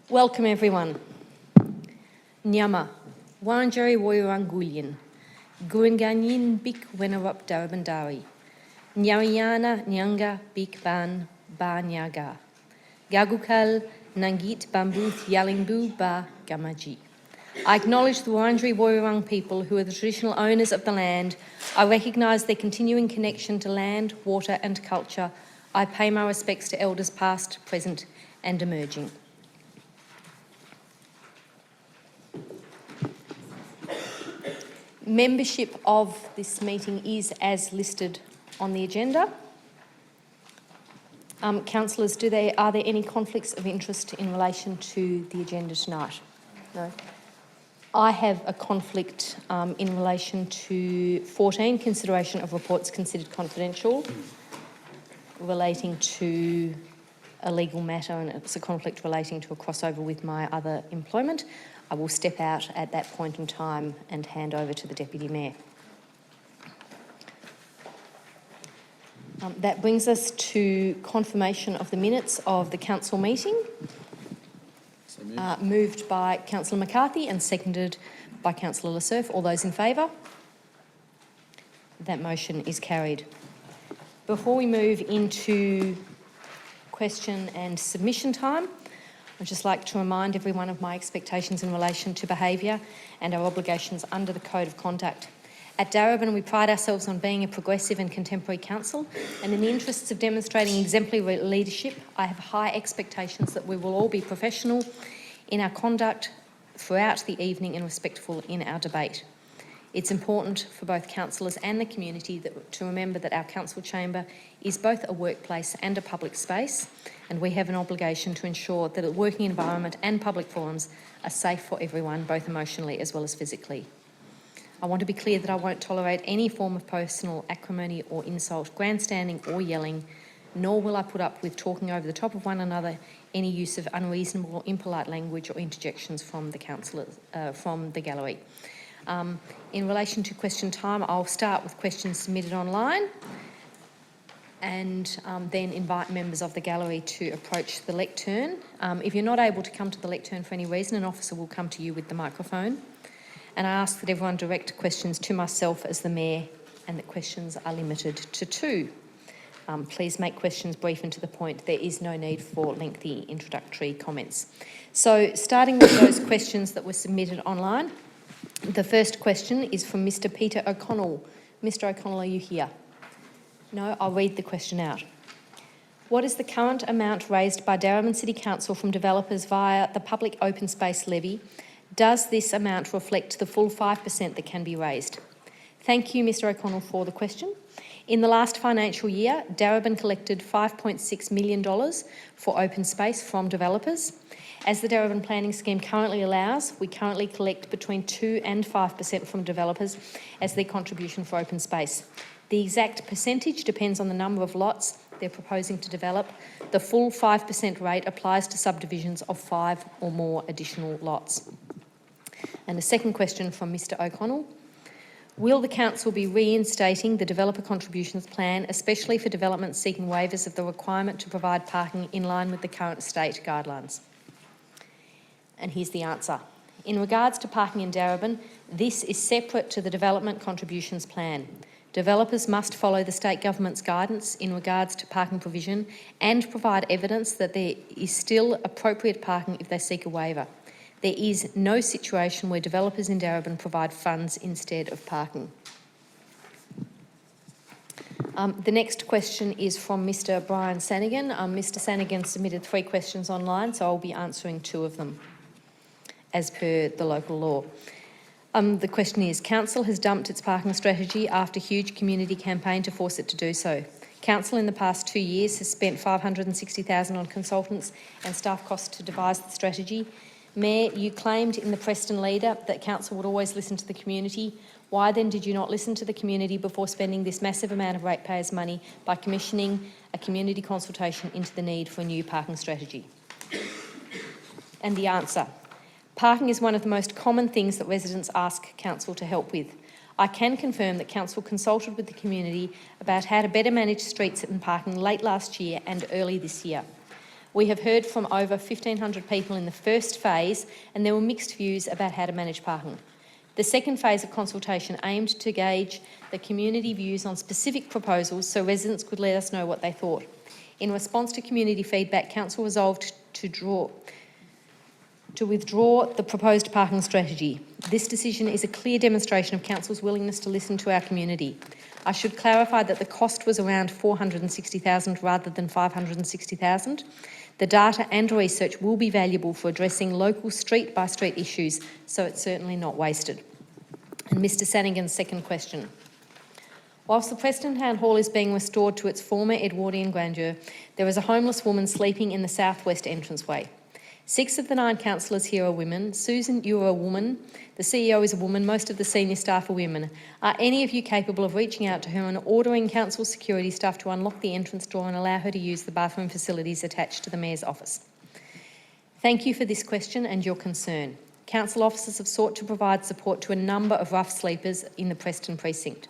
Welcome everyone. Nyama, Wurundjeri Woiwurrung, Guinganyin Bik Wenawup Darabandari, Nyariana Nyanga Bik Ban Ba Nyaga, Gagukal Nangit Bambuth Yalingbu Ba Gamaji. I acknowledge the Wurundjeri Woiwurrung people who are the traditional owners of the land. I recognise their continuing connection to land, water and culture. I pay my respects to elders past, present and emerging. Membership of this meeting is as listed on the agenda. Councillors, are there any conflicts of interest in relation to the agenda tonight? No. I have a conflict in relation to 14, consideration of reports considered confidential, relating to a legal matter, and it's a conflict relating to a crossover with my other employment. I will step out at that point in time and hand over to the Deputy Mayor. That brings us to confirmation of the minutes of the council meeting. Moved by Councillor McCarthy and seconded by Councillor Lasserf. All those in favour? That motion is carried. Before we move into question and submission time, I'd just like to remind everyone of my expectations in relation to behaviour and our obligations under the Code of Conduct. At Darebin, we pride ourselves on being a progressive and contemporary council, and in the interests of demonstrating exemplary leadership, I have high expectations that we will all be professional in our conduct throughout the evening and respectful in our debate. It's important for both councillors and the community to remember that our council chamber is both a workplace and a public space, and we have an obligation to ensure that a working environment and public forums are safe for everyone, both emotionally as well as physically. I want to be clear that I won't tolerate any form of personal acrimony or insult, grandstanding or yelling, nor will I put up with talking over the top of one another, any use of unreasonable or impolite language or interjections from the councillors, from the gallery. In relation to question time, I'll start with questions submitted online and then invite members of the gallery to approach the lectern. If you're not able to come to the lectern for any reason, an officer will come to you with the microphone. And I ask that everyone direct questions to myself as the Mayor and that questions are limited to 2. Please make questions brief and to the point. There is no need for lengthy introductory comments. So starting with those questions that were submitted online, the first question is from Mr. Peter O'Connell. Mr. O'Connell, are you here? No, I'll read the question out. What is the current amount raised by Darebin City Council from developers via the public open space levy? Does this amount reflect the full 5% that can be raised? Thank you, Mr. O'Connell, for the question. In the last financial year, Darebin collected $5.6 million for open space from developers. As the Darebin Planning Scheme currently allows, we currently collect between 2 and 5% from developers as their contribution for open space. The exact percentage depends on the number of lots they're proposing to develop. The full 5% rate applies to subdivisions of 5 or more additional lots. And a second question from Mr. O'Connell. Will the council be reinstating the developer contributions plan, especially for developments seeking waivers of the requirement to provide parking in line with the current state guidelines? And here's the answer. In regards to parking in Darebin, this is separate to the development contributions plan. Developers must follow the state government's guidance in regards to parking provision and provide evidence that there is still appropriate parking if they seek a waiver. There is no situation where developers in Darebin provide funds instead of parking. The next question is from Mr. Brian Sanigan. Mr. Sanigan submitted 3 questions online, so I'll be answering 2 of them as per the local law. The question is, Council has dumped its parking strategy after a huge community campaign to force it to do so. Council in the past 2 years has spent $560,000 on consultants and staff costs to devise the strategy. Mayor, you claimed in the Preston Leader that Council would always listen to the community. Why then did you not listen to the community before spending this massive amount of ratepayers' money by commissioning a community consultation into the need for a new parking strategy? And the answer. Parking is one of the most common things that residents ask Council to help with. I can confirm that Council consulted with the community about how to better manage streets and parking late last year and early this year. We have heard from over 1,500 people in the first phase, and there were mixed views about how to manage parking. The second phase of consultation aimed to gauge the community views on specific proposals so residents could let us know what they thought. In response to community feedback, Council resolved to withdraw the proposed parking strategy. This decision is a clear demonstration of Council's willingness to listen to our community. I should clarify that the cost was around $460,000 rather than $560,000. The data and research will be valuable for addressing local street-by-street issues, so it's certainly not wasted. And Mr Sanigan's second question. Whilst the Preston Town Hall is being restored to its former Edwardian grandeur, there is a homeless woman sleeping in the southwest entranceway. 6 of the 9 councillors here are women. Susan, you are a woman. The CEO is a woman. Most of the senior staff are women. Are any of you capable of reaching out to her and ordering council security staff to unlock the entrance door and allow her to use the bathroom facilities attached to the Mayor's office? Thank you for this question and your concern. Council officers have sought to provide support to a number of rough sleepers in the Preston precinct.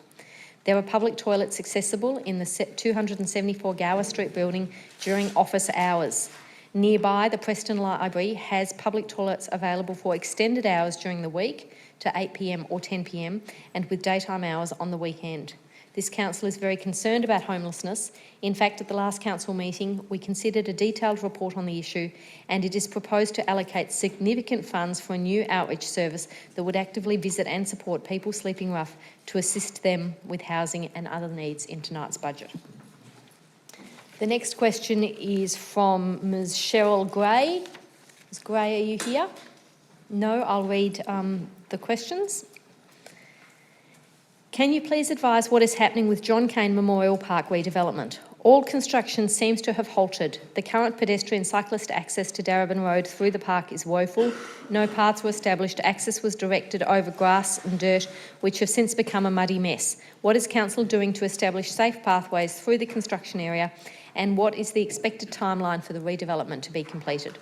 There are public toilets accessible in the 274 Gower Street building during office hours. Nearby, the Preston Library has public toilets available for extended hours during the week to 8 p.m. or 10 p.m. and with daytime hours on the weekend. This council is very concerned about homelessness. In fact, at the last council meeting, we considered a detailed report on the issue, and it is proposed to allocate significant funds for a new outreach service that would actively visit and support people sleeping rough to assist them with housing and other needs in tonight's budget. The next question is from Ms Cheryl Gray. Ms Gray, are you here? No, I'll read the questions. Can you please advise what is happening with John Cain Memorial Park redevelopment? All construction seems to have halted. The current pedestrian cyclist access to Darebin Road through the park is woeful. No paths were established. Access was directed over grass and dirt, which have since become a muddy mess. What is Council doing to establish safe pathways through the construction area, and what is the expected timeline for the redevelopment to be completed?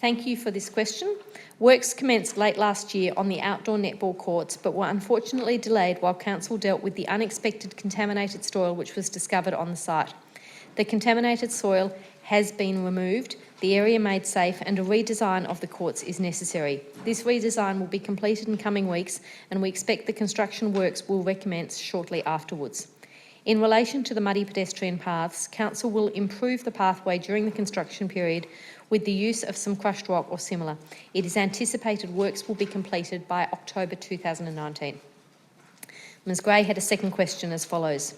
Thank you for this question. Works commenced late last year on the outdoor netball courts, but were unfortunately delayed while Council dealt with the unexpected contaminated soil which was discovered on the site. The contaminated soil has been removed, the area made safe, and a redesign of the courts is necessary. This redesign will be completed in coming weeks, and we expect the construction works will recommence shortly afterwards. In relation to the muddy pedestrian paths, Council will improve the pathway during the construction period with the use of some crushed rock or similar. It is anticipated works will be completed by October 2019. Ms Gray had a second question as follows.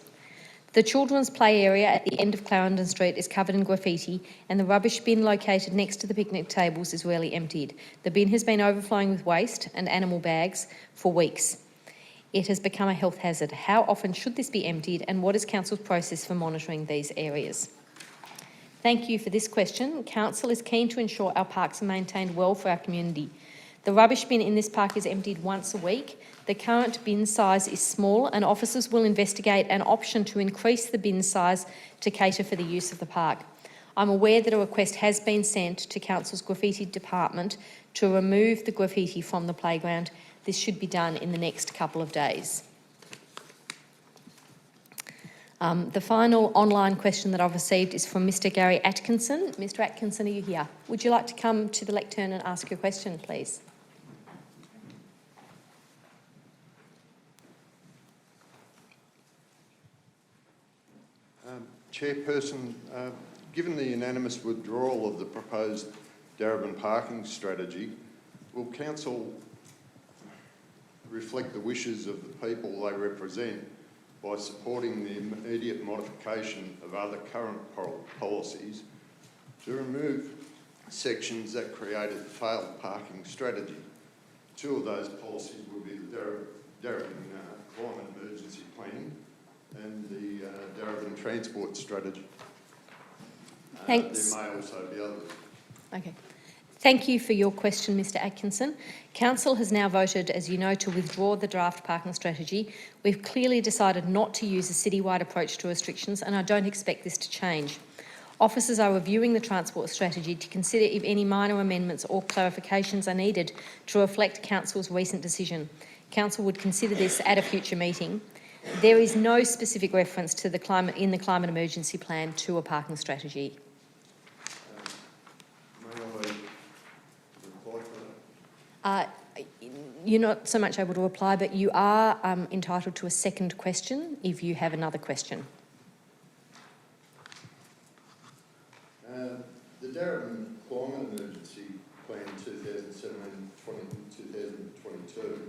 The children's play area at the end of Clarendon Street is covered in graffiti, and the rubbish bin located next to the picnic tables is rarely emptied. The bin has been overflowing with waste and animal bags for weeks. It has become a health hazard. How often should this be emptied, and what is Council's process for monitoring these areas? Thank you for this question. Council is keen to ensure our parks are maintained well for our community. The rubbish bin in this park is emptied once a week. The current bin size is small, and officers will investigate an option to increase the bin size to cater for the use of the park. I'm aware that a request has been sent to Council's graffiti department to remove the graffiti from the playground. This should be done in the next couple of days. The final online question that I've received is from Mr Gary Atkinson. Mr Atkinson, are you here? Would you like to come to the lectern and ask your question, please? Chairperson, given the unanimous withdrawal of the proposed Darebin parking strategy, will Council reflect the wishes of the people they represent by supporting the immediate modification of other current policies to remove sections that created the failed parking strategy? 2 of those policies will be the Darebin Climate Emergency Planning and the Darebin Transport Strategy. Thanks. There may also be others. Okay. Thank you for your question, Mr Atkinson. Council has now voted, as you know, to withdraw the draft parking strategy. We've clearly decided not to use a citywide approach to restrictions, and I don't expect this to change. Officers are reviewing the transport strategy to consider if any minor amendments or clarifications are needed to reflect Council's recent decision. Council would consider this at a future meeting. There is no specific reference to the climate emergency plan to a parking strategy. You're not so much able to reply, but you are entitled to a second question if you have another question. The Darebin Climate Emergency Plan 2017-2022,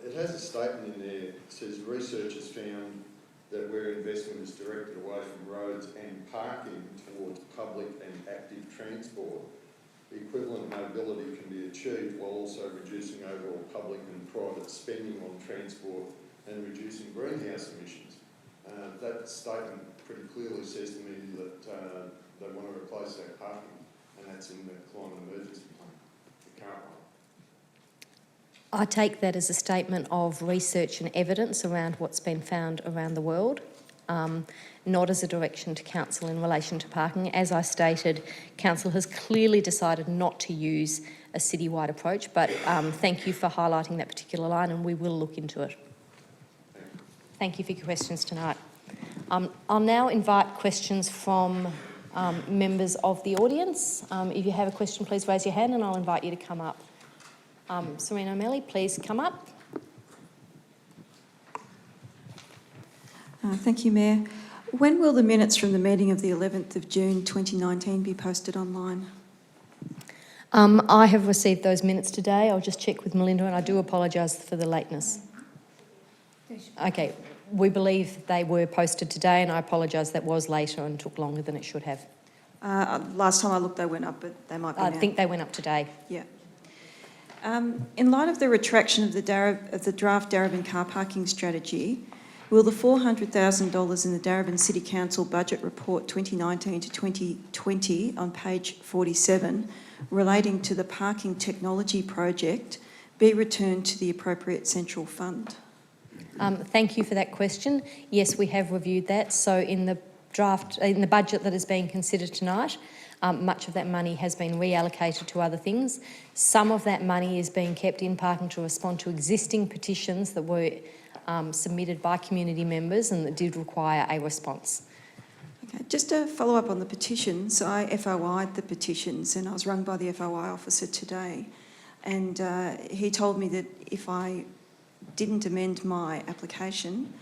it has a statement in there. It says research has found that where investment is directed away from roads and parking towards public and active transport, the equivalent mobility can be achieved while also reducing overall public and private spending on transport and reducing greenhouse emissions. That statement pretty clearly says to me that they want to replace that parking, and that's in the climate emergency plan, the current one. I take that as a statement of research and evidence around what's been found around the world, not as a direction to council in relation to parking. As I stated, council has clearly decided not to use a citywide approach, but thank you for highlighting that particular line, and we will look into it. Thank you for your questions tonight. I'll now invite questions from members of the audience. If you have a question, please raise your hand and I'll invite you to come up. Serena O'Malley, please come up. Thank you, Mayor. When will the minutes from the meeting of the 11th of June 2019 be posted online? I have received those minutes today. I'll just check with Melinda, and I do apologise for the lateness. Okay, we believe they were posted today, and I apologise that was later and took longer than it should have. Last time I looked, they went up, but they might be I now. think they went up today. Yeah. In light of the retraction of the draft Darebin car parking strategy, will the $400,000 in the Darebin City Council Budget Report 2019 to 2020 on page 47 relating to the parking technology project be returned to the appropriate central fund? Thank you for that question. Yes, we have reviewed that. So in the budget that is being considered tonight, much of that money has been reallocated to other things. Some of that money is being kept in parking to respond to existing petitions that were submitted by community members and that did require a response. Okay, just to follow up on the petitions, I FOI'd the petitions and I was rung by the FOI officer today, and he told me that if I didn't amend my application,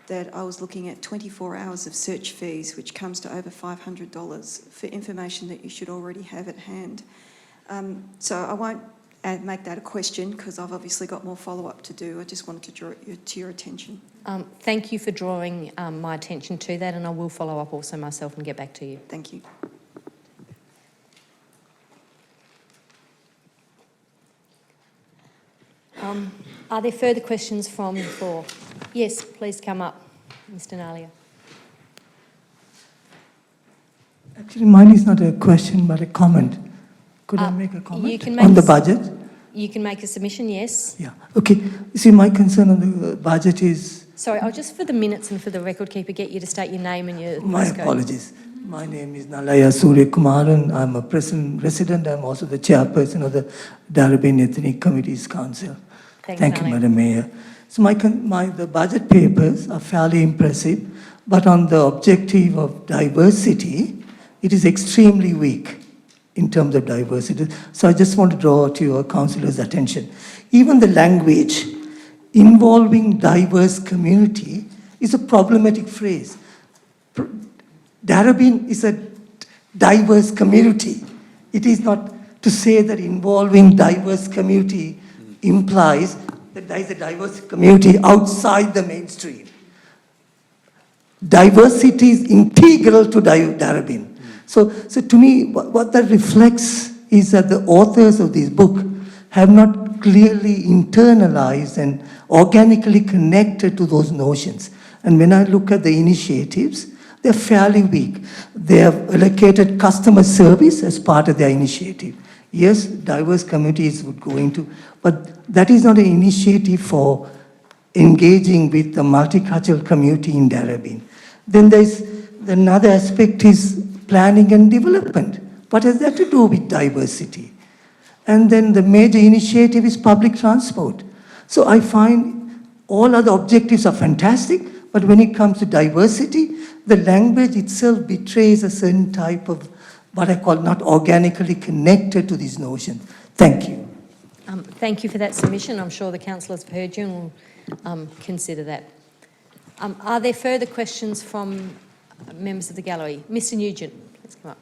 that I was looking at 24 hours of search fees, which comes to over $500 for information that you should already have at hand. So I won't make that a question because I've obviously got more follow-up to do. I just wanted to draw it to your attention. Thank you for drawing my attention to that, and I will follow up also myself and get back to you. Thank you. Are there further questions from the floor? Yes, please come up, Mr. Nalia. Actually, mine is not a question but a comment. Could I make a comment you can make on the budget? You can make a submission, yes. Yeah, okay. You see, my concern on the budget is... Sorry, I'll just for the minutes and for the record keeper get you to state your name and your My postcode. apologies. My name is Nalaya Surya Kumaran. I'm a present resident. I'm also the chairperson of the Darebin Ethnic Committees Council. Thanks, Thank you, Nalia. Madam Mayor. So the budget papers are fairly impressive, but on the objective of diversity, it is extremely weak in terms of diversity. So I just want to draw to your councillors' attention. Even the language involving diverse community is a problematic phrase. Darebin is a diverse community. It is not to say that involving diverse community implies that there is a diverse community outside the mainstream. Diversity is integral to Darebin. So to me, what that reflects is that the authors of this book have not clearly internalized and organically connected to those notions. And when I look at the initiatives, they're fairly weak. They have allocated customer service as part of their initiative. Yes, diverse communities would go into, but that is not an initiative for engaging with the multicultural community in Darebin. Then there's another aspect is planning and development. What has that to do with diversity? And then the major initiative is public transport. So I find all other objectives are fantastic, but when it comes to diversity, the language itself betrays a certain type of what I call not organically connected to these notions. Thank you. Thank you for that submission. I'm sure the councillors have heard you and will consider that. Are there further questions from members of the gallery? Mr Nugent, let's come up.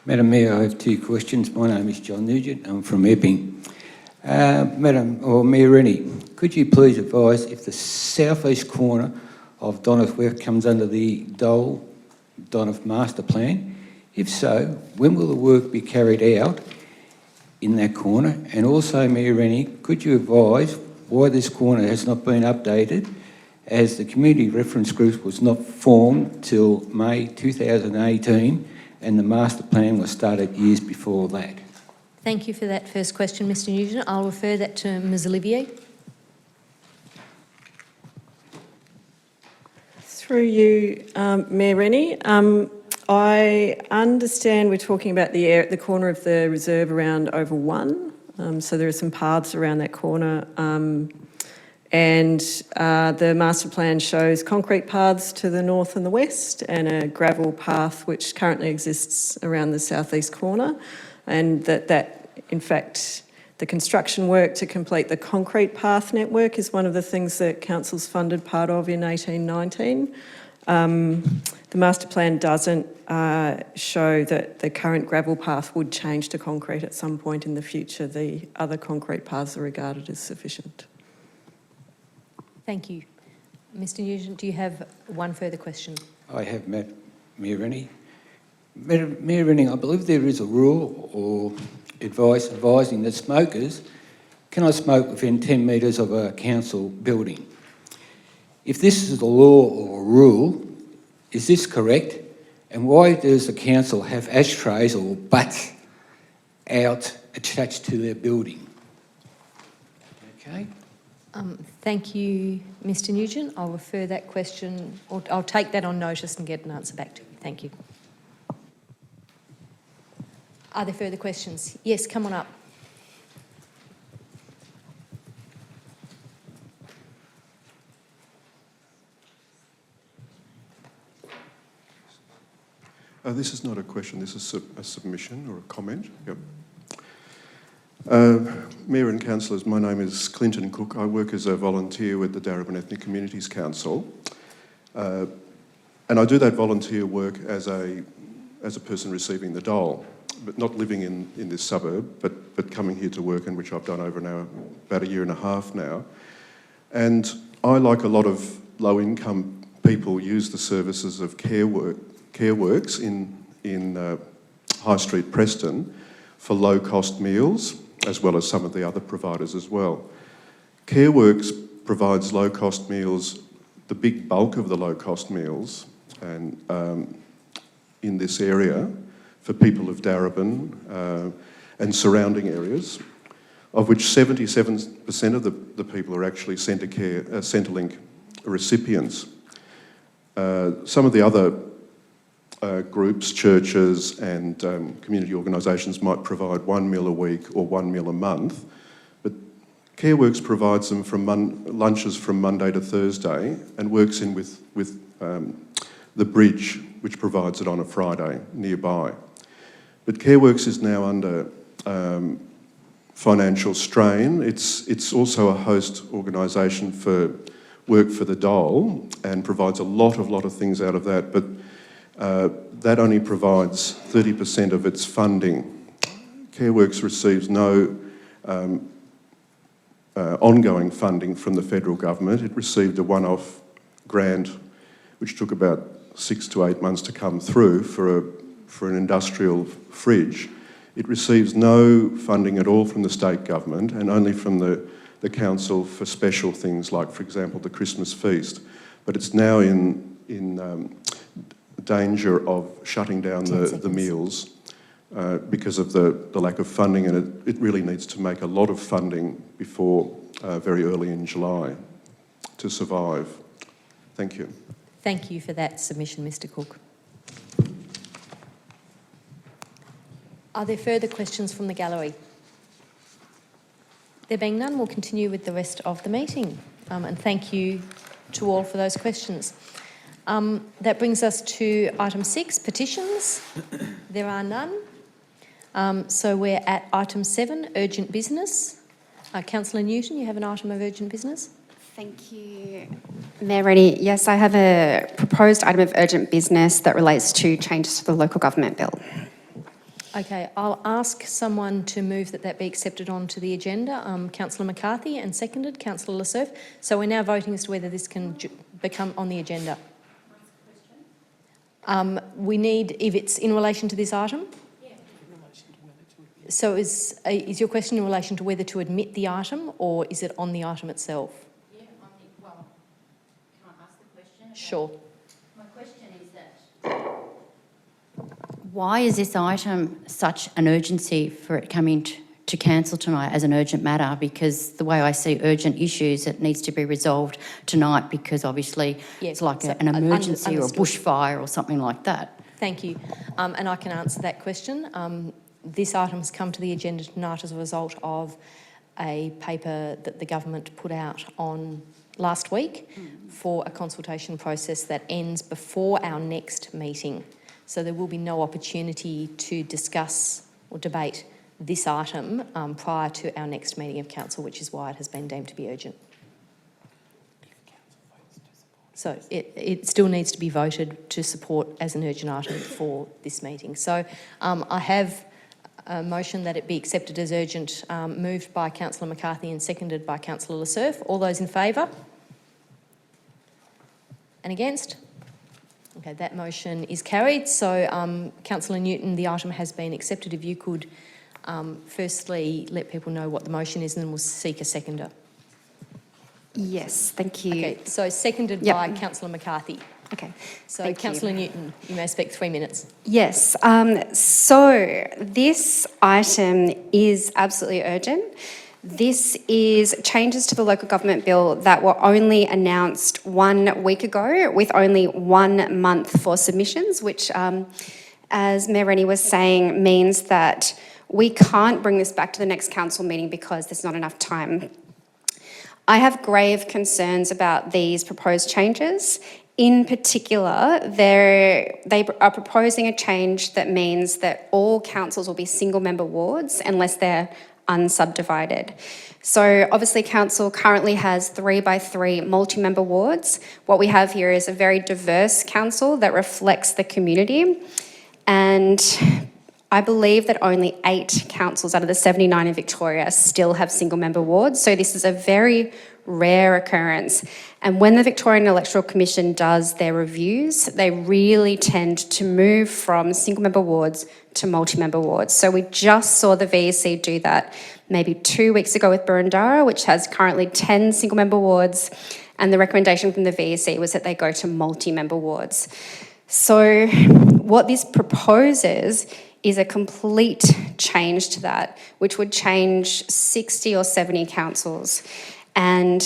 Madam Mayor, I have two questions. My name is John Nugent. I'm from Epping. Mayor Rennie, could you please advise if the southeast corner of Donath West comes under the Donath Master Plan? If so, when will the work be carried out in that corner? And also, Mayor Rennie, could you advise why this corner has not been updated, as the community reference group was not formed till May 2018 and the master plan was started years before that? Thank you for that first question, Mr Nugent. I'll refer that to Ms Olivier. Through you, Mayor Rennie. I understand we're talking about the corner of the reserve around Oval 1. So there are some paths around that corner. And the master plan shows concrete paths to the north and the west and a gravel path which currently exists around the southeast corner. And that in fact, the construction work to complete the concrete path network is one of the things that council's funded part of in 1819. The master plan doesn't show that the current gravel path would change to concrete at some point in the future. The other concrete paths are regarded as sufficient. Thank you. Mr Nugent, do you have one further question? I have, Mayor Rennie. Mayor Rennie, I believe there is a rule or advice advising that smokers cannot smoke within 10 metres of a council building. If this is the law or rule, is this correct? And why does the council have ashtrays or butts out attached to their building? Okay. Thank you, Mr Nugent. I'll refer that question, or I'll take that on notice and get an answer back to you. Thank you. Are there further questions? Yes, come on up. This is not a question, this is a submission or a comment. Yep. Mayor and councillors, my name is Clinton Cook. I work as a volunteer with the Darebin Ethnic Communities Council. And I do that volunteer work as a person receiving the dole, but not living in this suburb, but coming here to work, and which I've done over now about a year and a half now. And I, like a lot of low-income people, use the services of Careworks in High Street, Preston, for low-cost meals, as well as some of the other providers as well. Careworks provides low-cost meals, the big bulk of the low-cost meals, and in this area for people of Darebin and surrounding areas, of which 77% of the people are actually Centrelink recipients. Some of the other groups, churches and community organisations might provide 1 meal a week or 1 meal a month, but Careworks provides them from lunches from Monday to Thursday and works in with the Bridge, which provides it on a Friday nearby. But Careworks is now under financial strain. It's also a host organisation for work for the dole and provides a lot of things out of that, but that only provides 30% of its funding. Careworks receives no ongoing funding from the federal government. It received a one-off grant which took about 6 to 8 months to come through for an industrial fridge. It receives no funding at all from the state government and only from the council for special things like, for example, the Christmas feast. But it's now in danger of shutting down the meals because of the lack of funding, and it really needs to make a lot of funding before very early in July to survive. Thank you. Thank you for that submission, Mr Cook. Are there further questions from the gallery? There being none, we'll continue with the rest of the meeting. And thank you to all for those questions. That brings us to item 6, petitions. There are none. So we're at item 7, urgent business. Councillor Newton, you have an item of urgent business? Thank you, Mayor Rennie. Yes, I have a proposed item of urgent business that relates to changes to the local government bill. Okay, I'll ask someone to move that be accepted onto the agenda. Councillor McCarthy, and seconded, Councillor Lassurf. So we're now voting as to whether this can become on the agenda. We need, if it's in relation to this item? So is your question in relation to whether to admit the item, or is it on the item itself? Yeah, well, can I ask the question? Sure. My question is that why is this item such an urgency for it coming to council tonight as an urgent matter? Because the way I see urgent issues, it needs to be resolved tonight, because obviously it's like so an emergency or a understood. bushfire or something like that. Thank you. And I can answer that question. This item has come to the agenda tonight as a result of a paper that the government put out on last week for a consultation process that ends before our next meeting. So there will be no opportunity to discuss or debate this item prior to our next meeting of council, which is why it has been deemed to be urgent. So it still needs to be voted to support as an urgent item for this meeting. So I have a motion that it be accepted as urgent, moved by Councillor McCarthy and seconded by Councillor Lassurf. All those in favour? And against? Okay, that motion is carried. So, Councillor Newton, the item has been accepted. If you could firstly let people know what the motion is, and then we'll seek a seconder. Yes, thank you. Okay, so seconded Yep. by Councillor McCarthy. Okay. So, thank you. Councillor Newton, you may speak 3 minutes. Yes, so this item is absolutely urgent. This is changes to the local government bill that were only announced 1 week ago, with only 1 month for submissions, which, as Mayor Rennie was saying, means that we can't bring this back to the next council meeting because there's not enough time. I have grave concerns about these proposed changes. In particular, they are proposing a change that means that all councils will be single-member wards unless they're unsubdivided. So obviously council currently has 3x3 multi-member wards. What we have here is a very diverse council that reflects the community, and I believe that only 8 councils out of the 79 in Victoria still have single-member wards. So this is a very rare occurrence. And when the Victorian Electoral Commission does their reviews, they really tend to move from single-member wards to multi-member wards. So we just saw the VEC do that maybe 2 weeks ago with Burundara, which has currently 10 single-member wards, and the recommendation from the VEC was that they go to multi-member wards. So what this proposes is a complete change to that, which would change 60 or 70 councils. And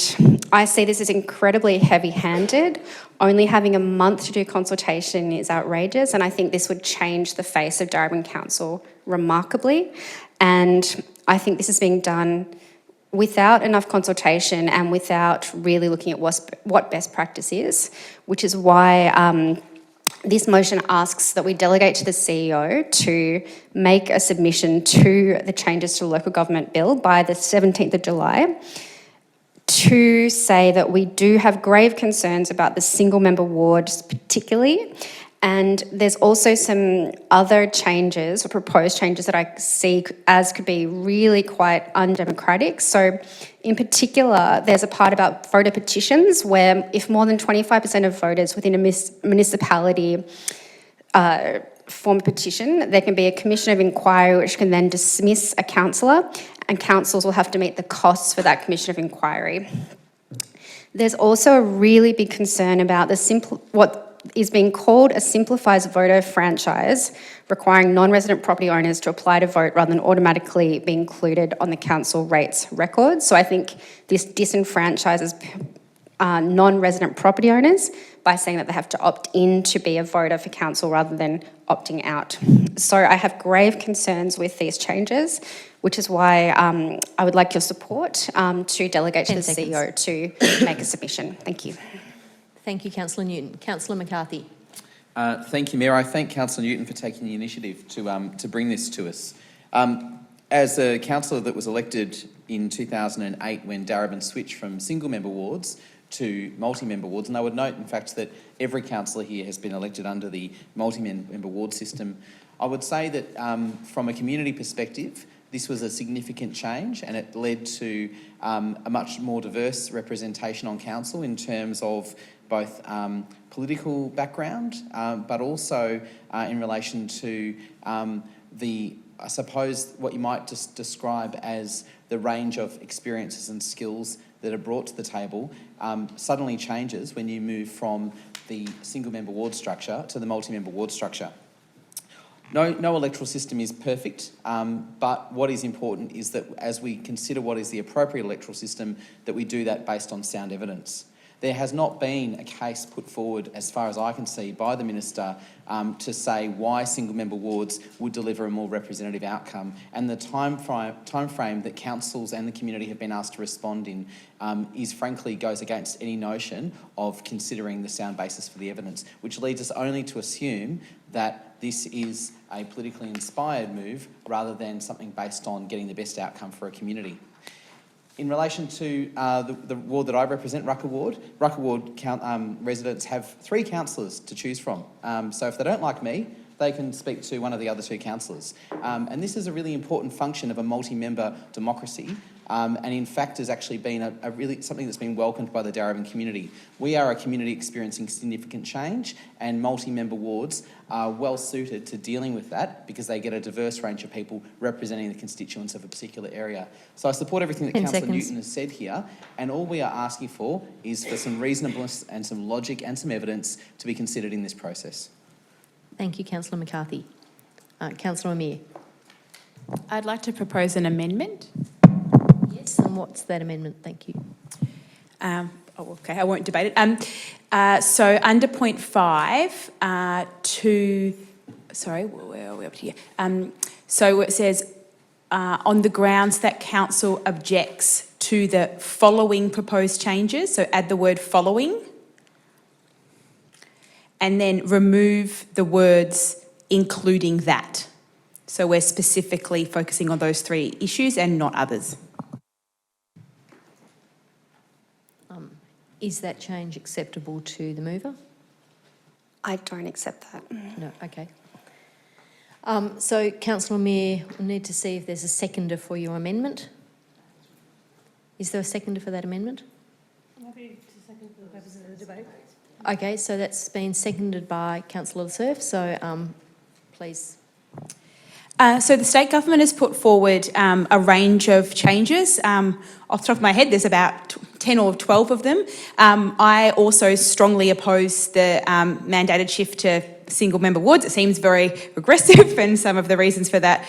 I see this as incredibly heavy-handed. Only having a month to do consultation is outrageous, and I think this would change the face of Darebin Council remarkably. And I think this is being done without enough consultation and without really looking at what best practice is, which is why this motion asks that we delegate to the CEO to make a submission to the changes to the local government bill by the 17th of July, to say that we do have grave concerns about the single-member wards particularly, and there's also some other changes or proposed changes that I see as could be really quite undemocratic. So in particular, there's a part about voter petitions where if more than 25% of voters within a municipality form a petition, there can be a commission of inquiry which can then dismiss a councillor, and councils will have to meet the costs for that commission of inquiry. There's also a really big concern about what is being called a simplified voter franchise, requiring non-resident property owners to apply to vote rather than automatically be included on the council rates record. So I think this disenfranchises non-resident property owners by saying that they have to opt in to be a voter for council rather than opting out. So I have grave concerns with these changes, which is why I would like your support to delegate to the CEO to make a submission. Thank you. Thank you, Councillor Newton. Councillor McCarthy. Thank you, Mayor. I thank Councillor Newton for taking the initiative to bring this to us. As a councillor that was elected in 2008 when Darebin switched from single-member wards to multi-member wards, and I would note, in fact, that every councillor here has been elected under the multi-member ward system, I would say that from a community perspective, this was a significant change, and it led to a much more diverse representation on council in terms of both political background, but also in relation to I suppose, what you might just describe as the range of experiences and skills that are brought to the table suddenly changes when you move from the single-member ward structure to the multi-member ward structure. No electoral system is perfect, but what is important is that as we consider what is the appropriate electoral system, that we do that based on sound evidence. There has not been a case put forward, as far as I can see, by the Minister to say why single-member wards would deliver a more representative outcome. And the time frame that councils and the community have been asked to respond in frankly goes against any notion of considering the sound basis for the evidence, which leads us only to assume that this is a politically inspired move rather than something based on getting the best outcome for a community. In relation to the ward that I represent, Rucker Ward residents have 3 councillors to choose from. So if they don't like me, they can speak to one of the other 2 councillors. And this is a really important function of a multi-member democracy. And in fact has actually been something that's been welcomed by the Darebin community. We are a community experiencing significant change, and multi-member wards are well suited to dealing with that because they get a diverse range of people representing the constituents of a particular area. So I support everything that Councillor Newton has said here, and all we are asking for is for some reasonableness and some logic and some evidence to be considered in this process. Thank you, Councillor McCarthy. Councillor Amir. I'd like to propose an amendment. Yes, and what's that amendment? Thank you. Okay, I won't debate it. So under point 5, sorry, where are we up to here? So it says, on the grounds that council objects to the following proposed changes, so add the word following, and then remove the words including that. So we're specifically focusing on those 3 issues and not others. Is that change acceptable to the mover? I don't accept that. No, okay. So, Councillor Amir, we'll need to see if there's a seconder for your amendment. Is there a seconder for that amendment? Happy to second for the purposes of the debate. Okay, so that's been seconded by Councillor Surf, so please. So the state government has put forward a range of changes. Off the top of my head, there's about 10 or 12 of them. I also strongly oppose the mandated shift to single-member wards. It seems very regressive, and some of the reasons for that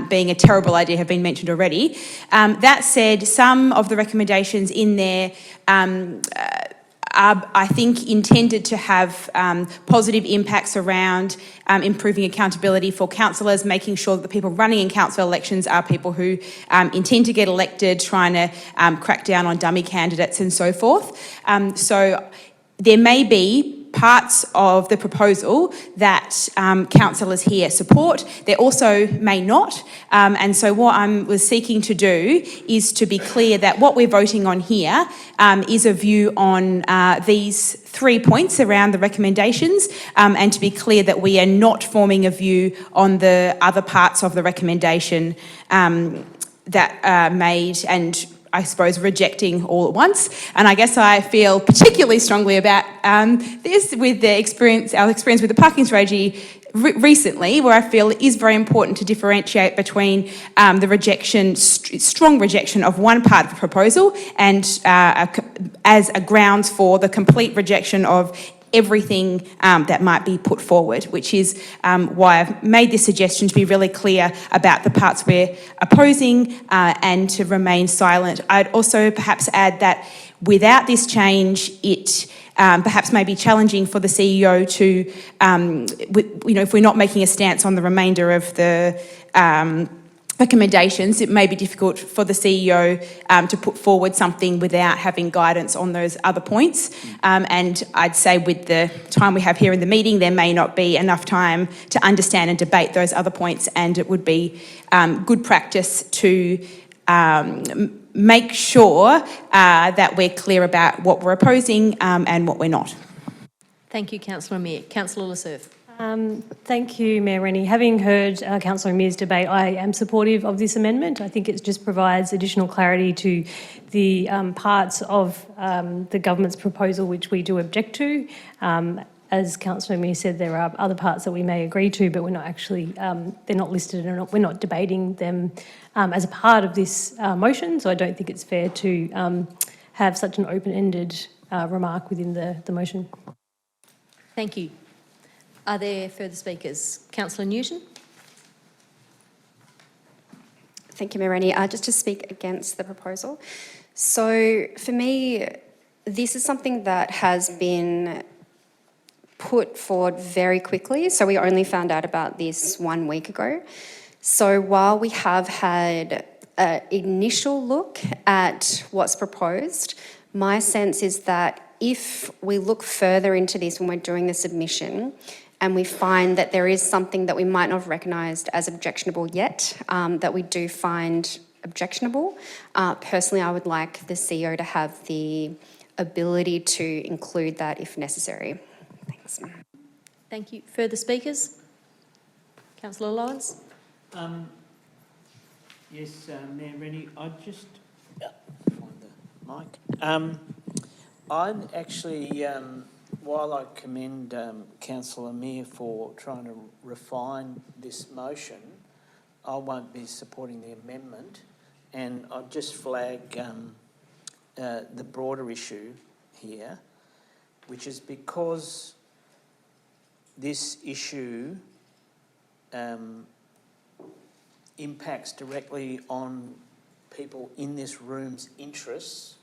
being a terrible idea have been mentioned already. That said, some of the recommendations in there are, I think, intended to have positive impacts around improving accountability for councillors, making sure that the people running in council elections are people who intend to get elected, trying to crack down on dummy candidates and so forth. So there may be parts of the proposal that councillors here support. There also may not. And so what I was seeking to do is to be clear that what we're voting on here is a view on these 3 points around the recommendations, and to be clear that we are not forming a view on the other parts of the recommendation that are made, and I suppose rejecting all at once. And I guess I feel particularly strongly about this with our experience with the parking strategy recently, where I feel it is very important to differentiate between the strong rejection of one part of the proposal and as a grounds for the complete rejection of everything that might be put forward, which is why I've made this suggestion to be really clear about the parts we're opposing and to remain silent. I'd also perhaps add that without this change, it perhaps may be challenging for the CEO to, if we're not making a stance on the remainder of the recommendations, it may be difficult for the CEO to put forward something without having guidance on those other points. And I'd say with the time we have here in the meeting, there may not be enough time to understand and debate those other points, and it would be good practice to make sure that we're clear about what we're opposing and what we're not. Thank you, Councillor Amir. Councillor Lasserve. Thank you, Mayor Rennie. Having heard Councillor Amir's debate, I am supportive of this amendment. I think it just provides additional clarity to the parts of the government's proposal which we do object to. As Councillor Amir said, there are other parts that we may agree to, but we're not actually, they're not listed and we're not debating them as a part of this motion, so I don't think it's fair to have such an open-ended remark within the motion. Thank you. Are there further speakers? Councillor Newton. Thank you, Mayor Rennie. Just to speak against the proposal. So for me, this is something that has been put forward very quickly. So we only found out about this 1 week ago. So while we have had an initial look at what's proposed, my sense is that if we look further into this when we're doing the submission and we find that there is something that we might not have recognised as objectionable yet, that we do find objectionable, personally I would like the CEO to have the ability to include that if necessary. Thanks. Thank you. Further speakers? Councillor Lawrence. Yes, Mayor Rennie, I just find the mic. I'm actually, while I commend Councillor Amir for trying to refine this motion, I won't be supporting the amendment, and I'll just flag the broader issue here, which is because this issue impacts directly on people in this room's interests.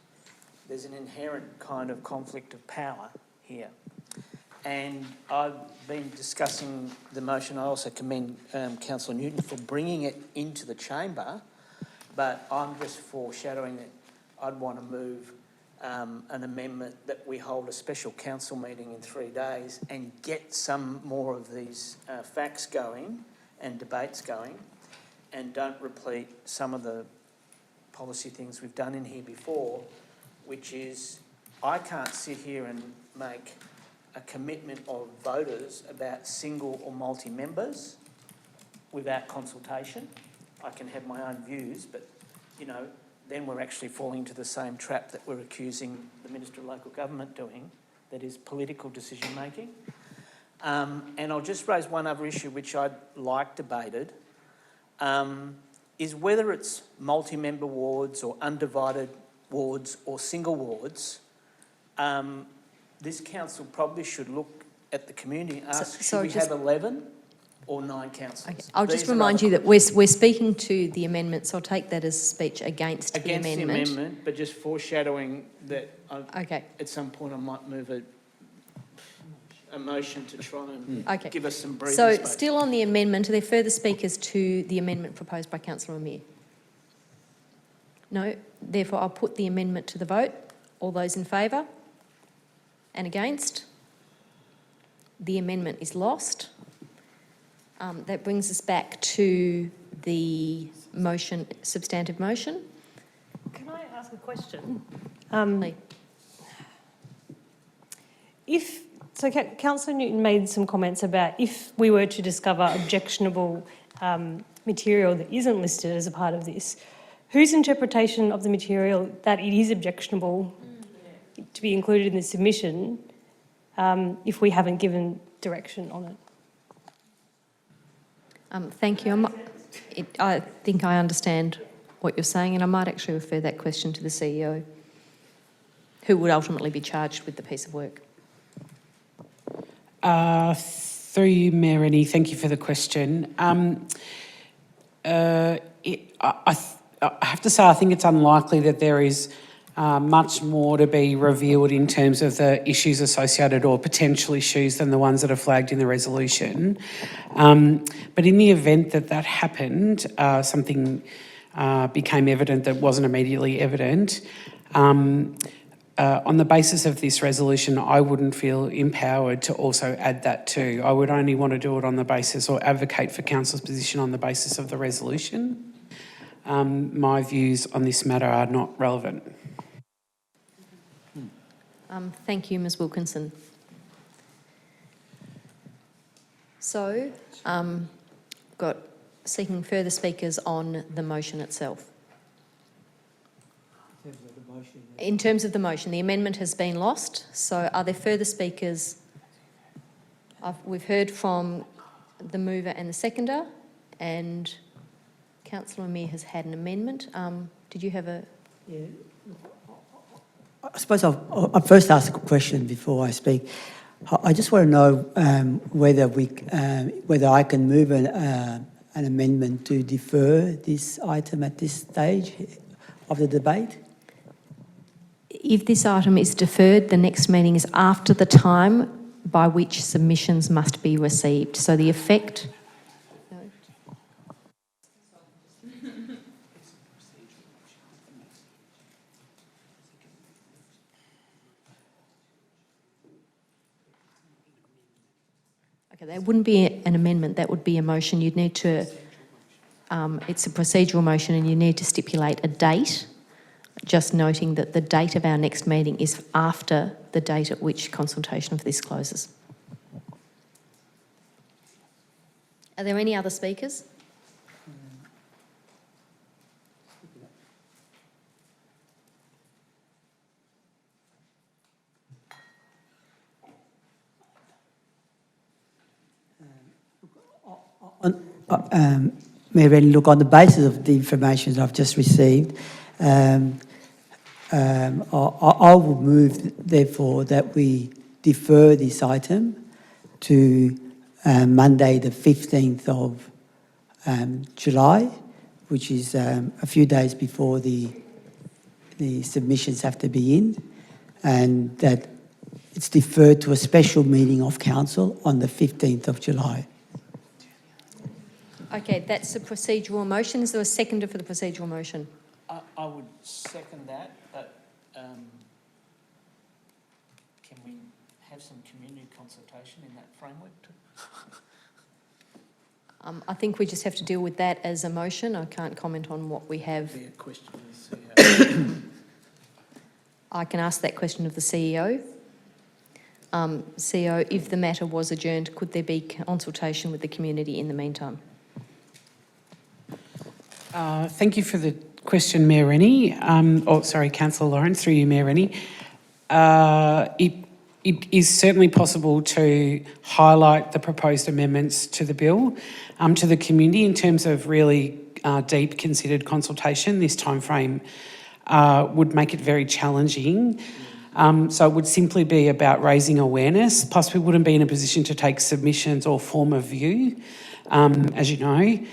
There's an inherent kind of conflict of power here. And I've been discussing the motion. I also commend Councillor Newton for bringing it into the chamber, but I'm just foreshadowing that I'd want to move an amendment that we hold a special council meeting in 3 days and get some more of these facts going and debates going, and don't repeat some of the policy things we've done in here before, which is I can't sit here and make a commitment of voters about single or multi-members without consultation. I can have my own views, but, you know, then we're actually falling into the same trap that we're accusing the Minister of Local Government doing, that is political decision-making. And I'll just raise one other issue which I'd like debated, is whether it's multi-member wards or undivided wards or single wards, this council probably should look at the community and ask, should we have 11 or 9 councillors? Okay. I'll just remind you that we're speaking to the amendment, so I'll take that as speech against the amendment. Against the amendment, but just foreshadowing that Okay. at some point I might move a motion to try and Okay. give us some breathing So space. still on the amendment, are there further speakers to the amendment proposed by Councillor Amir? No. Therefore, I'll put the amendment to the vote. All those in favour? And against? The amendment is lost. That brings us back to the motion, substantive motion. Can I ask a question? Lee. Councillor Newton made some comments about if we were to discover objectionable material that isn't listed as a part of this, whose interpretation of the material that it is objectionable to be included in the submission if we haven't given direction on it? Thank you. I think I understand what you're saying, and I might actually refer that question to the CEO, who would ultimately be charged with the piece of work. Through you, Mayor Rennie, thank you for the question. I have to say I think it's unlikely that there is much more to be revealed in terms of the issues associated or potential issues than the ones that are flagged in the resolution. But in the event that that happened, something became evident that wasn't immediately evident, on the basis of this resolution, I wouldn't feel empowered to also add that too. I would only want to do it on the basis or advocate for council's position on the basis of the resolution. My views on this matter are not relevant. Thank you, Ms Wilkinson. So, got seeking further speakers on the motion itself. In terms of the motion, the amendment has been lost. So are there further speakers? We've heard from the mover and the seconder, and Councillor Amir has had an amendment. Did you have a... Yeah. I suppose I'll first ask a question before I speak. I just want to know whether I can move an amendment to defer this item at this stage of the debate. If this item is deferred, the next meeting is after the time by which submissions must be received. So the effect... Okay, that wouldn't be an amendment, that would be a motion. You'd need to... it's a procedural motion and you need to stipulate a date, just noting that the date of our next meeting is after the date at which consultation of this closes. Are there any other speakers? Mayor Rennie, look, on the basis of the information that I've just received, I will move, therefore, that we defer this item to Monday the 15th of July, which is a few days before the submissions have to be in, and that it's deferred to a special meeting of council on the 15th of July. Okay, that's a procedural motion. Is there a seconder for the procedural motion? I would second that, but can we have some community consultation in that framework? I think we just have to deal with that as a motion. I can't comment on what we have. Be a question of the CEO. I can ask that question of the CEO. CEO, if the matter was adjourned, could there be consultation with the community in the meantime? Thank you for the question, Mayor Rennie. Councillor Lawrence, through you, Mayor Rennie. It is certainly possible to highlight the proposed amendments to the bill to the community in terms of really deep considered consultation. This timeframe would make it very challenging. So it would simply be about raising awareness, plus we wouldn't be in a position to take submissions or form of view, as you know,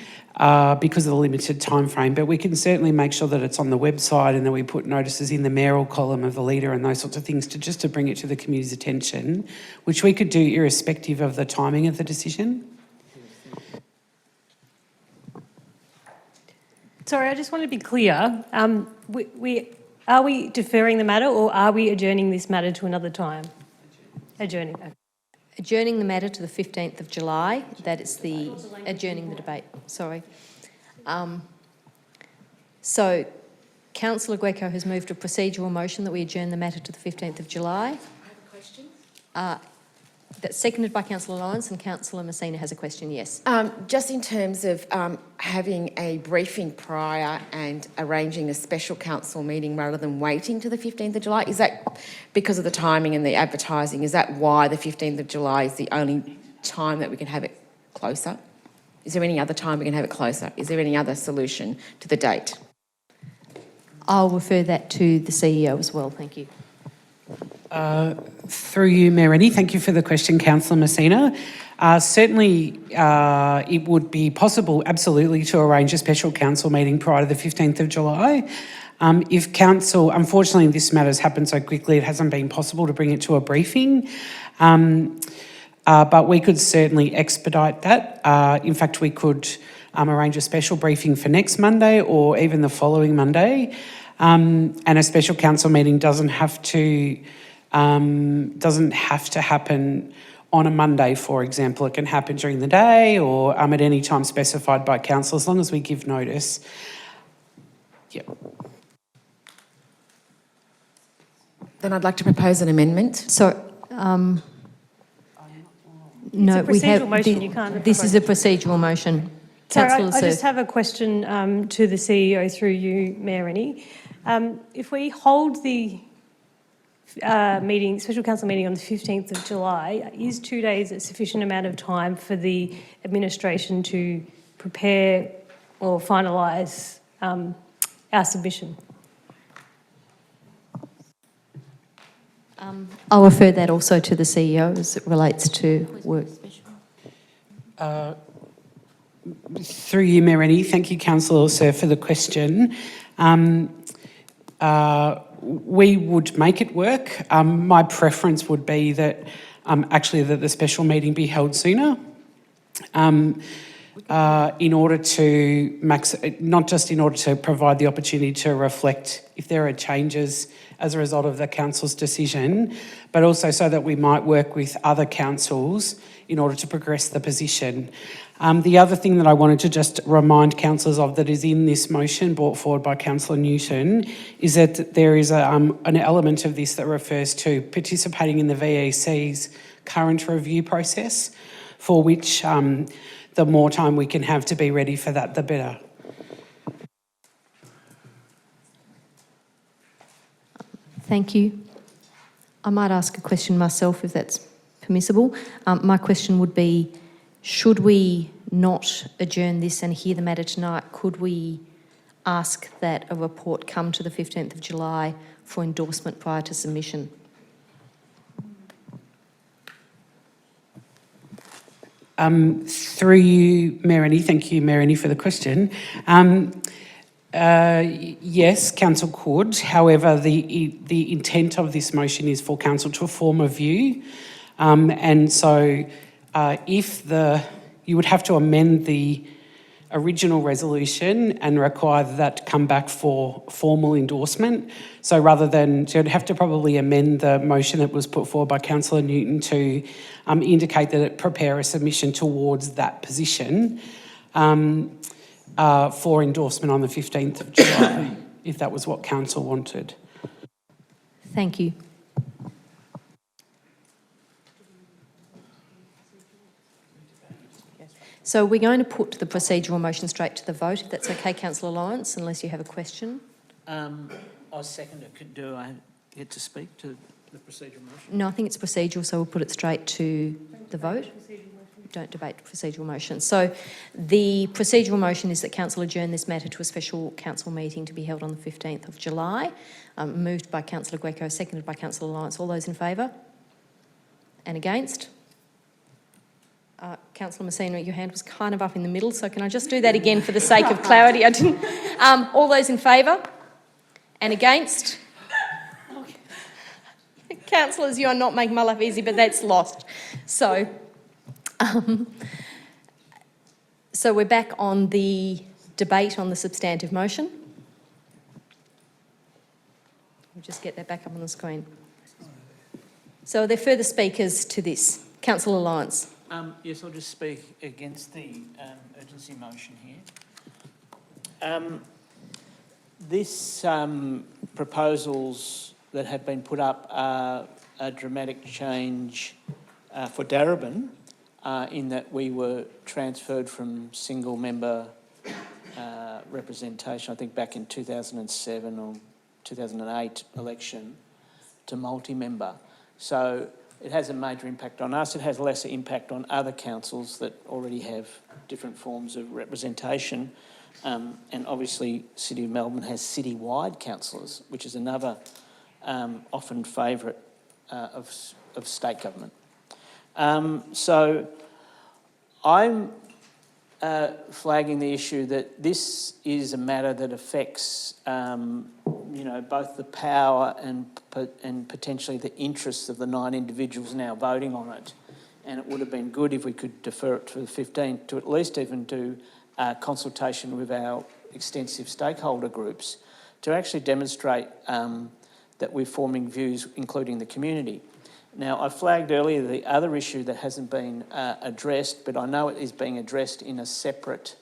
because of the limited time frame. But we can certainly make sure that it's on the website and that we put notices in the mayoral column of the leader and those sorts of things to bring it to the community's attention, which we could do irrespective of the timing of the decision. Sorry, I just want to be clear. Are we deferring the matter or are we adjourning this matter to another time? Adjourning. Okay. Adjourning the matter to the 15th of July. That is the adjourning the debate. Sorry. So Councillor Greco has moved a procedural motion that we adjourn the matter to the 15th of July. I have a question. That's seconded by Councillor Lawrence, and Councillor Messina has a question, yes. Just in terms of having a briefing prior and arranging a special council meeting rather than waiting to the 15th of July, is that because of the timing and the advertising? Is that why the 15th of July is the only time that we can have it closer? Is there any other time we can have it closer? Is there any other solution to the date? I'll refer that to the CEO as well, thank you. Through you, Mayor Rennie, thank you for the question, Councillor Messina. Certainly, it would be possible, absolutely, to arrange a special council meeting prior to the 15th of July. If council, unfortunately this matter's happened so quickly, it hasn't been possible to bring it to a briefing, but we could certainly expedite that. In fact, we could arrange a special briefing for next Monday or even the following Monday. And a special council meeting doesn't have to happen on a Monday, for example. It can happen during the day or at any time specified by council, as long as we give notice. Yep. Then I'd like to propose an amendment. So, no, we have. procedural motion, you can't This is a procedural motion. Sorry, Councillor I just Sir. have a question to the CEO through you, Mayor Rennie. If we hold the special council meeting on the 15th of July, is 2 days a sufficient amount of time for the administration to prepare or finalise our submission? I'll refer that also to the CEO as it relates to work. Through you, Mayor Rennie, thank you, Councillor Sir, for the question. We would make it work. My preference would be that that the special meeting be held sooner, in order to not just in order to provide the opportunity to reflect if there are changes as a result of the council's decision, but also so that we might work with other councils in order to progress the position. The other thing that I wanted to just remind councillors of that is in this motion brought forward by Councillor Newton is that there is an element of this that refers to participating in the VEC's current review process, for which the more time we can have to be ready for that, the better. Thank you. I might ask a question myself if that's permissible. My question would be, should we not adjourn this and hear the matter tonight, could we ask that a report come to the 15th of July for endorsement prior to submission? Through you, Mayor Rennie, thank you, Mayor Rennie, for the question. Yes, council could. However, the intent of this motion is for council to form a view, and so you would have to amend the original resolution and require that to come back for formal endorsement. So rather than, so you'd have to probably amend the motion that was put forward by Councillor Newton to indicate that it prepare a submission towards that position for endorsement on the 15th of July, if that was what council wanted. Thank you. So we're going to put the procedural motion straight to the vote, if that's okay, Councillor Lawrence, unless you have a question. I second it. Do I get to speak to the procedural motion? No, I think it's procedural, so we'll put it straight to the vote. Don't debate procedural motion. So the procedural motion is that council adjourn this matter to a special council meeting to be held on the 15th of July. Moved by Councillor Greco, seconded by Councillor Lawrence. All those in favour? And against? Councillor Messina, your hand was kind of up in the middle, so can I just do that again for the sake of clarity? I didn't. All those in favour? And against? Councillors, you are not making my life easy, but that's lost. So we're back on the debate on the substantive motion. We'll just get that back up on the screen. So are there further speakers to this? Councillor Lawrence. Yes, I'll just speak against the urgency motion here. This proposals that have been put up are a dramatic change for Darebin, in that we were transferred from single member representation, I think back in 2007 or 2008 election, to multi-member. So it has a major impact on us. It has lesser impact on other councils that already have different forms of representation. And obviously, City of Melbourne has city-wide councillors, which is another often favourite of state government. So I'm flagging the issue that this is a matter that affects, both the power and potentially the interests of the 9 individuals now voting on it. And it would have been good if we could defer it to the 15th to at least even do consultation with our extensive stakeholder groups to actually demonstrate that we're forming views, including the community. Now, I flagged earlier the other issue that hasn't been addressed, but I know it is being addressed in a separate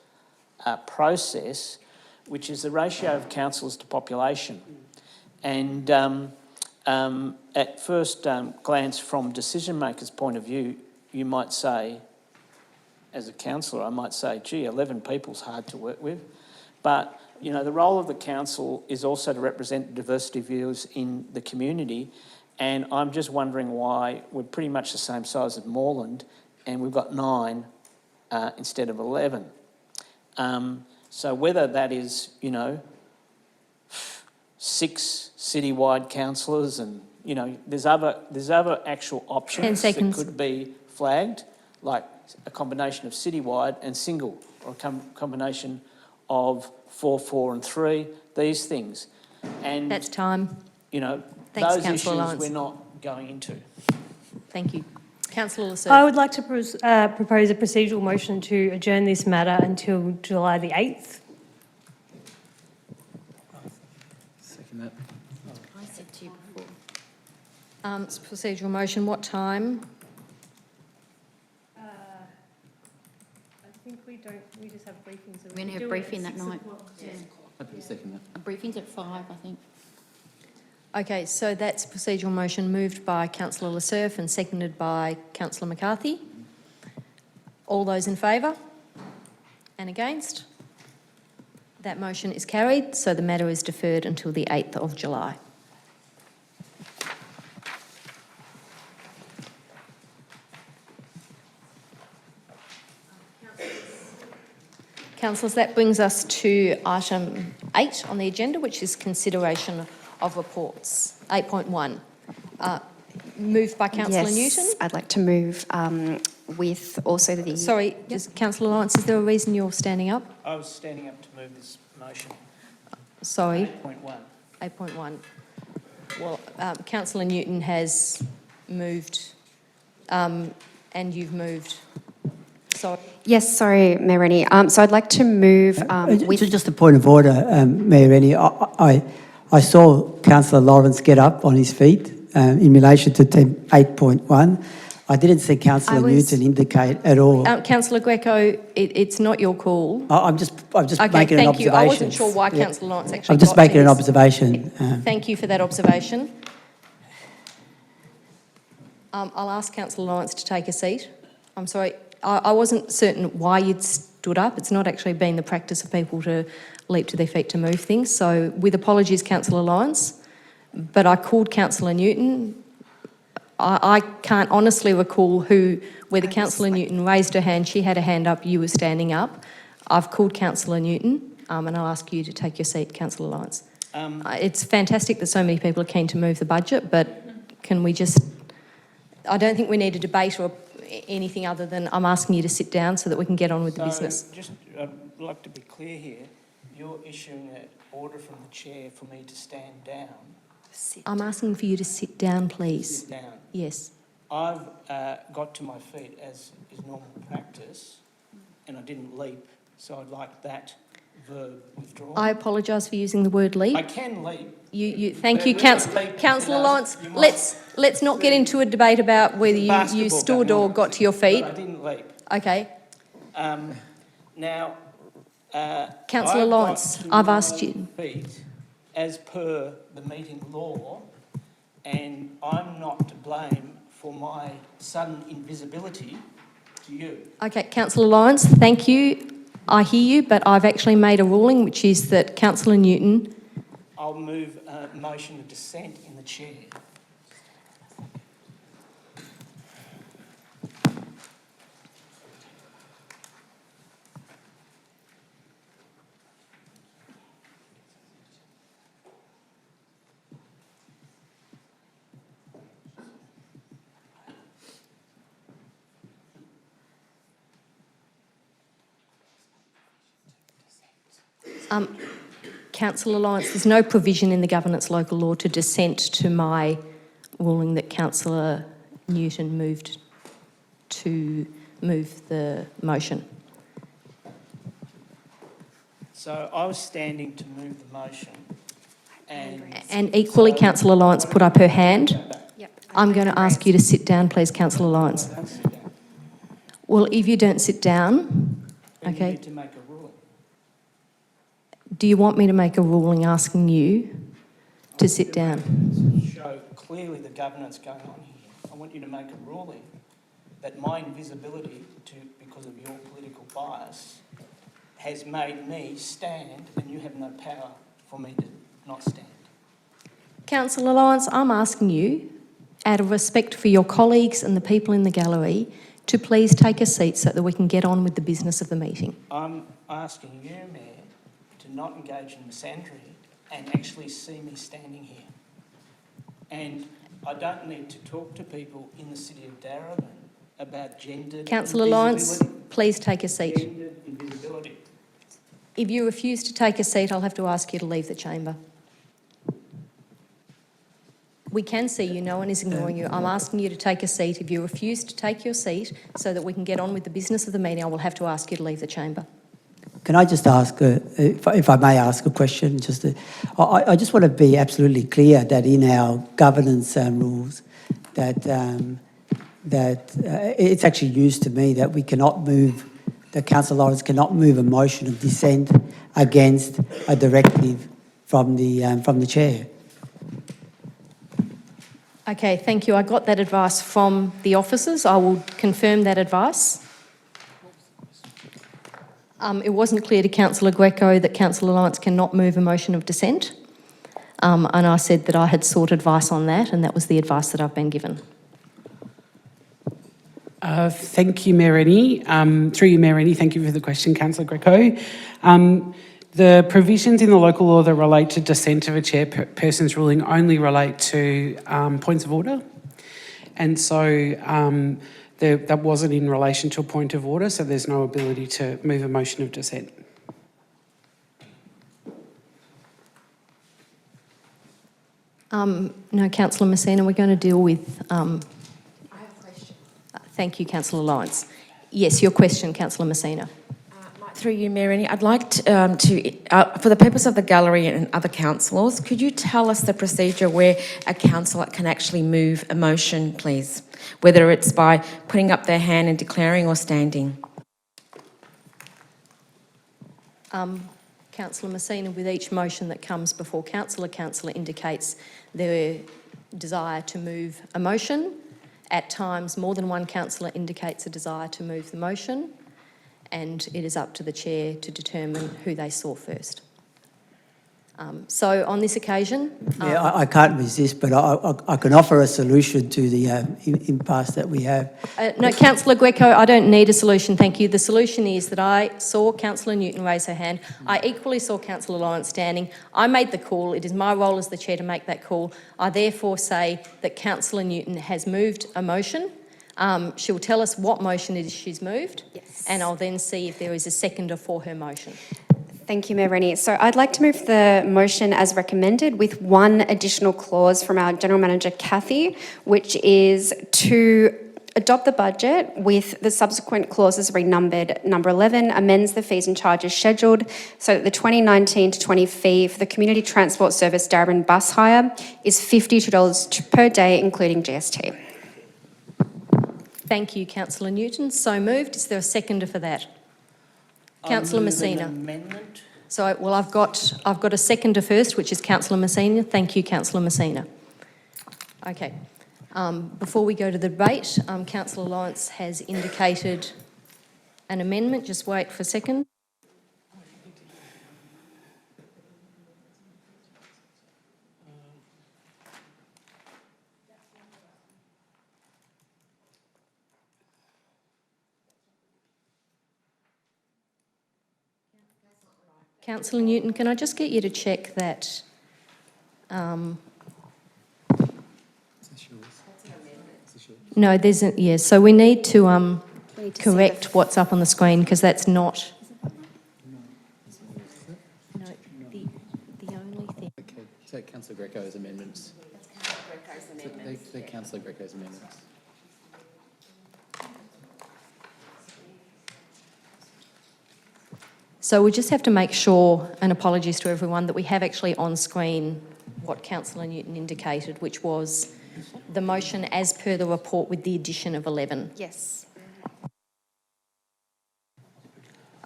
process, which is the ratio of councillors to population. And at first glance, from decision makers' point of view, you might say, as a councillor, I might say, gee, 11 people's hard to work with. But, the role of the council is also to represent the diversity of views in the community. And I'm just wondering why we're pretty much the same size as Moreland and we've got 9 instead of 11. So whether that is, 6 citywide councillors and, there's other actual options 10 seconds. that could be flagged, like a combination of citywide and single, or a combination of 4, 4 and 3, these things. And That's time. Thanks, those Councillor issues Lawrence. we're not going into. Thank you. Councillor Lasser. I would like to propose a procedural motion to adjourn this matter until July the 8th. Second that. I said to you before. It's a procedural motion. What time? I think we just have briefings. We're going to have a briefing that night. Happy to second that. A briefing's at 5, I think. Okay, so that's a procedural motion moved by Councillor Lasserf and seconded by Councillor McCarthy. All those in favour? And against? That motion is carried, so the matter is deferred until the 8th of July. Councillors, that brings us to item 8 on the agenda, which is consideration of reports. 8.1. Moved by Councillor Newton. I'd like to move with also the... Sorry, just Councillor Lawrence, is there a reason you're standing up? I was standing up to move this motion. Sorry. 8.1. 8.1. Well, Councillor Newton has moved and you've moved. Sorry. Yes, sorry, Mayor Rennie. So I'd like to move with... Just a point of order, Mayor Rennie. I saw Councillor Lawrence get up on his feet in relation to 8.1. I didn't see Councillor Newton indicate at all. Councillor Greco, it's not your call. I'm just Okay, making an thank you. observation. I wasn't sure why Councillor Lawrence actually I'm just got to making an this. observation. Thank you for that observation. I'll ask Councillor Lawrence to take a seat. I'm sorry, I wasn't certain why you'd stood up. It's not actually been the practice of people to leap to their feet to move things. So with apologies, Councillor Lawrence, but I called Councillor Newton. I can't honestly recall whether Councillor Newton raised her hand, she had a hand up, you were standing up. I've called Councillor Newton and I'll ask you to take your seat, Councillor Lawrence. It's fantastic that so many people are keen to move the budget, but can we just... I don't think we need a debate or anything other than I'm asking you to sit down so that we can get on with the business. I'd like to be clear here. You're issuing an order from the chair for me to stand down. I'm asking for you to sit down, please. Sit down. Yes. I've got to my feet as is normal practice, and I didn't leap, so I'd like that verb withdrawn. I apologise for using the word leap. I can leap. Thank you, Councillor Lawrence. Let's not get into a debate about whether you stood or got to your feet. But I didn't leap. Okay. Now, Councillor Lawrence, I've asked you. Feet as per the meeting law, and I'm not to blame for my sudden invisibility to you. Okay, Councillor Lawrence, thank you. I hear you, but I've actually made a ruling, which is that Councillor Newton... I'll move a motion of dissent in the chair. Councillor Lawrence, there's no provision in the governance local law to dissent to my ruling that Councillor Newton moved to move the motion. So I was standing to move the motion, And equally, Councillor Lawrence put up her hand. I'm going to ask you to sit down, please, Councillor Lawrence. Well, if you don't sit down, You okay. need to make a ruling. Do you want me to make a ruling asking you to sit down? Show clearly the governance going on here. I want you to make a ruling that my invisibility, because of your political bias, has made me stand, and you have no power for me to not stand. Councillor Lawrence, I'm asking you, out of respect for your colleagues and the people in the gallery, to please take a seat so that we can get on with the business of the meeting. I'm asking you, Mayor, to not engage in misandry and actually see me standing here. And I don't need to talk to people in the city of Darebin about gendered Councillor Lawrence, invisibility. please take a seat. Gendered invisibility. If you refuse to take a seat, I'll have to ask you to leave the chamber. We can see you, no one is ignoring you. I'm asking you to take a seat. If you refuse to take your seat so that we can get on with the business of the meeting, I will have to ask you to leave the chamber. Can I just ask, if I may ask a question? I just want to be absolutely clear that in our governance rules, that it's actually news to me that we cannot move, that Councillor Lawrence cannot move a motion of dissent against a directive from the chair. Okay, thank you. I got that advice from the officers. I will confirm that advice. It wasn't clear to Councillor Greco that Councillor Lawrence cannot move a motion of dissent. And I said that I had sought advice on that, and that was the advice that I've been given. Thank you, Mayor Rennie. Through you, Mayor Rennie, thank you for the question, Councillor Greco. The provisions in the local law that relate to dissent of a chairperson's ruling only relate to points of order. And so that wasn't in relation to a point of order, so there's no ability to move a motion of dissent. No, Councillor Messina, we're going to deal with... I have a question. Thank you, Councillor Lawrence. Yes, your question, Councillor Messina. Through you, Mayor Rennie, I'd like to, for the purpose of the gallery and other councillors, could you tell us the procedure where a councillor can actually move a motion, please? Whether it's by putting up their hand and declaring or standing. Councillor Messina, with each motion that comes before councillor indicates their desire to move a motion. At times, more than one councillor indicates a desire to move the motion, and it is up to the chair to determine who they saw first. So on this occasion... Yeah, I can't resist, but I can offer a solution to the impasse that we have. No, Councillor Greco, I don't need a solution, thank you. The solution is that I saw Councillor Newton raise her hand. I equally saw Councillor Lawrence standing. I made the call. It is my role as the chair to make that call. I therefore say that Councillor Newton has moved a motion. She'll tell us what motion it is she's moved, Yes. and I'll then see if there is a seconder for her motion. Thank you, Mayor Rennie. So I'd like to move the motion as recommended with one additional clause from our General Manager, Kathy, which is to adopt the budget with the subsequent clauses renumbered. Number 11 amends the fees and charges scheduled so that the 2019 to 20 fee for the Community Transport Service Darebin bus hire is $52 per day, including GST. Thank you, Councillor Newton. So moved. Is there a seconder for that? Councillor Messina. Amendment. So, well, I've got a seconder first, which is Councillor Messina. Thank you, Councillor Messina. Okay. Before we go to the debate, Councillor Lawrence has indicated an amendment. Just wait for a second. Councillor Newton, can I just get you to check that? No, there's a, yeah, so we need to correct what's up on the screen because that's not... No, Take Councillor Greco's amendments. They're Councillor Greco's amendments. So we just have to make sure, and apologies to everyone, that we have actually on screen what Councillor Newton indicated, which was the motion as per the report with the addition of 11. Yes.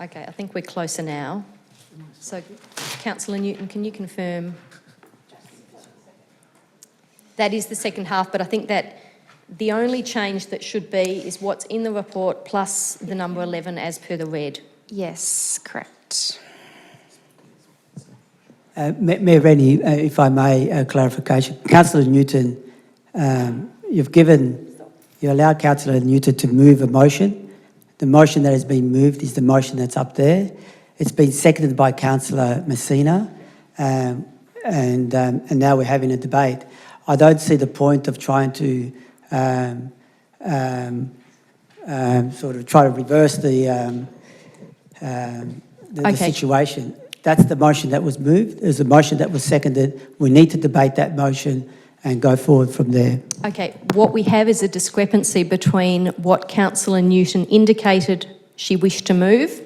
Okay, I think we're closer now. So, Councillor Newton, can you confirm? That is the second half, but I think that the only change that should be is what's in the report plus the number 11 as per the red. Yes, correct. Mayor Rennie, if I may, a clarification. Councillor Newton, you allowed Councillor Newton to move a motion. The motion that has been moved is the motion that's up there. It's been seconded by Councillor Messina, and now we're having a debate. I don't see the point of trying to sort of try to reverse the situation. That's the motion that was moved. There's a motion that was seconded. We need to debate that motion and go forward from there. Okay, what we have is a discrepancy between what Councillor Newton indicated she wished to move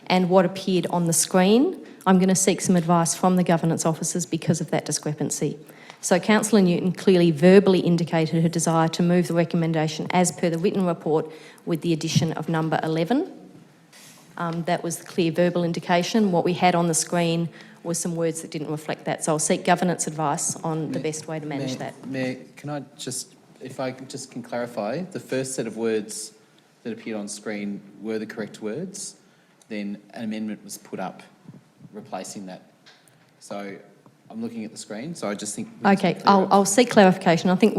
and what appeared on the screen. I'm going to seek some advice from the governance officers because of that discrepancy. So Councillor Newton clearly verbally indicated her desire to move the recommendation as per the written report with the addition of number 11. That was the clear verbal indication. What we had on the screen was some words that didn't reflect that. So I'll seek governance advice on the best way to manage that. Mayor, can I just, if I just can clarify, the first set of words that appeared on screen were the correct words, then an amendment was put up replacing that. So I'm looking at the screen, so I just think... Okay, I'll seek clarification. I think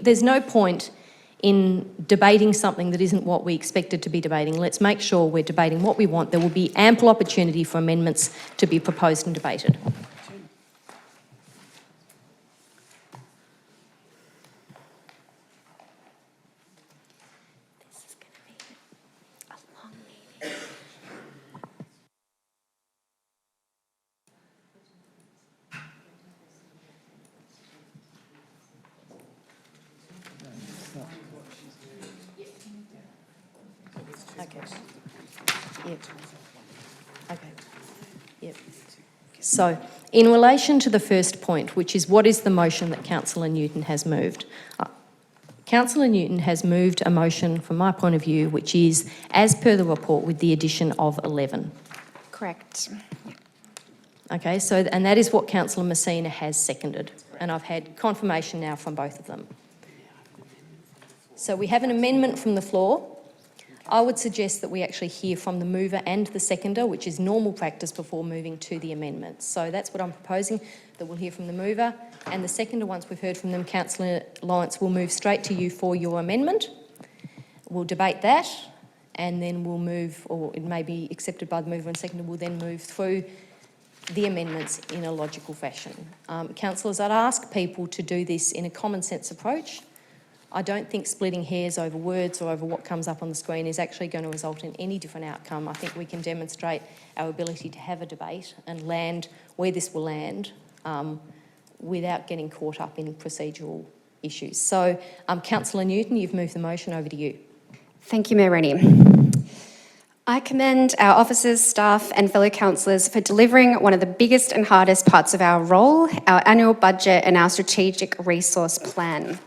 there's no point in debating something that isn't what we expected to be debating. Let's make sure we're debating what we want. There will be ample opportunity for amendments to be proposed and debated. Okay. Yep. Okay. Yep. So, in relation to the first point, which is what is the motion that Councillor Newton has moved? Councillor Newton has moved a motion, from my point of view, which is as per the report with the addition of 11. Correct. Okay, so, and that is what Councillor Messina has seconded, and I've had confirmation now from both of them. So we have an amendment from the floor. I would suggest that we actually hear from the mover and the seconder, which is normal practice before moving to the amendment. So that's what I'm proposing, that we'll hear from the mover and the seconder. Once we've heard from them, Councillor Lawrence will move straight to you for your amendment. We'll debate that and then we'll move, or it may be accepted by the mover and seconder, we'll then move through the amendments in a logical fashion. Councillors, I'd ask people to do this in a common sense approach. I don't think splitting hairs over words or over what comes up on the screen is actually going to result in any different outcome. I think we can demonstrate our ability to have a debate and land where this will land without getting caught up in procedural issues. So, Councillor Newton, you've moved the motion. Over to you. Thank you, Mayor Rennie. I commend our officers, staff and fellow councillors for delivering one of the biggest and hardest parts of our role, our annual budget and our strategic resource plan.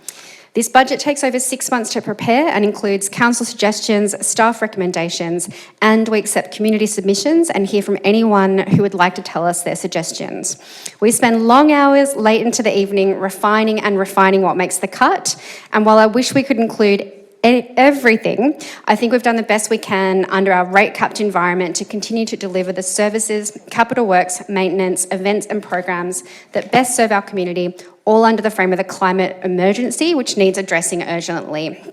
This budget takes over 6 months to prepare and includes council suggestions, staff recommendations, and we accept community submissions and hear from anyone who would like to tell us their suggestions. We spend long hours late into the evening refining what makes the cut, and while I wish we could include everything, I think we've done the best we can under our rate-capped environment to continue to deliver the services, capital works, maintenance, events and programs that best serve our community, all under the frame of the climate emergency, which needs addressing urgently.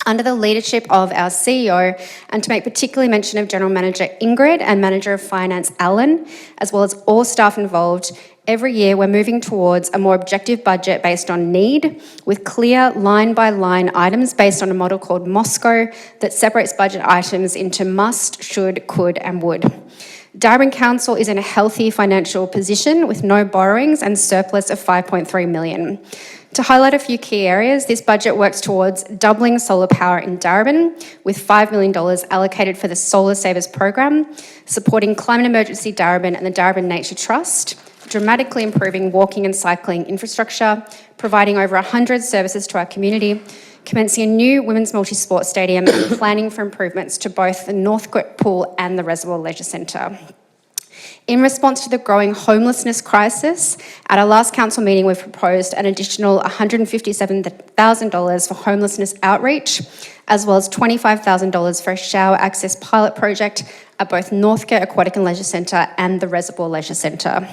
Under the leadership of our CEO, and to make particularly mention of General Manager Ingrid and Manager of Finance Alan, as well as all staff involved, every year we're moving towards a more objective budget based on need, with clear line-by-line items based on a model called MOSCO that separates budget items into must, should, could and would. Darwin Council is in a healthy financial position with no borrowings and surplus of 5.3 million. To highlight a few key areas, this budget works towards doubling solar power in Darebin with $5 million allocated for the Solar Savers program, supporting Climate Emergency Darebin and the Darebin Nature Trust, dramatically improving walking and cycling infrastructure, providing over 100 services to our community, commencing a new women's multi-sport stadium and planning for improvements to both the Northcote Pool and the Reservoir Leisure Centre. In response to the growing homelessness crisis, at our last council meeting, we've proposed an additional $157,000 for homelessness outreach, as well as $25,000 for a shower access pilot project at both Northcote Aquatic and Leisure Centre and the Reservoir Leisure Centre.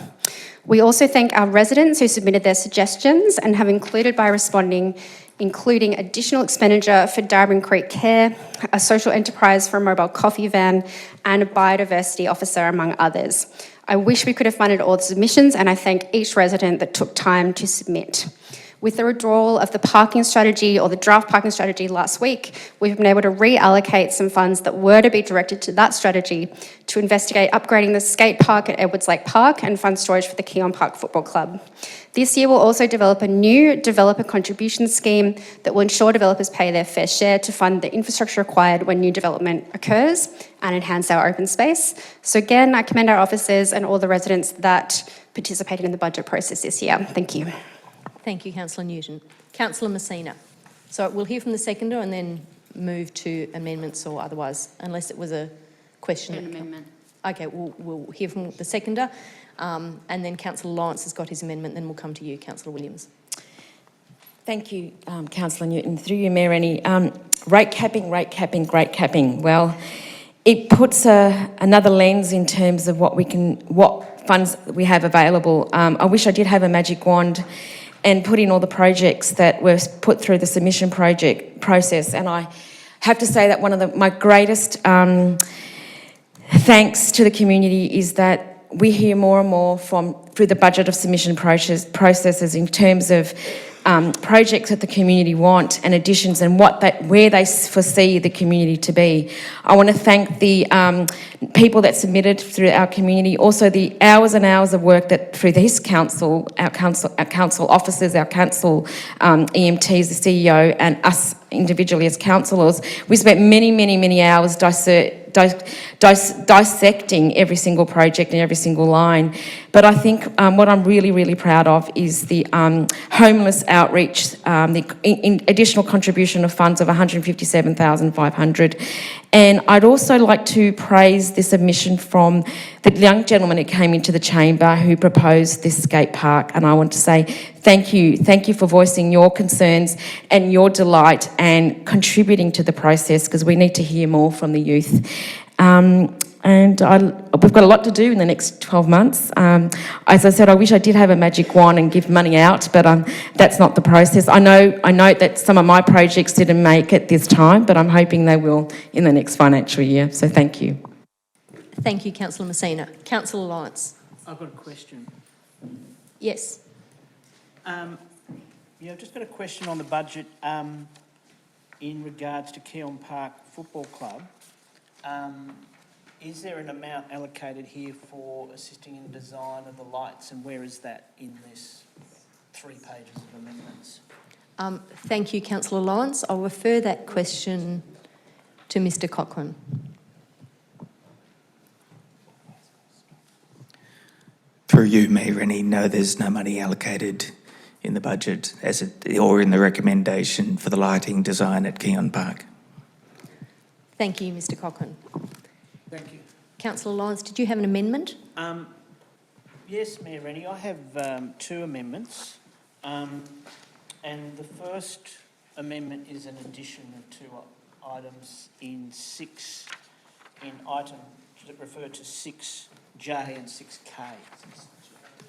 We also thank our residents who submitted their suggestions and have included by responding, including additional expenditure for Darebin Creek Care, a social enterprise for a mobile coffee van, and a biodiversity officer, among others. I wish we could have funded all the submissions, and I thank each resident that took time to submit. With the withdrawal of the parking strategy or the draft parking strategy last week, we've been able to reallocate some funds that were to be directed to that strategy to investigate upgrading the skate park at Edwards Lake Park and fund storage for the Keon Park Football Club. This year we'll also develop a new developer contribution scheme that will ensure developers pay their fair share to fund the infrastructure required when new development occurs and enhance our open space. So again, I commend our officers and all the residents that participated in the budget process this year. Thank you. Thank you, Councillor Newton. Councillor Messina. So we'll hear from the seconder and then move to amendments or otherwise, unless it was a question. An amendment. Okay, we'll hear from the seconder, and then Councillor Lawrence has got his amendment, then we'll come to you, Councillor Williams. Thank you, Councillor Newton. Through you, Mayor Rennie. Rate capping, great capping. Well, it puts another lens in terms of what funds we have available. I wish I did have a magic wand and put in all the projects that were put through the submission process. And I have to say that one of my greatest thanks to the community is that we hear more and more through the budget of submission processes in terms of projects that the community want and additions and where they foresee the community to be. I want to thank the people that submitted through our community, also the hours and hours of work that through this council, our council officers, our council EMTs, the CEO, and us individually as councillors. We spent many hours dissecting every single project and every single line. But I think what I'm really proud of is the homeless outreach, the additional contribution of funds of $157,500. And I'd also like to praise the submission from the young gentleman who came into the chamber who proposed this skate park. And I want to say thank you for voicing your concerns and your delight and contributing to the process, because we need to hear more from the youth. We've got a lot to do in the next 12 months. As I said, I wish I did have a magic wand and give money out, but that's not the process. I note that some of my projects didn't make it this time, but I'm hoping they will in the next financial year. So thank you. Thank you, Councillor Messina. Councillor Lawrence. I've got a question. Yes. I've just got a question on the budget in regards to Keon Park Football Club. Is there an amount allocated here for assisting in design of the lights, and where is that in this 3 pages of amendments? Thank you, Councillor Lawrence. I'll refer that question to Mr Cochrane. Through you, Mayor Rennie, no, there's no money allocated in the budget or in the recommendation for the lighting design at Keon Park. Thank you, Mr Cochrane. Thank you. Councillor Lawrence, did you have an amendment? Yes, Mayor Rennie, I have 2 amendments. And the first amendment is an addition of 2 items in item that refer to 6J and 6K.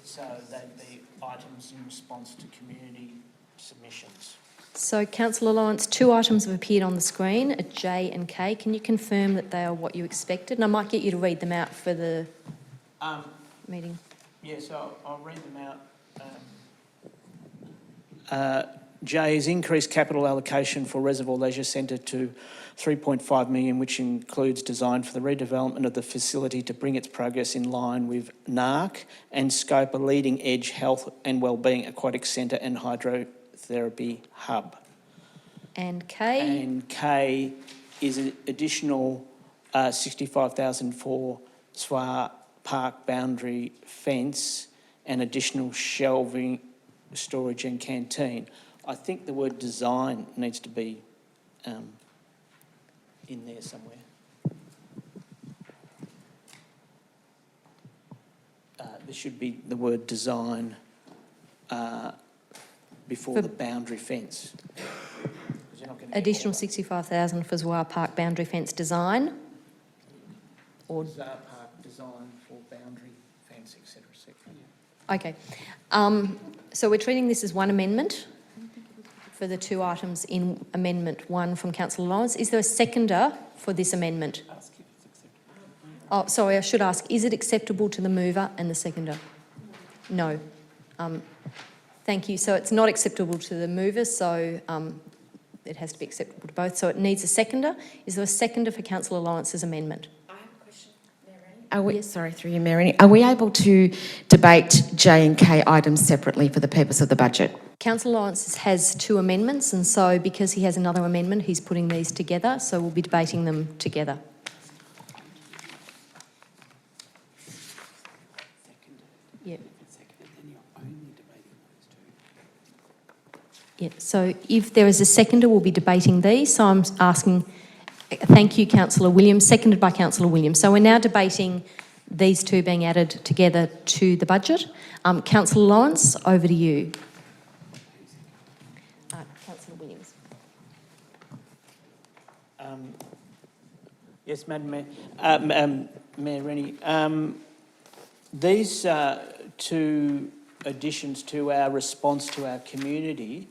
So they'd be items in response to community submissions. So, Councillor Lawrence, 2 items have appeared on the screen, a J and K. Can you confirm that they are what you expected? And I might get you to read them out for the meeting. Yes, I'll read them out. J is increased capital allocation for Reservoir Leisure Centre to 3.5 million, which includes design for the redevelopment of the facility to bring its progress in line with NARC and scope a leading edge health and wellbeing aquatic centre and hydrotherapy hub. And K? And K is an additional 65,000 for Swar Park boundary fence and additional shelving, storage and canteen. I think the word design needs to be in there somewhere. There should be the word design before the boundary fence. Additional 65,000 for Zwar Park boundary fence design? Or Zwar Park design for boundary fence, etc., etc. Okay. So we're treating this as one amendment for the two items in Amendment 1 from Councillor Lawrence. Is there a seconder for this amendment? Oh, sorry, I should ask, is it acceptable to the mover and the seconder? No. Thank you. So it's not acceptable to the mover, so it has to be acceptable to both. So it needs a seconder. Is there a seconder for Councillor Lawrence's amendment? Are we, sorry, through you, Mayor Rennie, are we able to debate J and K items separately for the purpose of the budget? Councillor Lawrence has two amendments, and so because he has another amendment, he's putting these together, so we'll be debating them together. Yeah. Yeah, so if there is a seconder, we'll be debating these. So I'm asking, thank you, Councillor Williams, seconded by Councillor Williams. So we're now debating these two being added together to the budget. Councillor Lawrence, over to you. Councillor Williams. Yes, Madam Mayor. Mayor Rennie, these two additions to our response to our community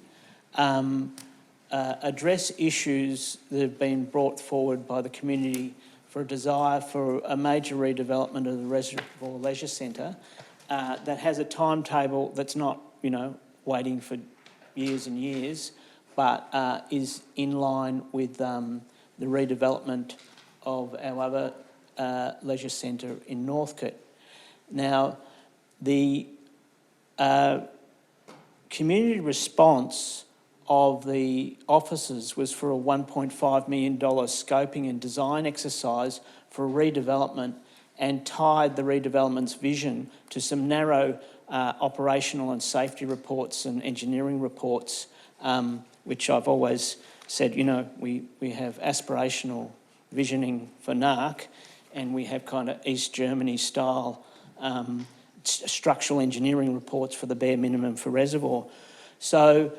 address issues that have been brought forward by the community for a desire for a major redevelopment of the Reservoir Leisure Centre that has a timetable that's not, waiting for years and years, but is in line with the redevelopment of our other leisure centre in Northcote. Now, the community response of the officers was for a $1.5 million scoping and design exercise for redevelopment and tied the redevelopment's vision to some narrow operational and safety reports and engineering reports, which I've always said, we have aspirational visioning for NARC and we have kind of East Germany style structural engineering reports for the bare minimum for reservoir. So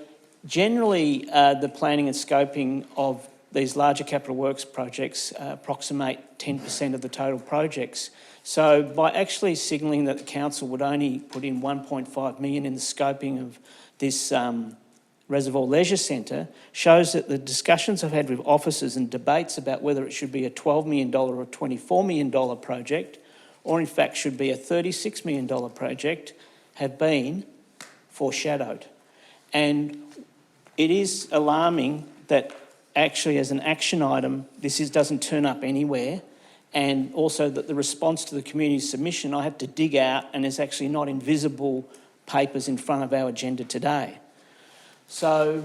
generally, the planning and scoping of these larger capital works projects approximate 10% of the total projects. So by actually signalling that the council would only put in 1.5 million in the scoping of this Reservoir Leisure Centre shows that the discussions I've had with officers and debates about whether it should be a $12 million or a $24 million project, or in fact should be a $36 million project, have been foreshadowed. And it is alarming that actually as an action item, this doesn't turn up anywhere, and also that the response to the community submission I have to dig out and is actually not in visible papers in front of our agenda today. So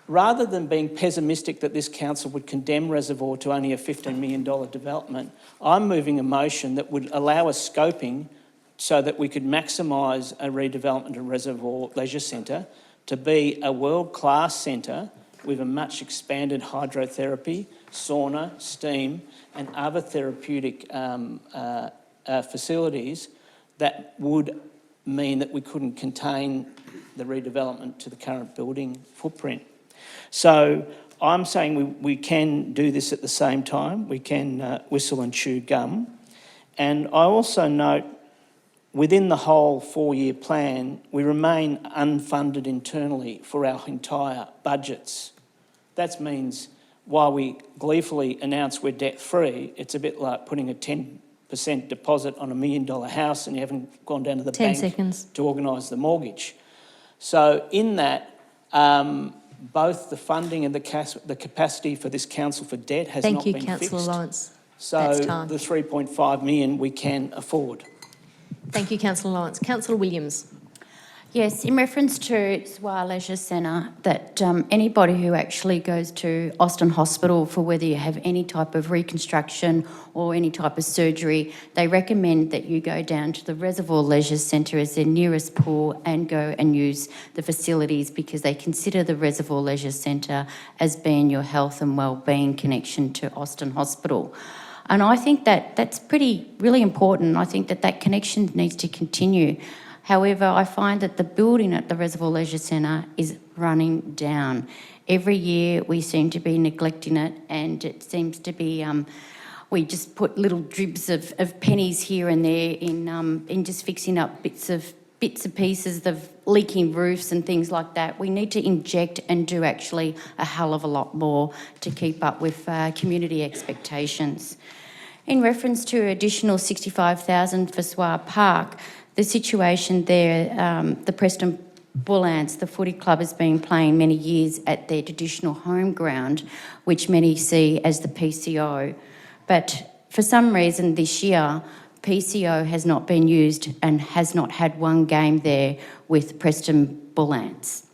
rather than being pessimistic that this council would condemn Reservoir to only a $15 million development, I'm moving a motion that would allow a scoping so that we could maximise a redevelopment of Reservoir Leisure Centre to be a world-class centre with a much expanded hydrotherapy, sauna, steam and other therapeutic facilities that would mean that we couldn't contain the redevelopment to the current building footprint. So I'm saying we can do this at the same time. We can whistle and chew gum. And I also note within the whole 4-year plan, we remain unfunded internally for our entire budgets. That means while we gleefully announce we're debt-free, it's a bit like putting a 10% deposit on $1 million house and you haven't gone down to the bank to organise the mortgage. So in that, Both the funding and the capacity for this council for debt has Thank not you, been Councillor fixed. Lawrence. So That's time. the 3.5 million we can afford. Thank you, Councillor Lawrence. Councillor Williams. Yes, in reference to Swire Leisure Centre, that anybody who actually goes to Austin Hospital for whether you have any type of reconstruction or any type of surgery, they recommend that you go down to the Reservoir Leisure Centre as their nearest pool and go and use the facilities, because they consider the Reservoir Leisure Centre as being your health and wellbeing connection to Austin Hospital. And I think that that's really important. I think that connection needs to continue. However, I find that the building at the Reservoir Leisure Centre is running down. Every year we seem to be neglecting it, and it seems to be we just put little dribs of pennies here and there in just fixing up bits of pieces of leaking roofs and things like that. We need to inject and do actually a hell of a lot more to keep up with community expectations. In reference to additional $65,000 for Swire Park, the situation there, the Preston Bull Ants, the footy club, has been playing many years at their traditional home ground, which many see as the PCO. But for some reason this year, PCO has not been used and has not had one game there with Preston Bull Ants.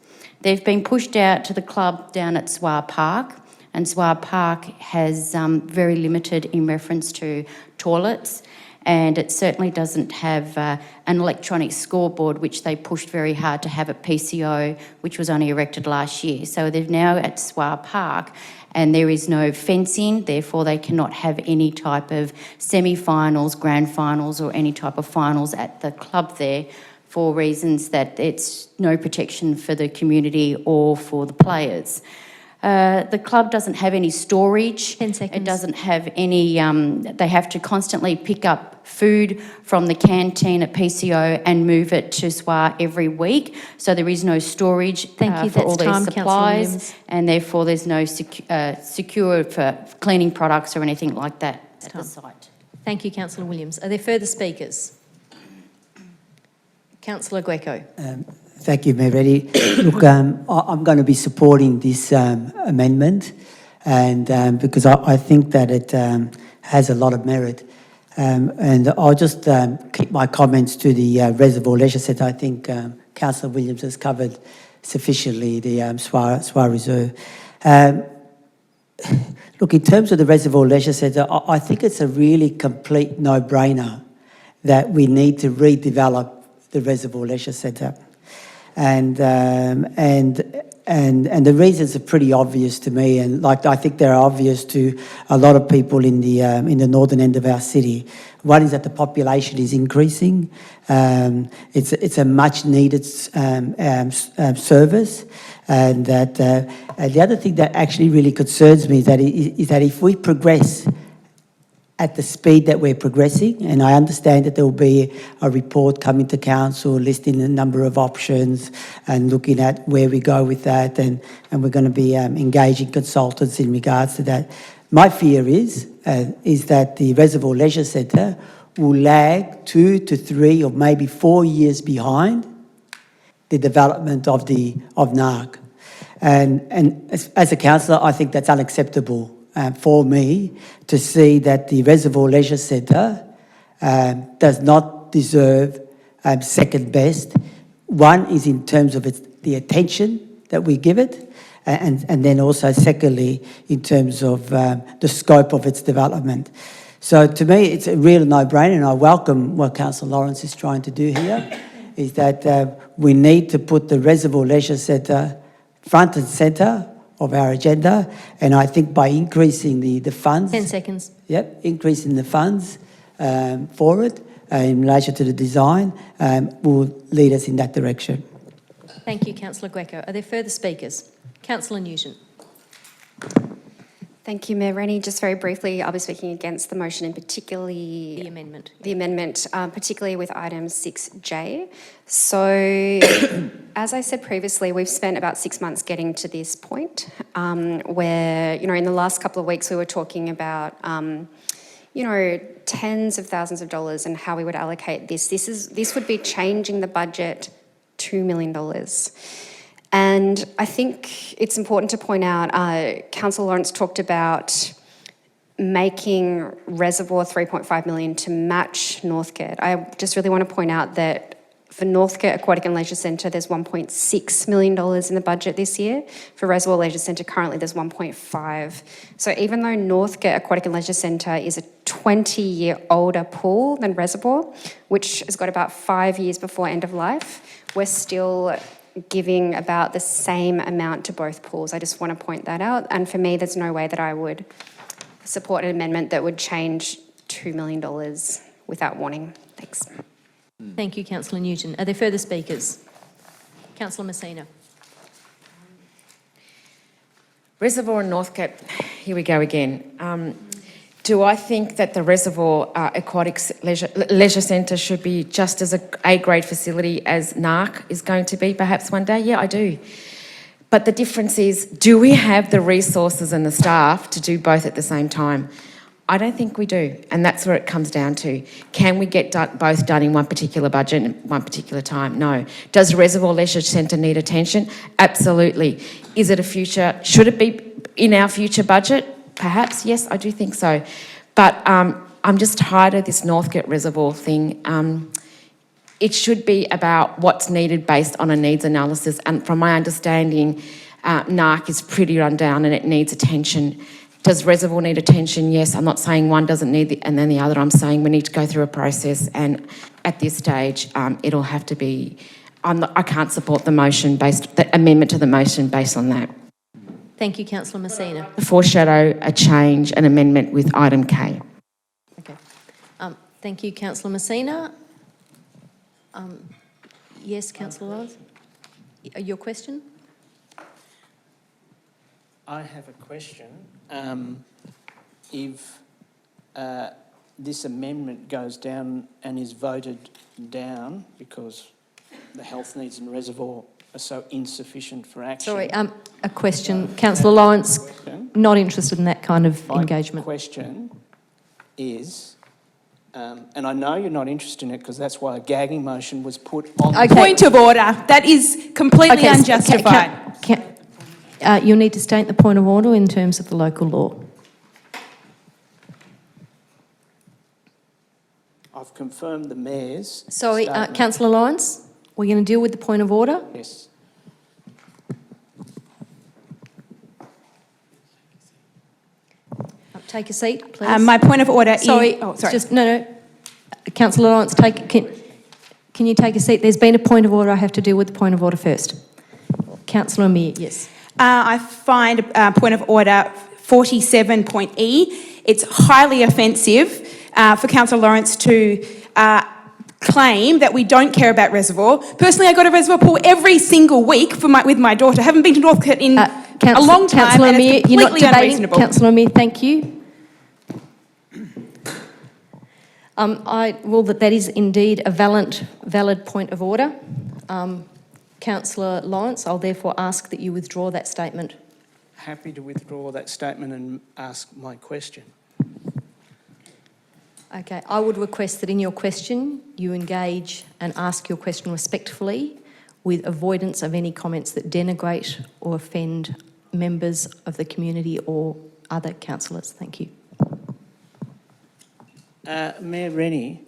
They've been pushed out to the club down at Swire Park, and Swire Park has very limited in reference to toilets, and it certainly doesn't have an electronic scoreboard, which they pushed very hard to have at PCO, which was only erected last year. So they're now at Swire Park, and there is no fencing, therefore they cannot have any type of semi-finals, grand finals, or any type of finals at the club there, for reasons that it's no protection for the community or for the players. The club doesn't have any storage. 10 seconds. It doesn't have any, they have to constantly pick up food from the canteen at PCO and move it to Swire every week. So there is no storage Thank you. for That's all these time, Councillor supplies, Williams. and therefore there's no secure for cleaning products or anything like that at the site. Thank you, Councillor Williams. Are there further speakers? Councillor Greco. Thank you, Mayor Reddy. Look, I'm going to be supporting this amendment, and because I think that it has a lot of merit. And I'll just keep my comments to the Reservoir Leisure Centre. I think Councillor Williams has covered sufficiently the Swire Reserve. Look, in terms of the Reservoir Leisure Centre, I think it's a really complete no-brainer that we need to redevelop the Reservoir Leisure Centre. And the reasons are pretty obvious to me, and like I think they're obvious to a lot of people in the northern end of our city. One is that the population is increasing. It's a much needed service, and that the other thing that actually really concerns me is that if we progress at the speed that we're progressing, and I understand that there will be a report coming to council listing a number of options and looking at where we go with that, and we're going to be engaging consultants in regards to that. My fear is that the Reservoir Leisure Centre will lag 2 to 3 or maybe 4 years behind the development of NARC. And as a councillor, I think that's unacceptable. For me to see that the Reservoir Leisure Centre does not deserve second best. One is in terms of the attention that we give it, and then also secondly in terms of the scope of its development. So to me it's a real no-brainer, and I welcome what Councillor Lawrence is trying to do here, is that we need to put the Reservoir Leisure Centre front and centre of our agenda, and I think by increasing the funds... 10 seconds. Yep, increasing the funds for it in relation to the design will lead us in that direction. Thank you, Councillor Greco. Are there further speakers? Councillor Nugent. Thank you, Mayor Rennie. Just very briefly, I'll be speaking against the motion, and particularly... The amendment. The amendment, particularly with item 6J. So, as I said previously, we've spent about 6 months getting to this point where, in the last couple of weeks we were talking about, tens of thousands of dollars and how we would allocate this. This would be changing the budget $2 million. And I think it's important to point out, Councillor Lawrence talked about making Reservoir 3.5 million to match Northcote. I just really want to point out that for Northcote Aquatic and Leisure Centre, there's $1.6 million in the budget this year. For Reservoir Leisure Centre, currently there's 1.5. So even though Northcote Aquatic and Leisure Centre is a 20-year older pool than Reservoir, which has got about 5 years before end of life, we're still giving about the same amount to both pools. I just want to point that out. And for me, there's no way that I would support an amendment that would change $2 million without warning. Thanks. Thank you, Councillor Newton. Are there further speakers? Councillor Messina. Reservoir and Northcote, here we go again. Do I think that the Reservoir Aquatics Leisure Centre should be just as a A-grade facility as NARC is going to be perhaps one day? Yeah, I do. But the difference is, do we have the resources and the staff to do both at the same time? I don't think we do, and that's where it comes down to. Can we get both done in one particular budget and one particular time? No. Does Reservoir Leisure Centre need attention? Absolutely. Is it a future, should it be in our future budget? Perhaps, yes, I do think so. But I'm just tired of this Northcote Reservoir thing. It should be about what's needed based on a needs analysis, and from my understanding, NARC is pretty run down and it needs attention. Does Reservoir need attention? Yes. I'm not saying one doesn't need and then the other. I'm saying we need to go through a process, and at this stage, it'll have to be. I can't support the amendment to the motion based on that. Thank you, Councillor Messina. Foreshadow a change, an amendment with item K. Okay. Thank you, Councillor Messina. Yes, Councillor Lawrence. Your question? I have a question. If this amendment goes down and is voted down because the health needs in Reservoir are so insufficient for action... Sorry, a question. Councillor Lawrence, not interested in that kind of engagement. My question is, and I know you're not interested in it because that's why a gagging motion was put on... Okay. Point of order. That is completely unjustified. You'll need to state the point of order in terms of the local law. I've confirmed the Mayor's Sorry, statement. Councillor Lawrence, we're going to deal with the point of order. Yes. Take a seat, please. My point of order sorry, is... Oh, sorry. Just, no. Councillor Lawrence, can you take a seat? There's been a point of order. I have to deal with the point of order first. Councillor Amir, yes. I find point of order 47.E. It's highly offensive for Councillor Lawrence to claim that we don't care about Reservoir. Personally, I go to Reservoir Pool every single week with my daughter. I haven't been to Northcote in a long time, Councillor and Amir, it's you're not completely debating. unreasonable. Councillor Amir, thank you. I rule that is indeed a valid point of order. Councillor Lawrence, I'll therefore ask that you withdraw that statement. Happy to withdraw that statement and ask my question. Okay, I would request that in your question you engage and ask your question respectfully with avoidance of any comments that denigrate or offend members of the community or other councillors. Thank you. Mayor Rennie,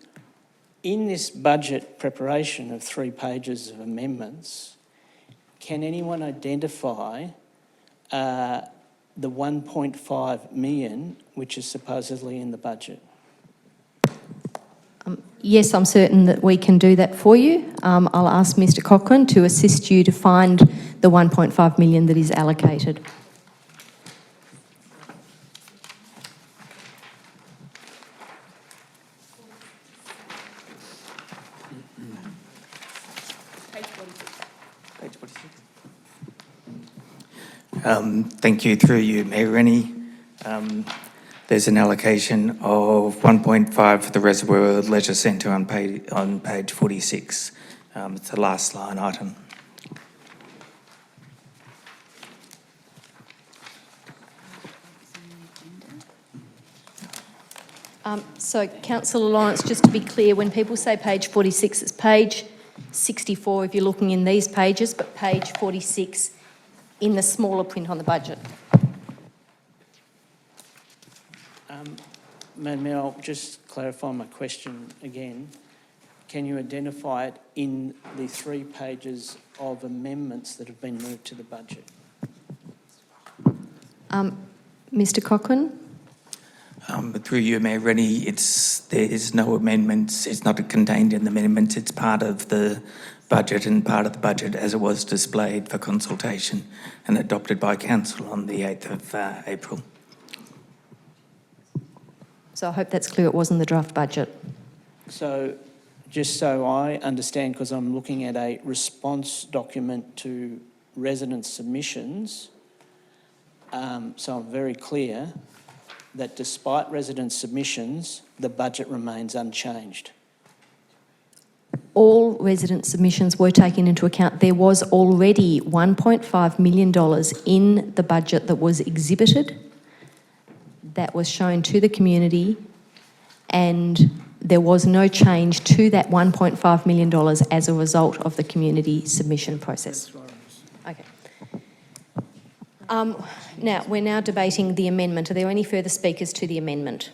in this budget preparation of 3 pages of amendments, can anyone identify the 1.5 million which is supposedly in the budget? Yes, I'm certain that we can do that for you. I'll ask Mr Cochrane to assist you to find the 1.5 million that is allocated. Thank you. Through you, Mayor Rennie. There's an allocation of 1.5 for the Reservoir Leisure Centre on page 46. It's the last line item. So, Councillor Lawrence, just to be clear, when people say page 46, it's page 64 if you're looking in these pages, but page 46 in the smaller print on the budget. Madam Mayor, I'll just clarify my question again. Can you identify it in the 3 pages of amendments that have been moved to the budget? Mr Cochrane? But through you, Mayor Rennie, there is no amendments. It's not contained in the amendments. It's part of the budget and part of the budget as it was displayed for consultation and adopted by Council on the 8th of April. So I hope that's clear, it wasn't the draft budget. So, just so I understand, because I'm looking at a response document to resident submissions, so I'm very clear that despite resident submissions, the budget remains unchanged. All resident submissions were taken into account. There was already $1.5 million in the budget that was exhibited, that was shown to the community, and there was no change to that $1.5 million as a result of the community submission process. Okay. Now, we're now debating the amendment. Are there any further speakers to the amendment?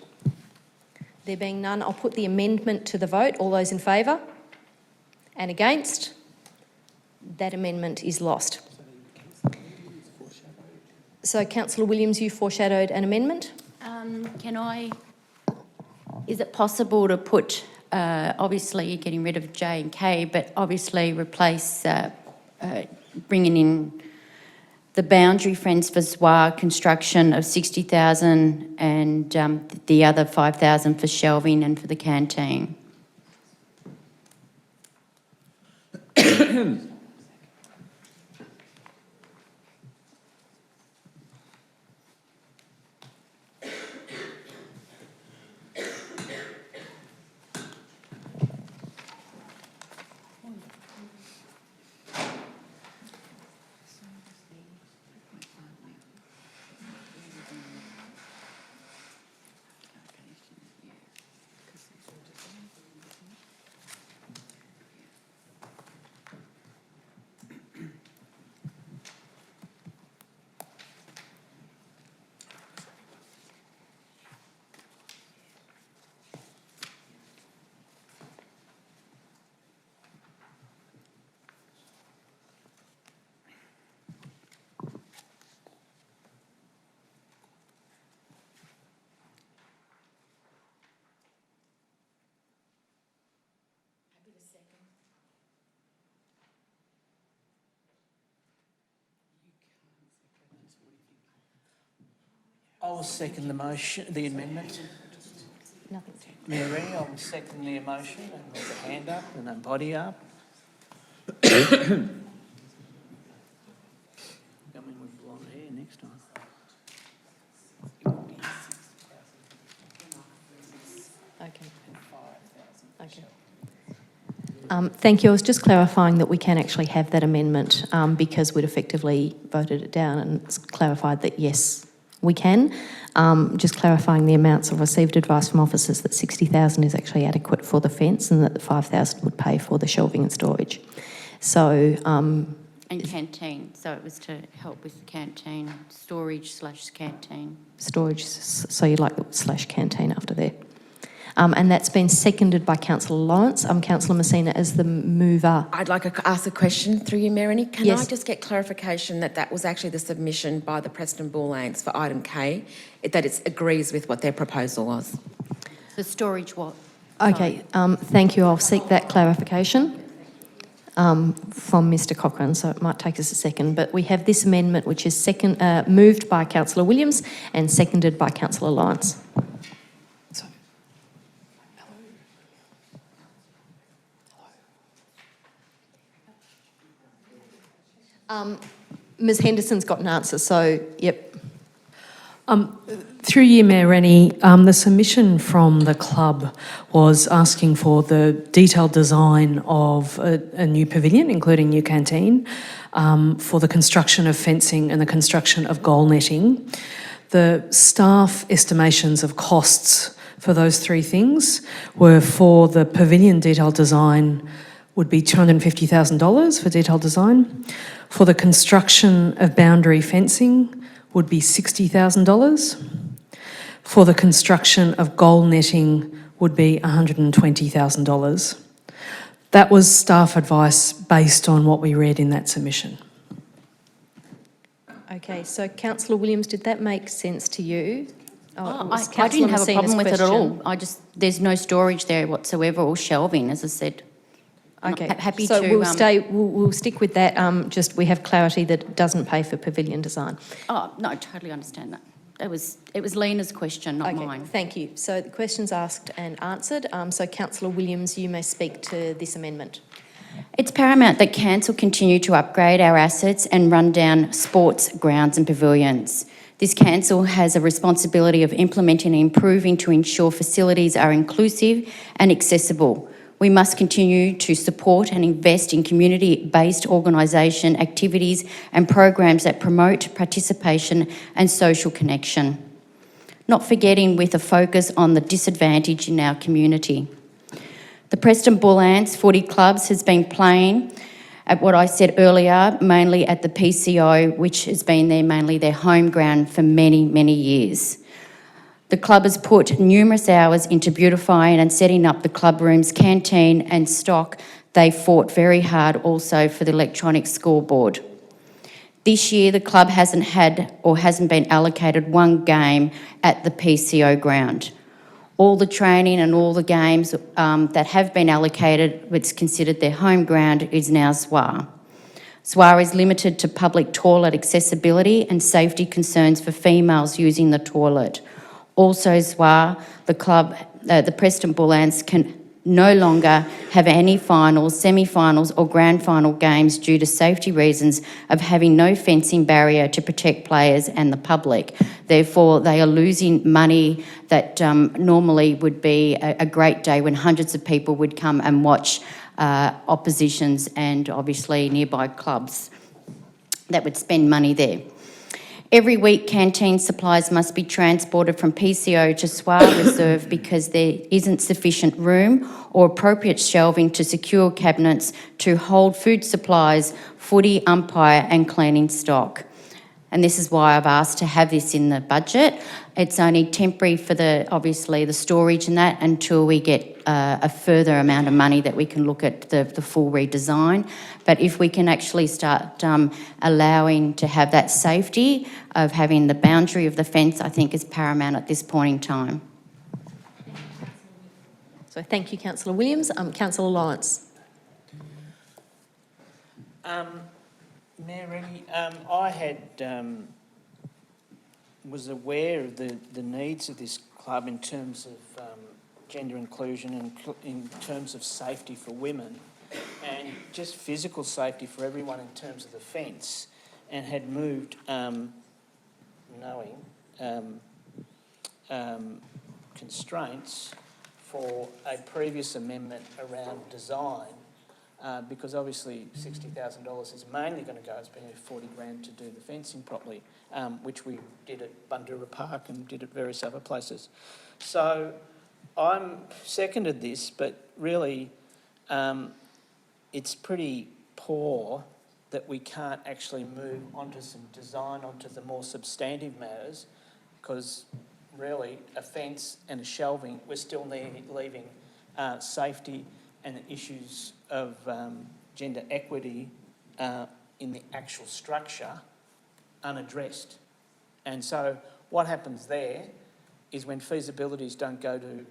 There being none, I'll put the amendment to the vote. All those in favour? And against? That amendment is lost. So, Councillor Williams, you foreshadowed an amendment? Is it possible to put, obviously getting rid of J and K, but obviously replace, bringing in the boundary fence for Zwar construction of 60,000 and the other 5,000 for shelving and for the canteen? I'll second the motion, the amendment. Mayor Rennie, I will second the motion, and there's a hand up and a body up. Coming with blonde hair next time. Okay. Thank you. I was just clarifying that we can actually have that amendment because we'd effectively voted it down, and it's clarified that yes, we can. Just clarifying the amounts. I've received advice from officers that 60,000 is actually adequate for the fence and that the 5,000 would pay for the shelving and storage. So... and canteen, so it was to help with the canteen, storage/canteen. Storage, so you'd like the /canteen after there. And that's been seconded by Councillor Lawrence. Councillor Messina as the mover. I'd like to ask a question through you, Mayor Rennie. Can Yes. I just get clarification that that was actually the submission by the Preston Bull Lanes for item K, that it agrees with what their proposal was? The storage what? Okay, thank you. I'll seek that clarification from Mr Cochrane, so it might take us a second. But we have this amendment which is moved by Councillor Williams and seconded by Councillor Lawrence. Ms Henderson's got an answer, so yep. Through you, Mayor Rennie, the submission from the club was asking for the detailed design of a new pavilion, including new canteen, for the construction of fencing and the construction of goal netting. The staff estimations of costs for those three things were for the pavilion detailed design would be $250,000 for detailed design. For the construction of boundary fencing would be $60,000. For the construction of goal netting would be $120,000. That was staff advice based on what we read in that submission. Okay, so Councillor Williams, did that make sense to you? Oh, it was I Councillor didn't have a Messina's problem with it at question. all. There's no storage there whatsoever or shelving, as I said. I'm Okay, happy so to. we'll stick with that. Just we have clarity that it doesn't pay for pavilion design. Oh, no, I totally understand that. It was Lena's question, not Okay, mine. thank you. So the question's asked and answered. So Councillor Williams, you may speak to this amendment. It's paramount that council continue to upgrade our assets and run down sports grounds and pavilions. This council has a responsibility of implementing and improving to ensure facilities are inclusive and accessible. We must continue to support and invest in community-based organisation activities and programs that promote participation and social connection, not forgetting with a focus on the disadvantaged in our community. The Preston Bull Ants Footy Clubs has been playing at what I said earlier, mainly at the PCO, which has been mainly their home ground for many, many years. The club has put numerous hours into beautifying and setting up the club rooms, canteen and stock. They fought very hard also for the electronic scoreboard. This year, the club hasn't been allocated one game at the PCO ground. All the training and all the games that have been allocated, what's considered their home ground, is now Zwar. Zwar is limited to public toilet accessibility and safety concerns for females using the toilet. Also, Zwar, the club, the Preston Bull Ants, can no longer have any finals, semi-finals or grand final games due to safety reasons of having no fencing barrier to protect players and the public. Therefore, they are losing money that normally would be a great day when hundreds of people would come and watch oppositions and obviously nearby clubs that would spend money there. Every week, canteen supplies must be transported from PCO to Swar Reserve because there isn't sufficient room or appropriate shelving to secure cabinets to hold food supplies, footy, umpire and cleaning stock. And this is why I've asked to have this in the budget. It's only temporary for obviously the storage and that until we get a further amount of money that we can look at the full redesign. But if we can actually start allowing to have that safety of having the boundary of the fence, I think is paramount at this point in time. So thank you, Councillor Williams. Councillor Lawrence. Mayor Rennie, I was aware of the needs of this club in terms of gender inclusion and in terms of safety for women and just physical safety for everyone in terms of the fence, and had moved knowing constraints for a previous amendment around design. Because obviously $60,000 is mainly going to go, it's been $40,000 to do the fencing properly, which we did at Bundoora Park and did at various other places. So I'm seconded this, but really it's pretty poor that we can't actually move onto some design, onto the more substantive matters, because really a fence and a shelving, we're still leaving safety and issues of gender equity in the actual structure unaddressed. And so what happens there is when feasibilities don't go to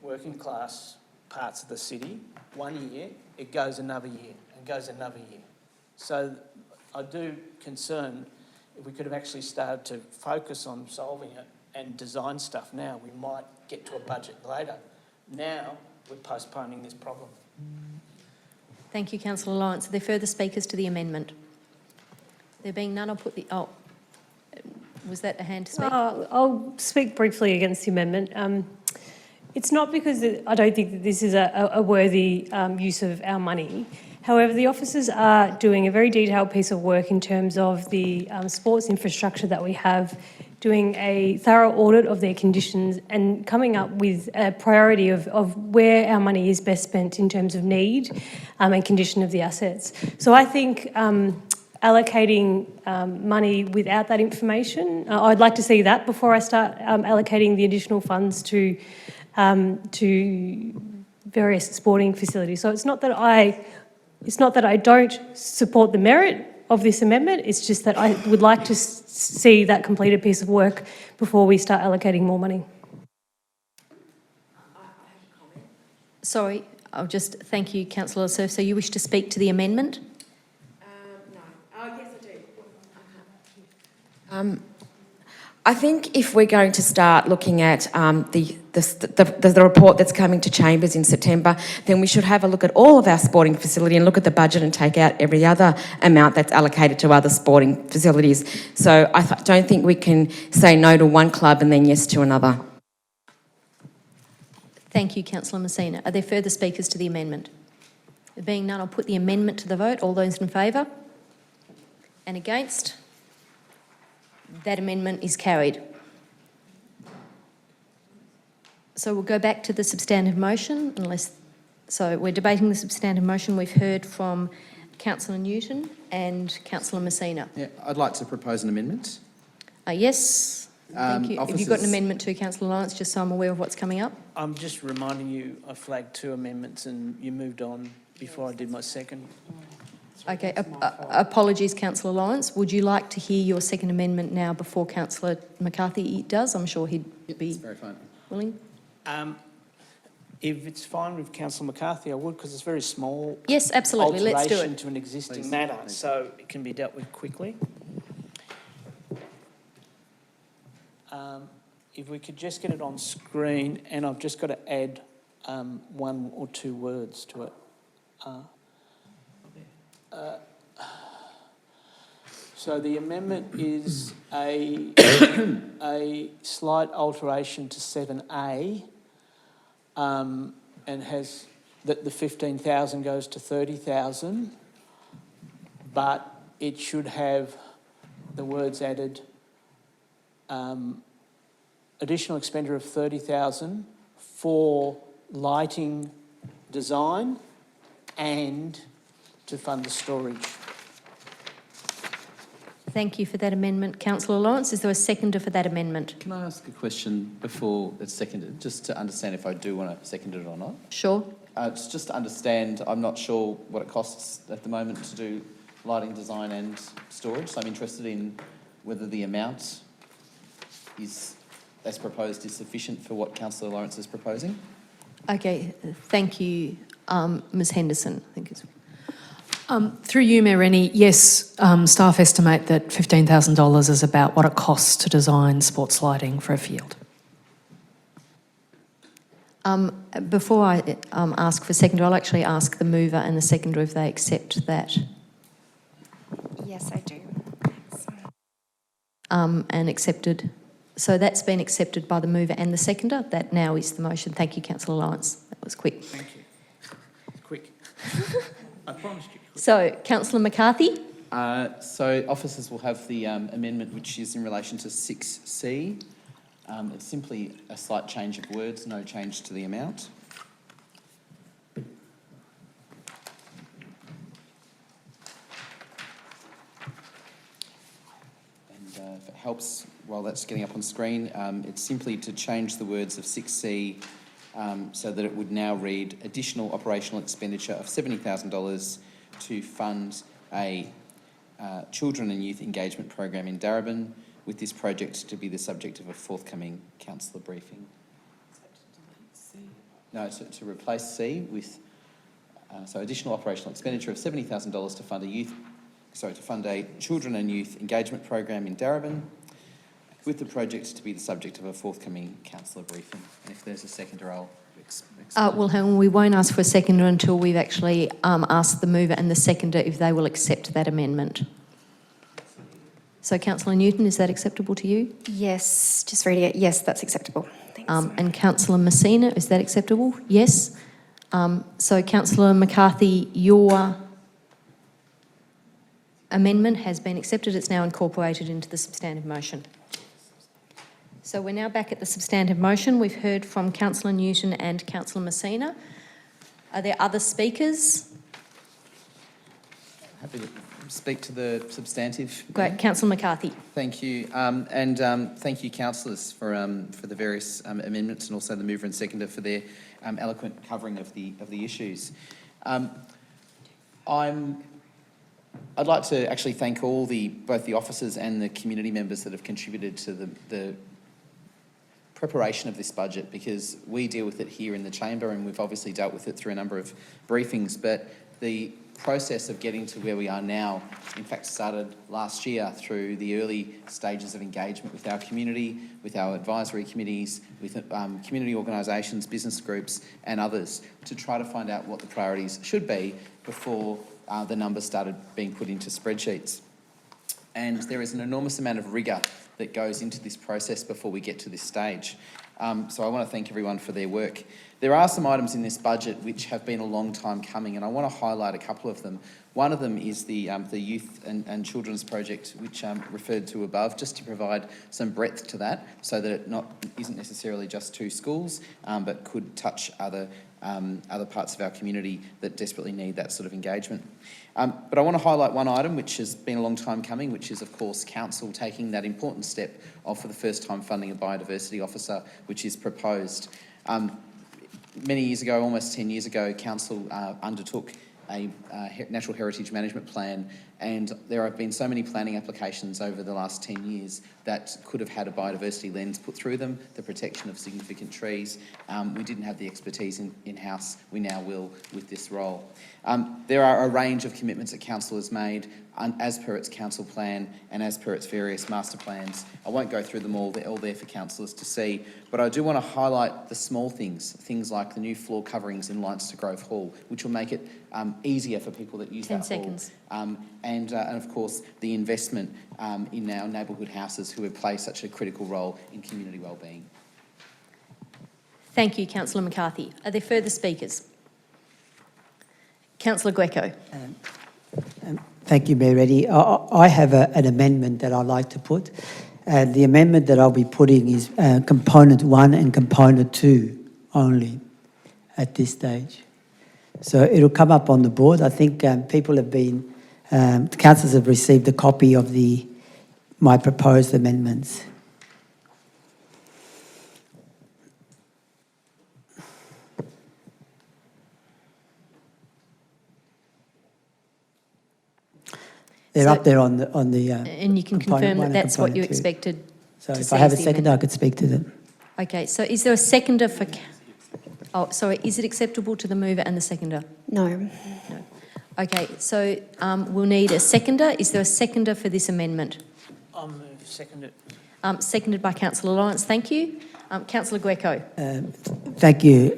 working class parts of the city 1 year, it goes another year and goes another year. So I do concern if we could have actually started to focus on solving it and design stuff now, we might get to a budget later. Now, we're postponing this problem. Thank you, Councillor Lawrence. Are there further speakers to the amendment? There being none, I'll put the... Oh, was that a hand to speak? I'll speak briefly against the amendment. It's not because I don't think that this is a worthy use of our money. However, the officers are doing a very detailed piece of work in terms of the sports infrastructure that we have doing a thorough audit of their conditions and coming up with a priority of where our money is best spent in terms of need and condition of the assets. So I think allocating money without that information, I'd like to see that before I start allocating the additional funds to various sporting facilities. So it's not that I don't support the merit of this amendment, it's just that I would like to see that completed piece of work before we start allocating more money. Sorry, I'll just thank you, Councillor Surf. So you wish to speak to the amendment? No. Oh, yes, I do. I think if we're going to start looking at the report that's coming to Chambers in September, then we should have a look at all of our sporting facility and look at the budget and take out every other amount that's allocated to other sporting facilities. So I don't think we can say no to one club and then yes to another. Thank you, Councillor Messina. Are there further speakers to the amendment? There being none, I'll put the amendment to the vote. All those in favour? And against? That amendment is carried. So we'll go back to the substantive motion, so we're debating the substantive motion. We've heard from Councillor Newton and Councillor Messina. Yeah, I'd like to propose an amendment. Yes, thank you. Have you got an amendment to Councillor Lawrence, just so I'm aware of what's coming up? I'm just reminding you, I flagged 2 amendments and you moved on before I did my second. Okay, apologies, Councillor Lawrence. Would you like to hear your second amendment now before Councillor McCarthy does? I'm sure he'd be very fine. willing. If it's fine with Councillor McCarthy, I would, because it's very small. Yes, absolutely. Let's do Alteration it. to an existing Please. matter, so it can be dealt with quickly. If we could just get it on screen, and I've just got to add 1 or 2 words to it. So the amendment is a slight alteration to 7A, and has that the 15,000 goes to 30,000, but it should have the words added, additional expenditure of 30,000 for lighting design and to fund the storage. Thank you for that amendment, Councillor Lawrence. Is there a seconder for that amendment? Can I ask a question before it's seconded, just to understand if I do want to second it or not? Sure. It's just to understand, I'm not sure what it costs at the moment to do lighting design and storage, so I'm interested in whether the amount that's proposed is sufficient for what Councillor Lawrence is proposing. Okay, thank you, Ms Henderson. I think it's... Through you, Mayor Rennie, yes, staff estimate that $15,000 is about what it costs to design sports lighting for a field. Before I ask for seconder, I'll actually ask the mover and the seconder if they accept that. Yes, I do. And accepted. So that's been accepted by the mover and the seconder. That now is the motion. Thank you, Councillor Lawrence. That was quick. Thank you. Quick. I promised you. So, Councillor McCarthy? So officers will have the amendment which is in relation to 6C. It's simply a slight change of words, no change to the amount. And if it helps, while that's getting up on screen, it's simply to change the words of 6C so that it would now read additional operational expenditure of $70,000 to fund a children and youth engagement program in Darebin, with this project to be the subject of a forthcoming councillor briefing. No, to replace C with, so additional operational expenditure of $70,000 to fund a children and youth engagement program in Darebin, with the project to be the subject of a forthcoming councillor briefing. And if there's a seconder, I'll explain. Well, hang on, we won't ask for a seconder until we've actually asked the mover and the seconder if they will accept that amendment. So, Councillor Newton, is that acceptable to you? Yes, just reading it. Yes, that's acceptable. Thanks. And Councillor Messina, is that acceptable? Yes. So, Councillor McCarthy, your amendment has been accepted. It's now incorporated into the substantive motion. So we're now back at the substantive motion. We've heard from Councillor Newton and Councillor Messina. Are there other speakers? Happy to speak to the substantive. Great. Councillor McCarthy. Thank you. Thank you, councillors, for the various amendments and also the mover and seconder for their eloquent covering of the issues. I'd like to actually thank both the officers and the community members that have contributed to the preparation of this budget, because we deal with it here in the chamber and we've obviously dealt with it through a number of briefings, but the process of getting to where we are now, in fact, started last year through the early stages of engagement with our community, with our advisory committees, with community organisations, business groups and others, to try to find out what the priorities should be before the numbers started being put into spreadsheets. And there is an enormous amount of rigour that goes into this process before we get to this stage. So I want to thank everyone for their work. There are some items in this budget which have been a long time coming, and I want to highlight a couple of them. One of them is the Youth and Children's Project, which referred to above, just to provide some breadth to that, so that it isn't necessarily just 2 schools, but could touch other parts of our community that desperately need that sort of engagement. But I want to highlight one item which has been a long time coming, which is, of course, Council taking that important step of, for the first time, funding a biodiversity officer, which is proposed. Many years ago, almost 10 years ago, Council undertook a natural heritage management plan, and there have been so many planning applications over the last 10 years that could have had a biodiversity lens put through them, the protection of significant trees. We didn't have the expertise in-house. We now will with this role. There are a range of commitments that Council has made as per its council plan and as per its various master plans. I won't go through them all, they're all there for councillors to see, but I do want to highlight the small things like the new floor coverings in Leinster Grove Hall, which will make it easier for people that use 10 that seconds. hall. And of course, the investment in our neighbourhood houses who have played such a critical role in community wellbeing. Thank you, Councillor McCarthy. Are there further speakers? Councillor Greco. Thank you, Mayor Reddy. I have an amendment that I'd like to put. The amendment that I'll be putting is component 1 and component 2 only at this stage. So it'll come up on the board. I think people have been, the councillors have received a copy of my proposed amendments. They're up there on the and you can component confirm one that and that's what you component 2. expected. So to if see I have a as the seconder, I amendment. could speak to them. Okay, so is there a seconder for... Oh, sorry, is it acceptable to the mover and the seconder? No. No. Okay, so we'll need a seconder. Is there a seconder for this amendment? I'll move, second it. Seconded by Councillor Lawrence, thank you. Councillor Greco. Thank you,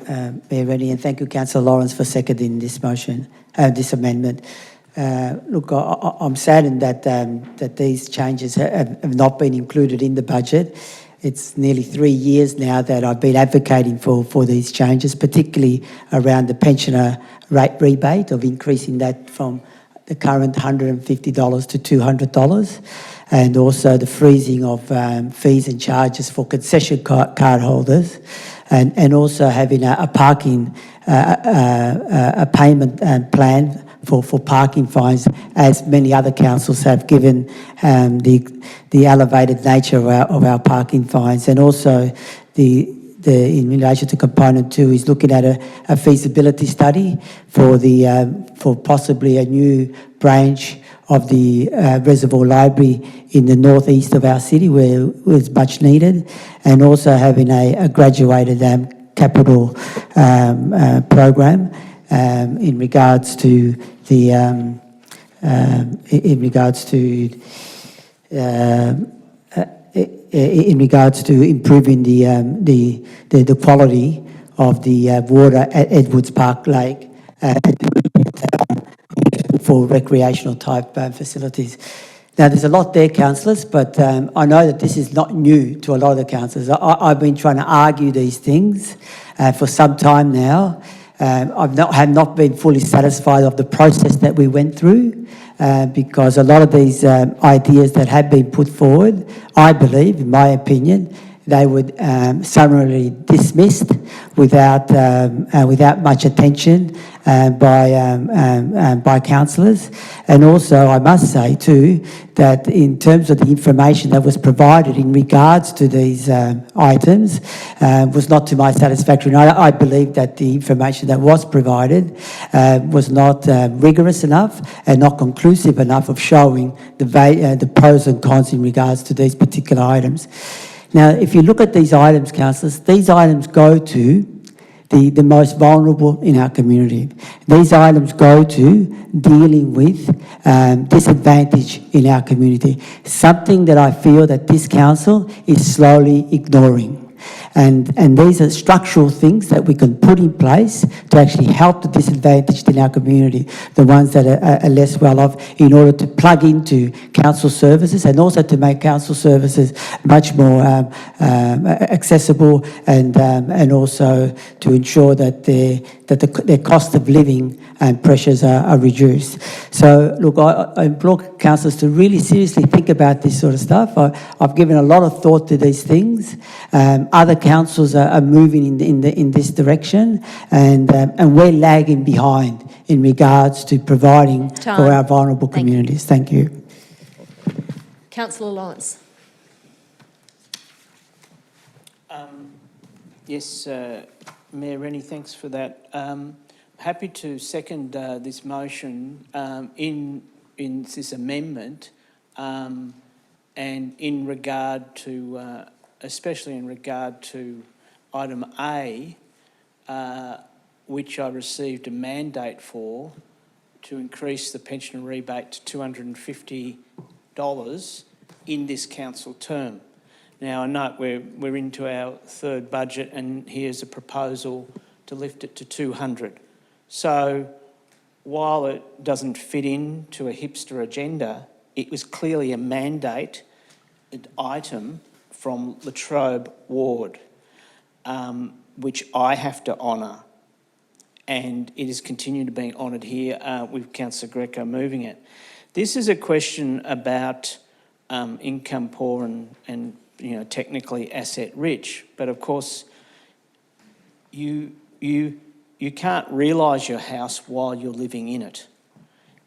Mayor Rennie, and thank you, Councillor Lawrence, for seconding this motion, this amendment. Look, I'm saddened that these changes have not been included in the budget. It's nearly 3 years now that I've been advocating for these changes, particularly around the pensioner rate rebate, of increasing that from the current $150 to $200, and also the freezing of fees and charges for concession card holders, and also having a parking a payment plan for parking fines, as many other councils have, given the elevated nature of our parking fines. And also in relation to component 2 is looking at a feasibility study for possibly a new branch of the Reservoir Library in the northeast of our city, where it's much needed, and also having a graduated capital program in regards to improving the quality of the water at Edwards Park Lake for recreational type facilities. Now, there's a lot there, councillors, but I know that this is not new to a lot of the councillors. I've been trying to argue these things for some time now. Have not been fully satisfied of the process that we went through, because a lot of these ideas that have been put forward, I believe, in my opinion, they would summarily dismissed without much attention by councillors. And also, I must say too, that in terms of the information that was provided in regards to these items was not to my satisfaction. I believe that the information that was provided was not rigorous enough and not conclusive enough of showing the pros and cons in regards to these particular items. Now, if you look at these items, councillors, these items go to the most vulnerable in our community. These items go to dealing with disadvantage in our community, something that I feel that this council is slowly ignoring. And these are structural things that we can put in place to actually help the disadvantaged in our community, the ones that are less well off, in order to plug into council services and also to make council services much more accessible and also to ensure that their cost of living and pressures are reduced. So, look, I implore councillors to really seriously think about this sort of stuff. I've given a lot of thought to these things. Other councils are moving in this direction, and we're lagging behind in regards to providing for our vulnerable communities. Thank you. Councillor Lawrence. Yes, Mayor Rennie, thanks for that. Happy to second this motion in this amendment, and in regard to, especially in regard to item A, which I received a mandate for, to increase the pension rebate to $250 in this council term. Now, I know we're into our third budget, and here's a proposal to lift it to 200. So, while it doesn't fit into a hipster agenda, it was clearly a mandate item from Latrobe Ward, which I have to honour, and it is continuing to be honoured here with Councillor Greco moving it. This is a question about income poor and technically asset rich, but of course you can't realise your house while you're living in it.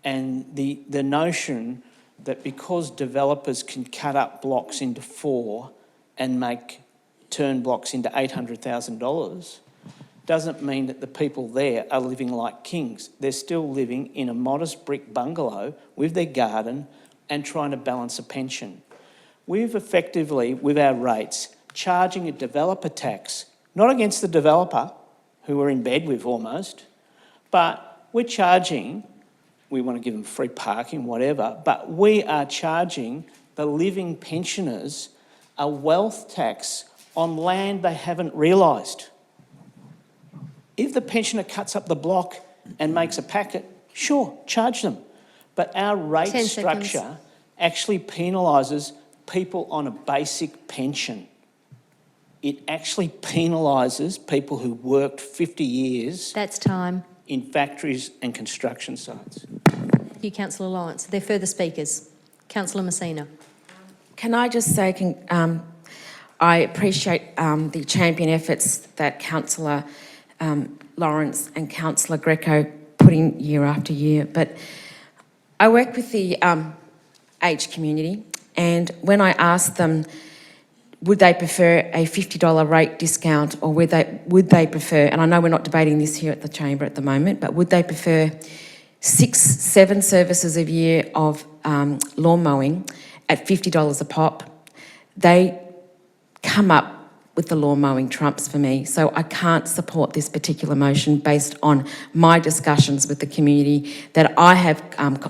And the notion that because developers can cut up blocks into 4 and turn blocks into $800,000 doesn't mean that the people there are living like kings. They're still living in a modest brick bungalow with their garden and trying to balance a pension. We've effectively, with our rates, charging a developer tax, not against the developer, who we're in bed with almost, but we're charging, we want to give them free parking, whatever, but we are charging the living pensioners a wealth tax on land they haven't realised. If the pensioner cuts up the block and makes a packet, sure, charge them. But our rate structure actually penalises people on a basic pension. It actually penalises people who worked 50 years. That's time. In factories and construction sites. Thank you, Councillor Lawrence. Are there further speakers? Councillor Messina. Can I just say, I appreciate the champion efforts that Councillor Lawrence and Councillor Greco put in year after year, but I work with the aged community, and when I asked them would they prefer a $50 rate discount, or would they prefer, and I know we're not debating this here at the Chamber at the moment, but would they prefer 6-7 services a year of lawn mowing at $50 a pop? They come up with the lawn mowing trumps for me, so I can't support this particular motion based on my discussions with the community that I have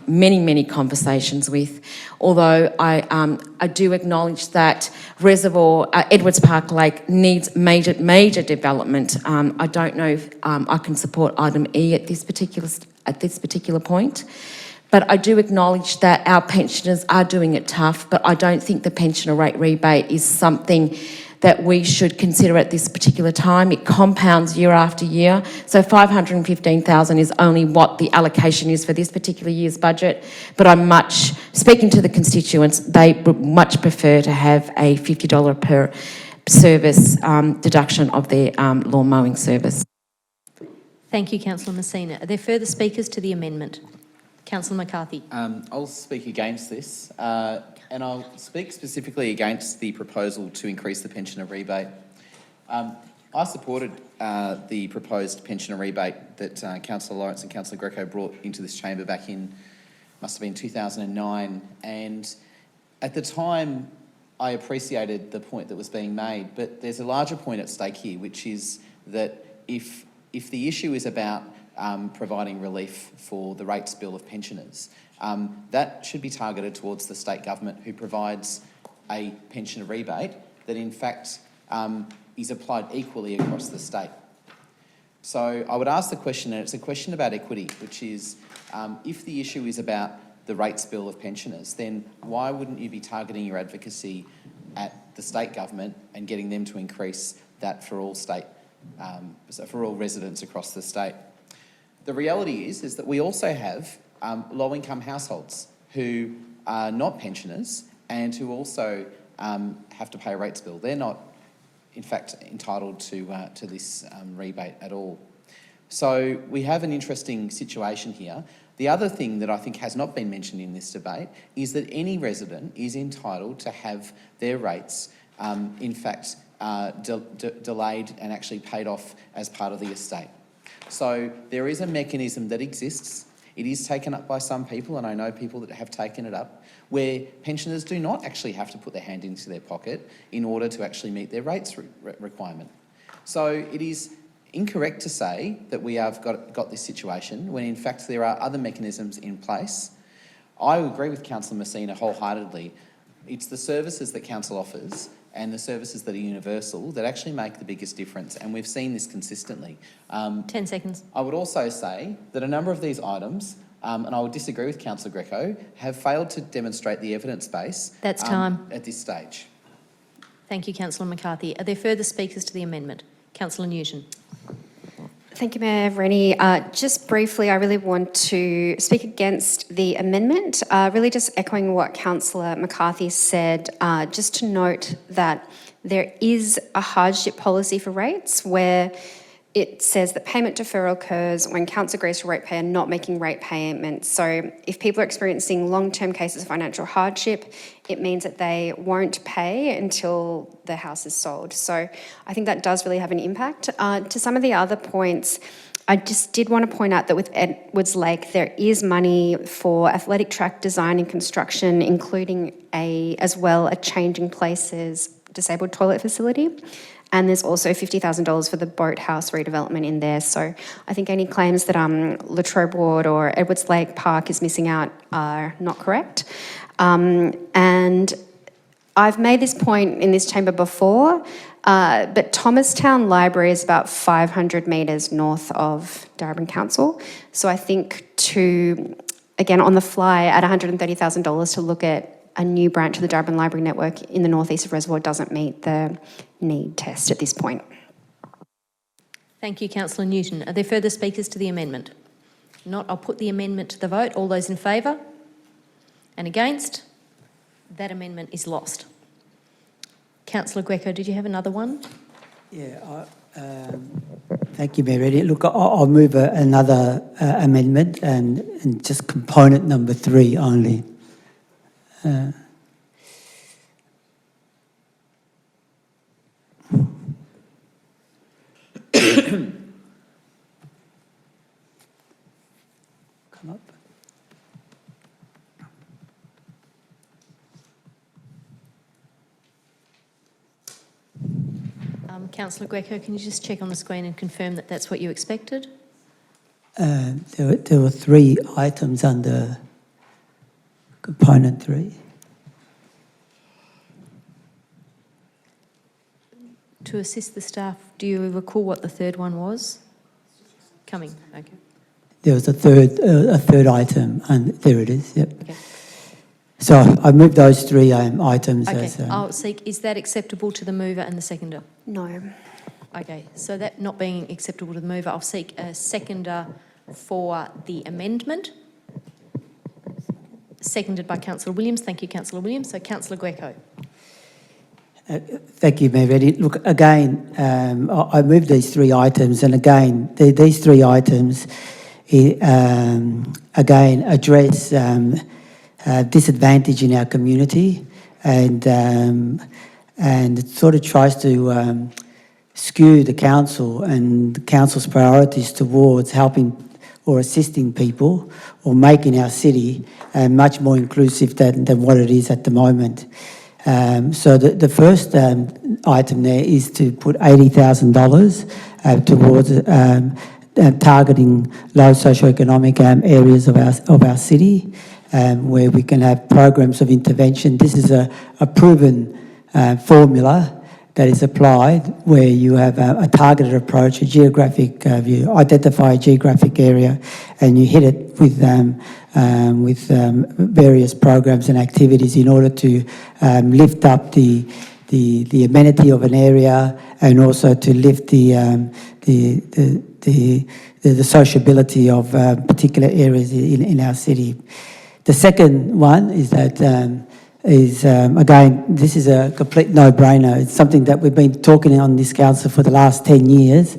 many conversations with. Although I do acknowledge that Reservoir, Edwards Park Lake needs major development. I don't know if I can support item E at this particular point. But I do acknowledge that our pensioners are doing it tough, but I don't think the pensioner rate rebate is something that we should consider at this particular time. It compounds year after year. So $515,000 is only what the allocation is for this particular year's budget. But speaking to the constituents, they would much prefer to have a $50 service deduction of their lawn mowing service. Thank you, Councillor Messina. Are there further speakers to the amendment? Councillor McCarthy. I'll speak against this, and I'll speak specifically against the proposal to increase the pensioner rebate. I supported the proposed pensioner rebate that Councillor Lawrence and Councillor Greco brought into this chamber back in, must have been 2009, and at the time I appreciated the point that was being made, but there's a larger point at stake here, which is that if the issue is about providing relief for the rates bill of pensioners, that should be targeted towards the state government, who provides a pensioner rebate that in fact is applied equally across the state. So I would ask the question, and it's a question about equity, which is if the issue is about the rates bill of pensioners, then why wouldn't you be targeting your advocacy at the state government and getting them to increase that for all state, for all residents across the state? The reality is that we also have low-income households who are not pensioners and who also have to pay a rates bill. They're not, in fact, entitled to this rebate at all. So we have an interesting situation here. The other thing that I think has not been mentioned in this debate is that any resident is entitled to have their rates, in fact, delayed and actually paid off as part of the estate. So there is a mechanism that exists. It is taken up by some people, and I know people that have taken it up, where pensioners do not actually have to put their hand into their pocket in order to actually meet their rates requirement. So it is incorrect to say that we have got this situation when in fact there are other mechanisms in place. I agree with Councillor Messina wholeheartedly. It's the services that council offers and the services that are universal that actually make the biggest difference, and we've seen this consistently. 10 seconds. I would also say that a number of these items, and I would disagree with Councillor Greco, have failed to demonstrate the evidence base. That's time. At this stage. Thank you, Councillor McCarthy. Are there further speakers to the amendment? Councillor Newton. Thank you, Mayor Rennie. Just briefly, I really want to speak against the amendment, really just echoing what Councillor McCarthy said, just to note that there is a hardship policy for rates where it says that payment deferral occurs when council agrees to ratepayer not making rate payments. So if people are experiencing long-term cases of financial hardship, it means that they won't pay until the house is sold. So I think that does really have an impact. To some of the other points, I just did want to point out that with Edwards Lake, there is money for athletic track design and construction, including as well a changing places disabled toilet facility. And there's also $50,000 for the boathouse redevelopment in there. So I think any claims that Latrobe Ward or Edwards Lake Park is missing out are not correct. And I've made this point in this chamber before, but Thomastown Library is about 500 metres north of Darebin Council. So I think to, again, on the fly, at $130,000 to look at a new branch of the Darebin Library Network in the northeast of Reservoir doesn't meet the need test at this point. Thank you, Councillor Newton. Are there further speakers to the amendment? Not, I'll put the amendment to the vote. All those in favour and against? That amendment is lost. Councillor Greco, did you have another one? Yeah, thank you, Mayor Reddy. Look, I'll move another amendment and just component number 3 only. Come up. Councillor Greco, can you just check on the screen and confirm that that's what you expected? There were 3 items under component 3. To assist the staff, do you recall what the third one was? Coming, okay. There was a third item, and there it is. Yep. Okay. So I moved those 3 items. Okay, As, I'll seek, is that acceptable to the mover and the seconder? No. Okay, so that not being acceptable to the mover, I'll seek a seconder for the amendment. Seconded by Councillor Williams. Thank you, Councillor Williams. So Councillor Greco. Thank you, Mayor Reddy. Look, again, I moved these 3 items, and again, these 3 items, again, address disadvantage in our community, and it sort of tries to skew the council and the council's priorities towards helping or assisting people or making our city much more inclusive than what it is at the moment. So the first item there is to put $80,000 towards targeting low socioeconomic areas of our city, where we can have programs of intervention. This is a proven formula that is applied where you have a targeted approach, a geographic view, identify a geographic area, and you hit it with various programs and activities in order to lift up the amenity of an area, and also to lift the sociability of particular areas in our city. The second one is that again, this is a complete no-brainer. It's something that we've been talking on this council for the last 10 years,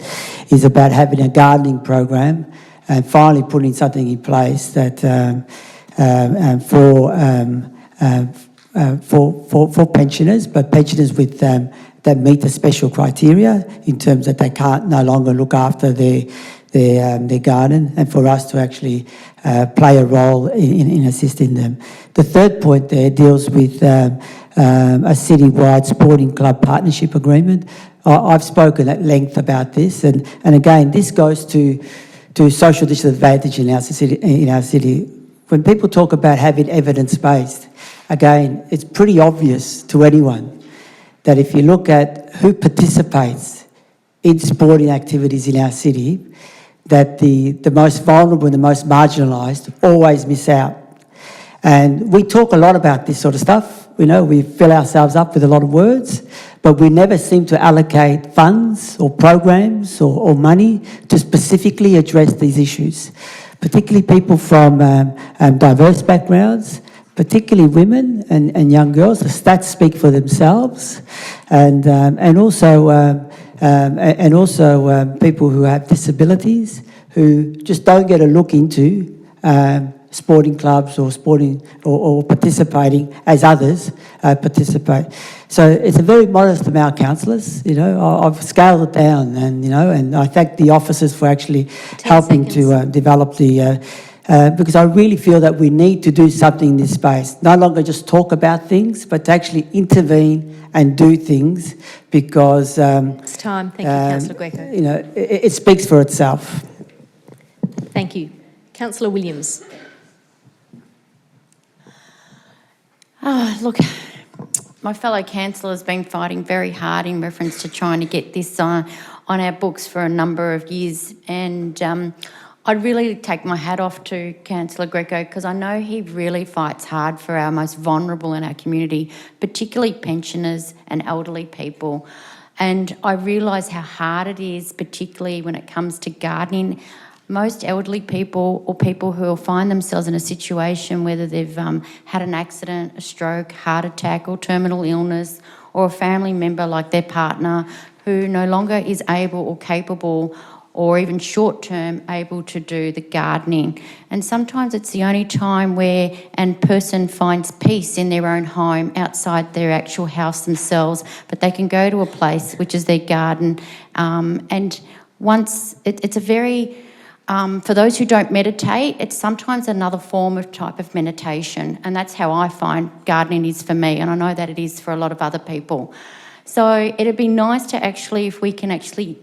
is about having a gardening program and finally putting something in place that for pensioners, but pensioners with that meet the special criteria in terms that they can't no longer look after their garden, and for us to actually play a role in assisting them. The third point there deals with a citywide sporting club partnership agreement. I've spoken at length about this, and again, this goes to social disadvantage in our city. When people talk about having evidence-based, again, it's pretty obvious to anyone that if you look at who participates in sporting activities in our city, that the most vulnerable and the most marginalised always miss out. And we talk a lot about this sort of stuff. We fill ourselves up with a lot of words, but we never seem to allocate funds or programs or money to specifically address these issues, particularly people from diverse backgrounds, particularly women and young girls. The stats speak for themselves, and also people who have disabilities who just don't get a look into sporting clubs or participating as others participate. So it's a very modest amount, councillors. I've scaled it down, and I thank the officers for actually helping to develop the. Because I really feel that we need to do something in this space. No longer just talk about things, but to actually intervene and do things, because It's time. Thank you, Councillor Greco. it speaks for itself. Thank you. Councillor Williams. Oh, look, my fellow councillor has been fighting very hard in reference to trying to get this on our books for a number of years, and I'd really take my hat off to Councillor Greco, because I know he really fights hard for our most vulnerable in our community, particularly pensioners and elderly people. And I realise how hard it is, particularly when it comes to gardening. Most elderly people, or people who will find themselves in a situation whether they've had an accident, a stroke, heart attack or terminal illness, or a family member like their partner who no longer is able or capable, or even short-term able to do the gardening. And sometimes it's the only time where a person finds peace in their own home outside their actual house themselves, but they can go to a place which is their garden. And once, it's a very, for those who don't meditate, it's sometimes another form of type of meditation, and that's how I find gardening is for me, and I know that it is for a lot of other people. So it'd be nice to actually, if we can actually,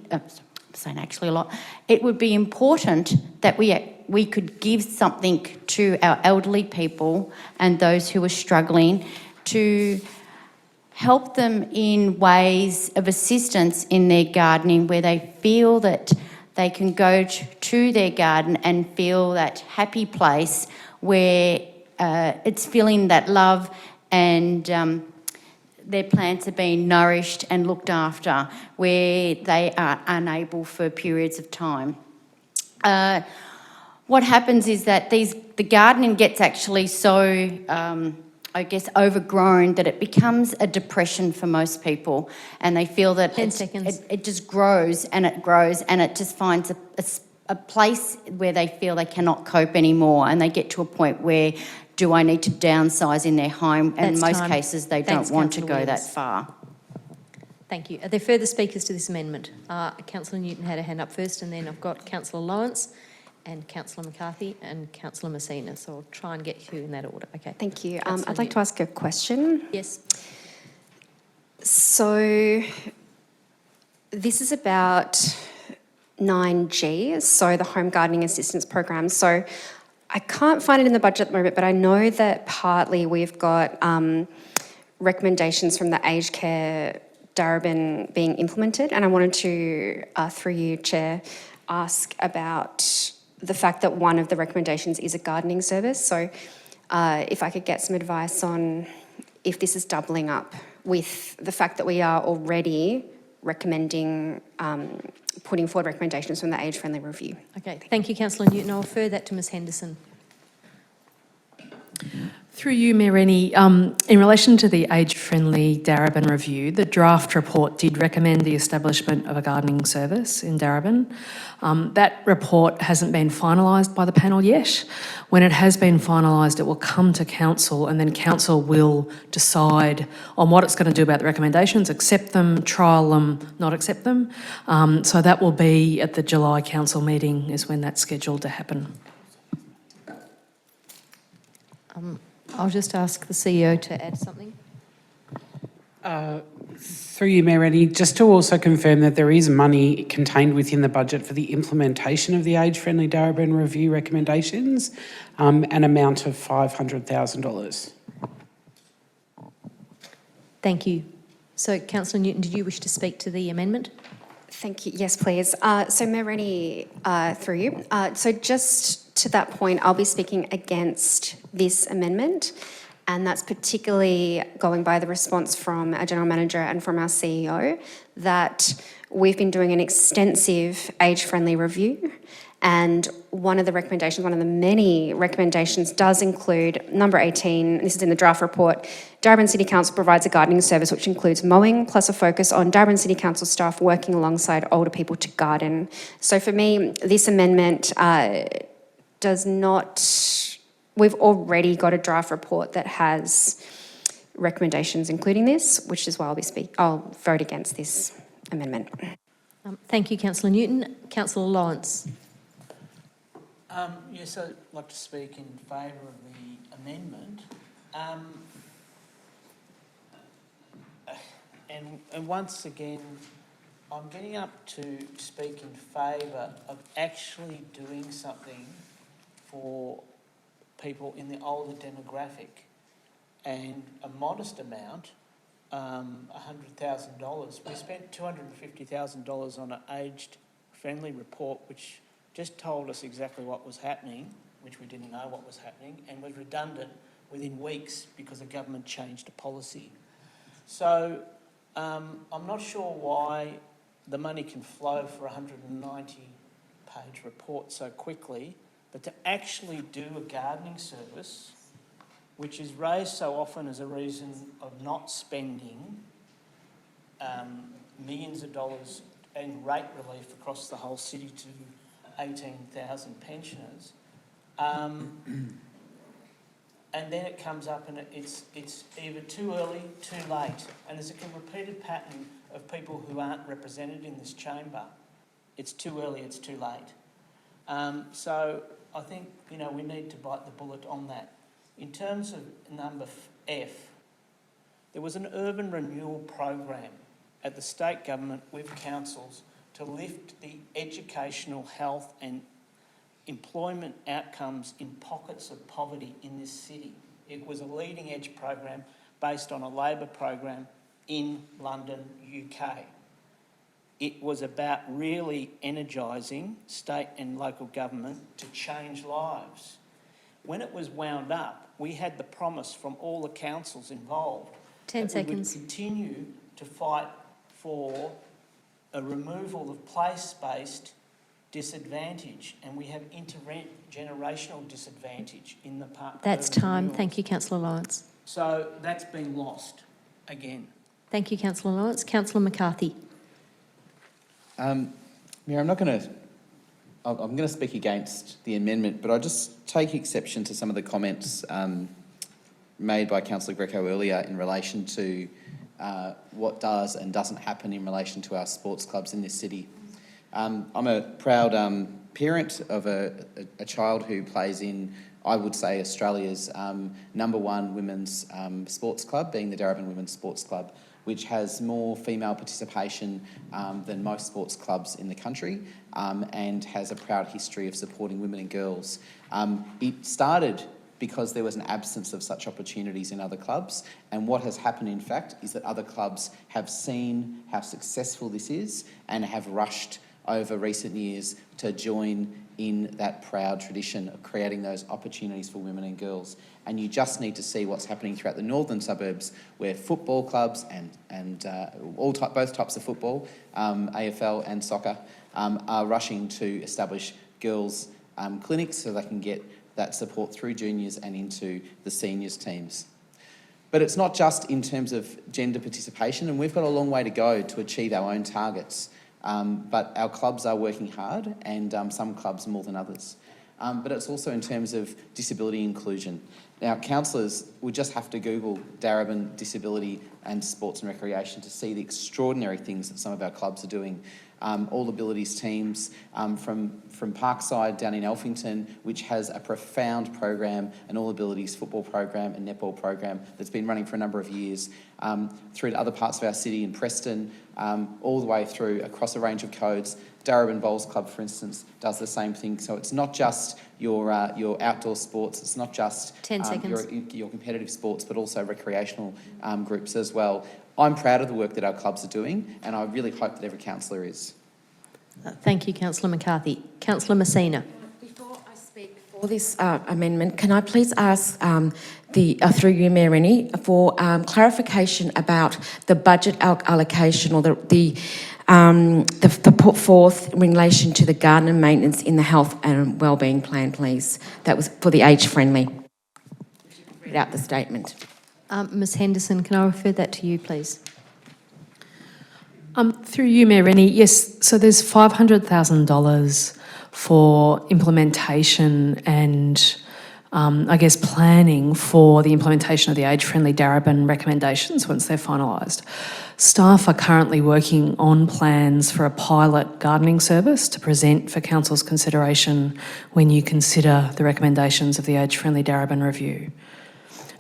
saying actually a lot, it would be important that we could give something to our elderly people and those who are struggling, to help them in ways of assistance in their gardening, where they feel that they can go to their garden and feel that happy place where it's feeling that love, and their plants are being nourished and looked after, where they are unable for periods of time. What happens is that the gardening gets actually so I guess, overgrown, that it becomes a depression for most people, and they feel that 10 seconds. it just grows, and it just finds a place where they feel they cannot cope anymore, and they get to a point where, do I need to downsize in their home? And in That's most time. cases, they Thanks, don't want to Councillor go that Williams. far. Thank you. Are there further speakers to this amendment? Councillor Newton had a hand up first, and then I've got Councillor Lawrence and Councillor McCarthy and Councillor Messina, so I'll try and get you in that order. Okay. Thank you. Councillor I'd like to ask a question. Yes. So this is about 9G, so the Home Gardening Assistance Program. So I can't find it in the budget at the moment, but I know that partly we've got recommendations from the aged care Darebin being implemented, and I wanted to, through you, Chair, ask about the fact that one of the recommendations is a gardening service. So if I could get some advice on if this is doubling up with the fact that we are already recommending, putting forward recommendations from the age-friendly review. Okay. Thank you, Councillor Newton. I'll refer that to Ms Henderson. Through you, Mayor Rennie, in relation to the age-friendly Darebin review, the draft report did recommend the establishment of a gardening service in Darebin. That report hasn't been finalised by the panel yet. When it has been finalised, it will come to Council, and then Council will decide on what it's going to do about the recommendations, accept them, trial them, not accept them. So that will be at the July Council meeting is when that's scheduled to happen. I'll just ask the CEO to add something. Through you, Mayor Rennie, just to also confirm that there is money contained within the budget for the implementation of the age-friendly Darebin review recommendations, an amount of $500,000. Thank you. So, Councillor Newton, did you wish to speak to the amendment? Thank you. Yes, please. So, Mayor Rennie, through you. So just to that point, I'll be speaking against this amendment, and that's particularly going by the response from our General Manager and from our CEO that we've been doing an extensive age-friendly review, and one of the recommendations, one of the many recommendations does include number 18, this is in the draft report, Darebin City Council provides a gardening service which includes mowing plus a focus on Darebin City Council staff working alongside older people to garden. So for me, this amendment does not, we've already got a draft report that has recommendations including this, which is why I'll vote against this amendment. Thank you, Councillor Newton. Councillor Lawrence. Yes, I'd like to speak in favour of the amendment. And once again, I'm getting up to speak in favour of actually doing something for people in the older demographic, and a modest amount, $100,000. We spent $250,000 on an aged-friendly report, which just told us exactly what was happening, which we didn't know what was happening, and was redundant within weeks because the government changed the policy. So I'm not sure why the money can flow for a 190-page report so quickly, but to actually do a gardening service, which is raised so often as a reason of not spending millions of dollars in rate relief across the whole city to 18,000 pensioners, and then it comes up and it's either too early, too late, and there's a repeated pattern of people who aren't represented in this chamber. It's too early, it's too late. So I think, we need to bite the bullet on that. In terms of number F, there was an urban renewal program at the state government with councils to lift the educational, health and employment outcomes in pockets of poverty in this city. It was a leading edge program based on a Labor program in London, UK. It was about really energising state and local government to change lives. When it was wound up, we had the promise from all the councils involved 10 that seconds. we would continue to fight for a removal of place-based disadvantage, and we have intergenerational disadvantage in the part. That's time. Thank you, Councillor Lawrence. So that's been lost again. Thank you, Councillor Lawrence. Councillor McCarthy. Mayor, I'm going to speak against the amendment, but I just take exception to some of the comments made by Councillor Greco earlier in relation to what does and doesn't happen in relation to our sports clubs in this city. I'm a proud parent of a child who plays in, I would say, Australia's #1 women's sports club, being the Darebin Women's Sports Club, which has more female participation than most sports clubs in the country and has a proud history of supporting women and girls. It started because there was an absence of such opportunities in other clubs, and what has happened, in fact, is that other clubs have seen how successful this is and have rushed over recent years to join in that proud tradition of creating those opportunities for women and girls. And you just need to see what's happening throughout the northern suburbs, where football clubs and both types of football, AFL and soccer, are rushing to establish girls' clinics so they can get that support through juniors and into the seniors teams. But it's not just in terms of gender participation, and we've got a long way to go to achieve our own targets. But our clubs are working hard, and some clubs more than others. But it's also in terms of disability inclusion. Now, councillors would just have to Google Darebin Disability and Sports and Recreation to see the extraordinary things that some of our clubs are doing. All Abilities teams from Parkside down in Elphington, which has a profound program, an All Abilities football program and netball program that's been running for a number of years, through to other parts of our city in Preston, all the way through across a range of codes. Darebin Bowls Club, for instance, does the same thing. So it's not just your outdoor sports, it's not just 10 seconds. your competitive sports, but also recreational groups as well. I'm proud of the work that our clubs are doing, and I really hope that every councillor is. Thank you, Councillor McCarthy. Councillor Messina. Before I speak for this amendment, can I please ask through you, Mayor Rennie, for clarification about the budget allocation or the put forth in relation to the garden and maintenance in the health and wellbeing plan, please. That was for the age-friendly. Read out the statement. Ms Henderson, can I refer that to you, please? Through you, Mayor Rennie, yes, so there's $500,000 for implementation and I guess planning for the implementation of the age-friendly Darebin recommendations once they're finalised. Staff are currently working on plans for a pilot gardening service to present for Council's consideration when you consider the recommendations of the age-friendly Darebin review.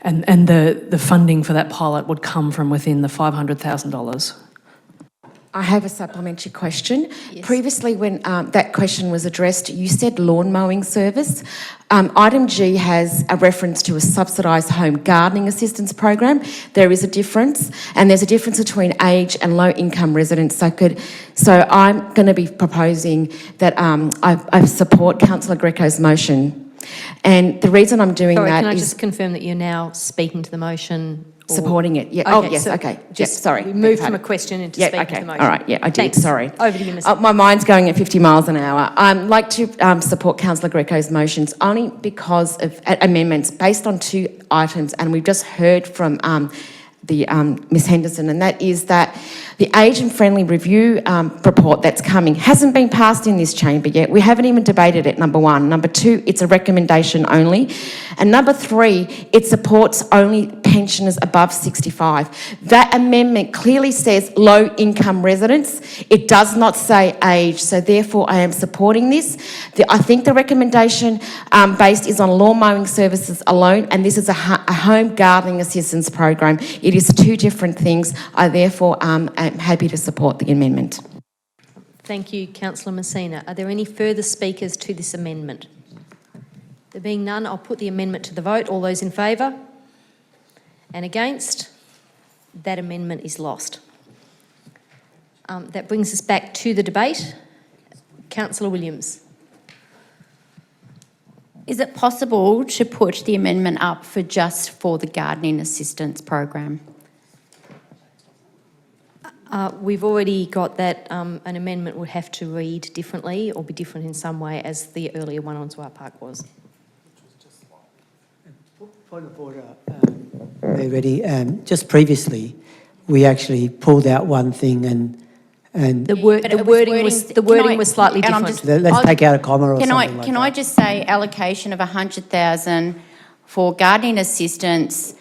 And the funding for that pilot would come from within the $500,000. I have a supplementary question. Yes. Previously, when that question was addressed, you said lawn mowing service. Item G has a reference to a subsidised home gardening assistance program. There is a difference, and there's a difference between age and low-income residents. So I'm going to be proposing that I support Councillor Greco's motion. And the reason I'm doing that is... Can I just confirm that you're now speaking to the motion? Supporting it, yeah. Okay, oh, yes, so okay. Just sorry. We moved from a question into speaking to the motion. All right, yeah, I did, Thanks. sorry. Over to you, Ms. My mind's going at 50 miles an hour. I'd like to support Councillor Greco's motions only because of amendments based on 2 items, and we've just heard from Ms Henderson, and that is that the age and friendly review report that's coming hasn't been passed in this chamber yet. We haven't even debated it, number 1. Number 2, it's a recommendation only. And number 3, it supports only pensioners above 65. That amendment clearly says low income residents. It does not say age, so therefore I am supporting this. I think the recommendation based is on lawn mowing services alone, and this is a home gardening assistance program. It is 2 different things. I therefore am happy to support the amendment. Thank you, Councillor Messina. Are there any further speakers to this amendment? There being none, I'll put the amendment to the vote. All those in favour? And against? That amendment is lost. That brings us back to the debate. Councillor Williams. Is it possible to put the amendment up for the gardening assistance program? We've already got that. An amendment would have to read differently or be different in some way as the earlier one on Swart Park was. Point of order. Mayor Reddy, just previously, we actually pulled out one thing and The wording was slightly and I'm different. let's take out a comma or something like that. Can I just say allocation of 100,000 for gardening assistance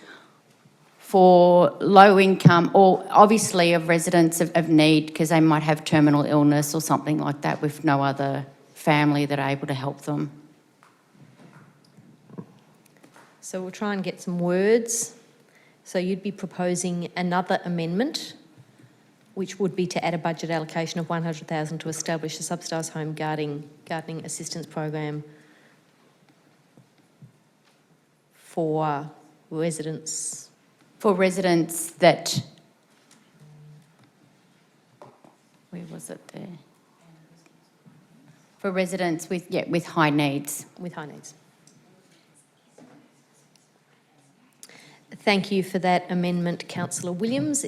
for low income, or obviously of residents of need, because they might have terminal illness or something like that with no other family that are able to help them. So we'll try and get some words. So you'd be proposing another amendment, which would be to add a budget allocation of 100,000 to establish a subsidised home gardening assistance program for residents. For residents that, where was it there? For residents with high needs. With high needs. Thank you for that amendment, Councillor Williams.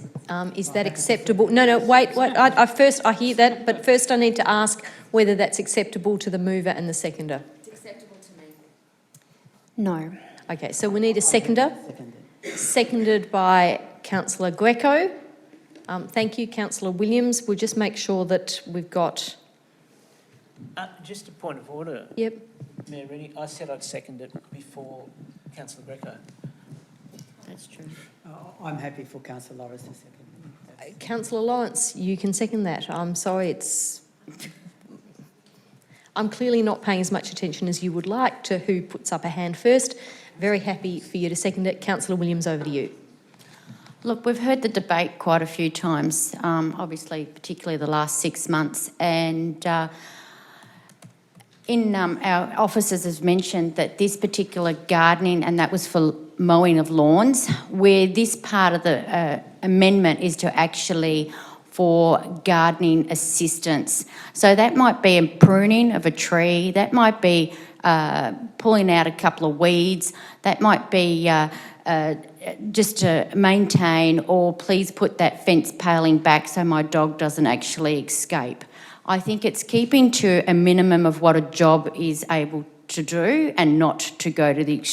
Is that acceptable? No, wait. I hear that, but first I need to ask whether that's acceptable to the mover and the seconder. It's acceptable to me. No. Okay, so we need a seconder. Seconded by Councillor Greco. Thank you, Councillor Williams. We'll just make sure that we've got... Just a point of order. Yep. Mayor Rennie, I said I'd second it before Councillor Greco. That's true. I'm happy for Councillor Lawrence to second. Councillor Lawrence, you can second that. I'm sorry, I'm clearly not paying as much attention as you would like to who puts up a hand first. Very happy for you to second it. Councillor Williams, over to you. Look, we've heard the debate quite a few times, obviously, particularly the last 6 months, and our officers have mentioned that this particular gardening, and that was for mowing of lawns, where this part of the amendment is to actually for gardening assistance. So that might be a pruning of a tree, that might be pulling out a couple of weeds, that might be just to maintain, or please put that fence paling back so my dog doesn't actually escape. I think it's keeping to a minimum of what a job is able to do and not to go to the...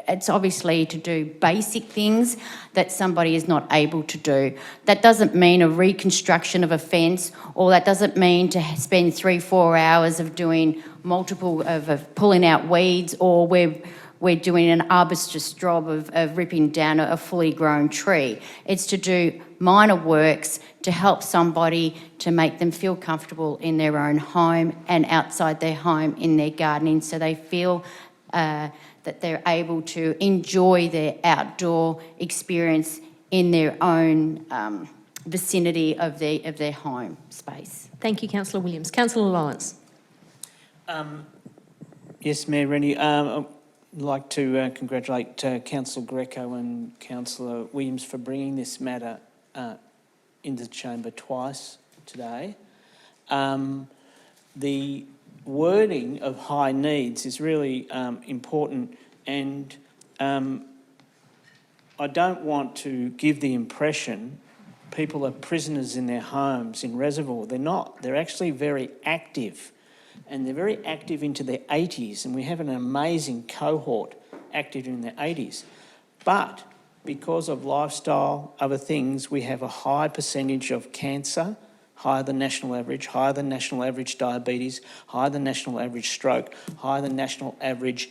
It's obviously to do basic things that somebody is not able to do. That doesn't mean a reconstruction of a fence, or that doesn't mean to spend 3-4 hours of doing multiple, of pulling out weeds, or we're doing an arbutus job of ripping down a fully grown tree. It's to do minor works to help somebody to make them feel comfortable in their own home and outside their home in their gardening, so they feel that they're able to enjoy their outdoor experience in their own vicinity of their home space. Thank you, Councillor Williams. Councillor Lawrence. Yes, Mayor Rennie. I'd like to congratulate Councillor Greco and Councillor Williams for bringing this matter into the chamber twice today. The wording of high needs is really important, and I don't want to give the impression people are prisoners in their homes in Reservoir. They're not. They're actually very active, and they're very active into their 80s, and we have an amazing cohort active in their 80s. But because of lifestyle, other things, we have a high percentage of cancer, higher than national average, higher than national average diabetes, higher than national average stroke, higher than national average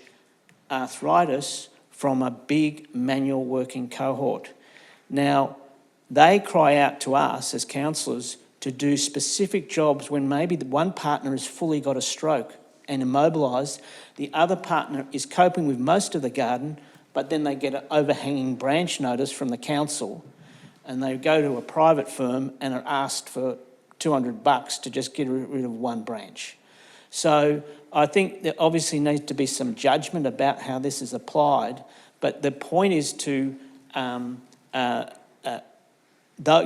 arthritis from a big manual working cohort. Now, they cry out to us as councillors to do specific jobs when maybe the one partner has fully got a stroke and immobilised, the other partner is coping with most of the garden, but then they get an overhanging branch notice from the council, and they go to a private firm and are asked for $200 to just get rid of one branch. So I think there obviously needs to be some judgment about how this is applied, but the point is to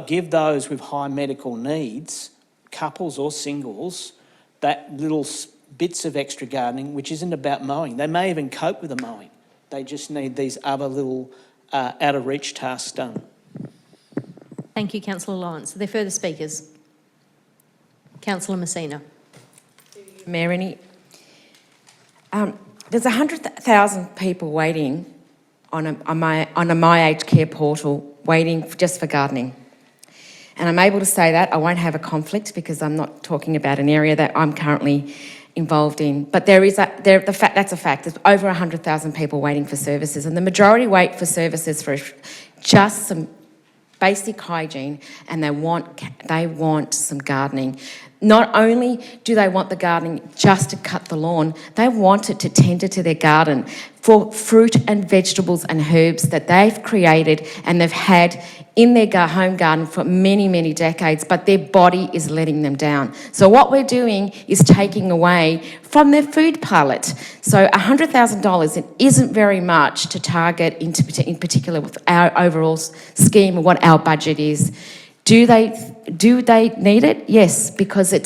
give those with high medical needs, couples or singles, that little bits of extra gardening, which isn't about mowing. They may even cope with the mowing. They just need these other little out-of-reach tasks done. Thank you, Councillor Lawrence. Are there further speakers? Councillor Messina. Mayor Rennie, there's 100,000 people waiting on a My Aged Care portal waiting just for gardening. And I'm able to say that. I won't have a conflict because I'm not talking about an area that I'm currently involved in. But that's a fact. There's over 100,000 people waiting for services, and the majority wait for services for just some basic hygiene, and they want some gardening. Not only do they want the gardening just to cut the lawn, they want it to tender to their garden for fruit and vegetables and herbs that they've created and they've had in their home garden for many, many decades, but their body is letting them down. So what we're doing is taking away from their food palette. So $100,000 isn't very much to target in particular with our overall scheme of what our budget is. Do they need it? Yes, because it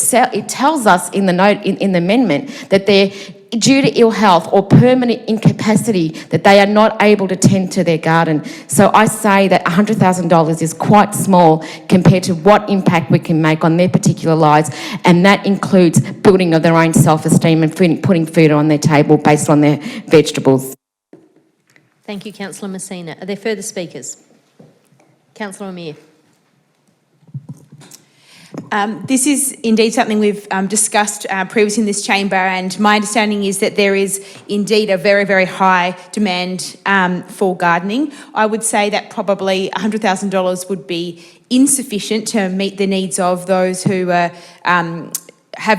tells us in the note in the amendment that they're due to ill health or permanent incapacity that they are not able to tend to their garden. So I say that $100,000 is quite small compared to what impact we can make on their particular lives, and that includes building of their own self-esteem and putting food on their table based on their vegetables. Thank you, Councillor Messina. Are there further speakers? Councillor Amir. This is indeed something we've discussed previously in this chamber, and my understanding is that there is indeed a very, very high demand for gardening. I would say that probably $100,000 would be insufficient to meet the needs of those who have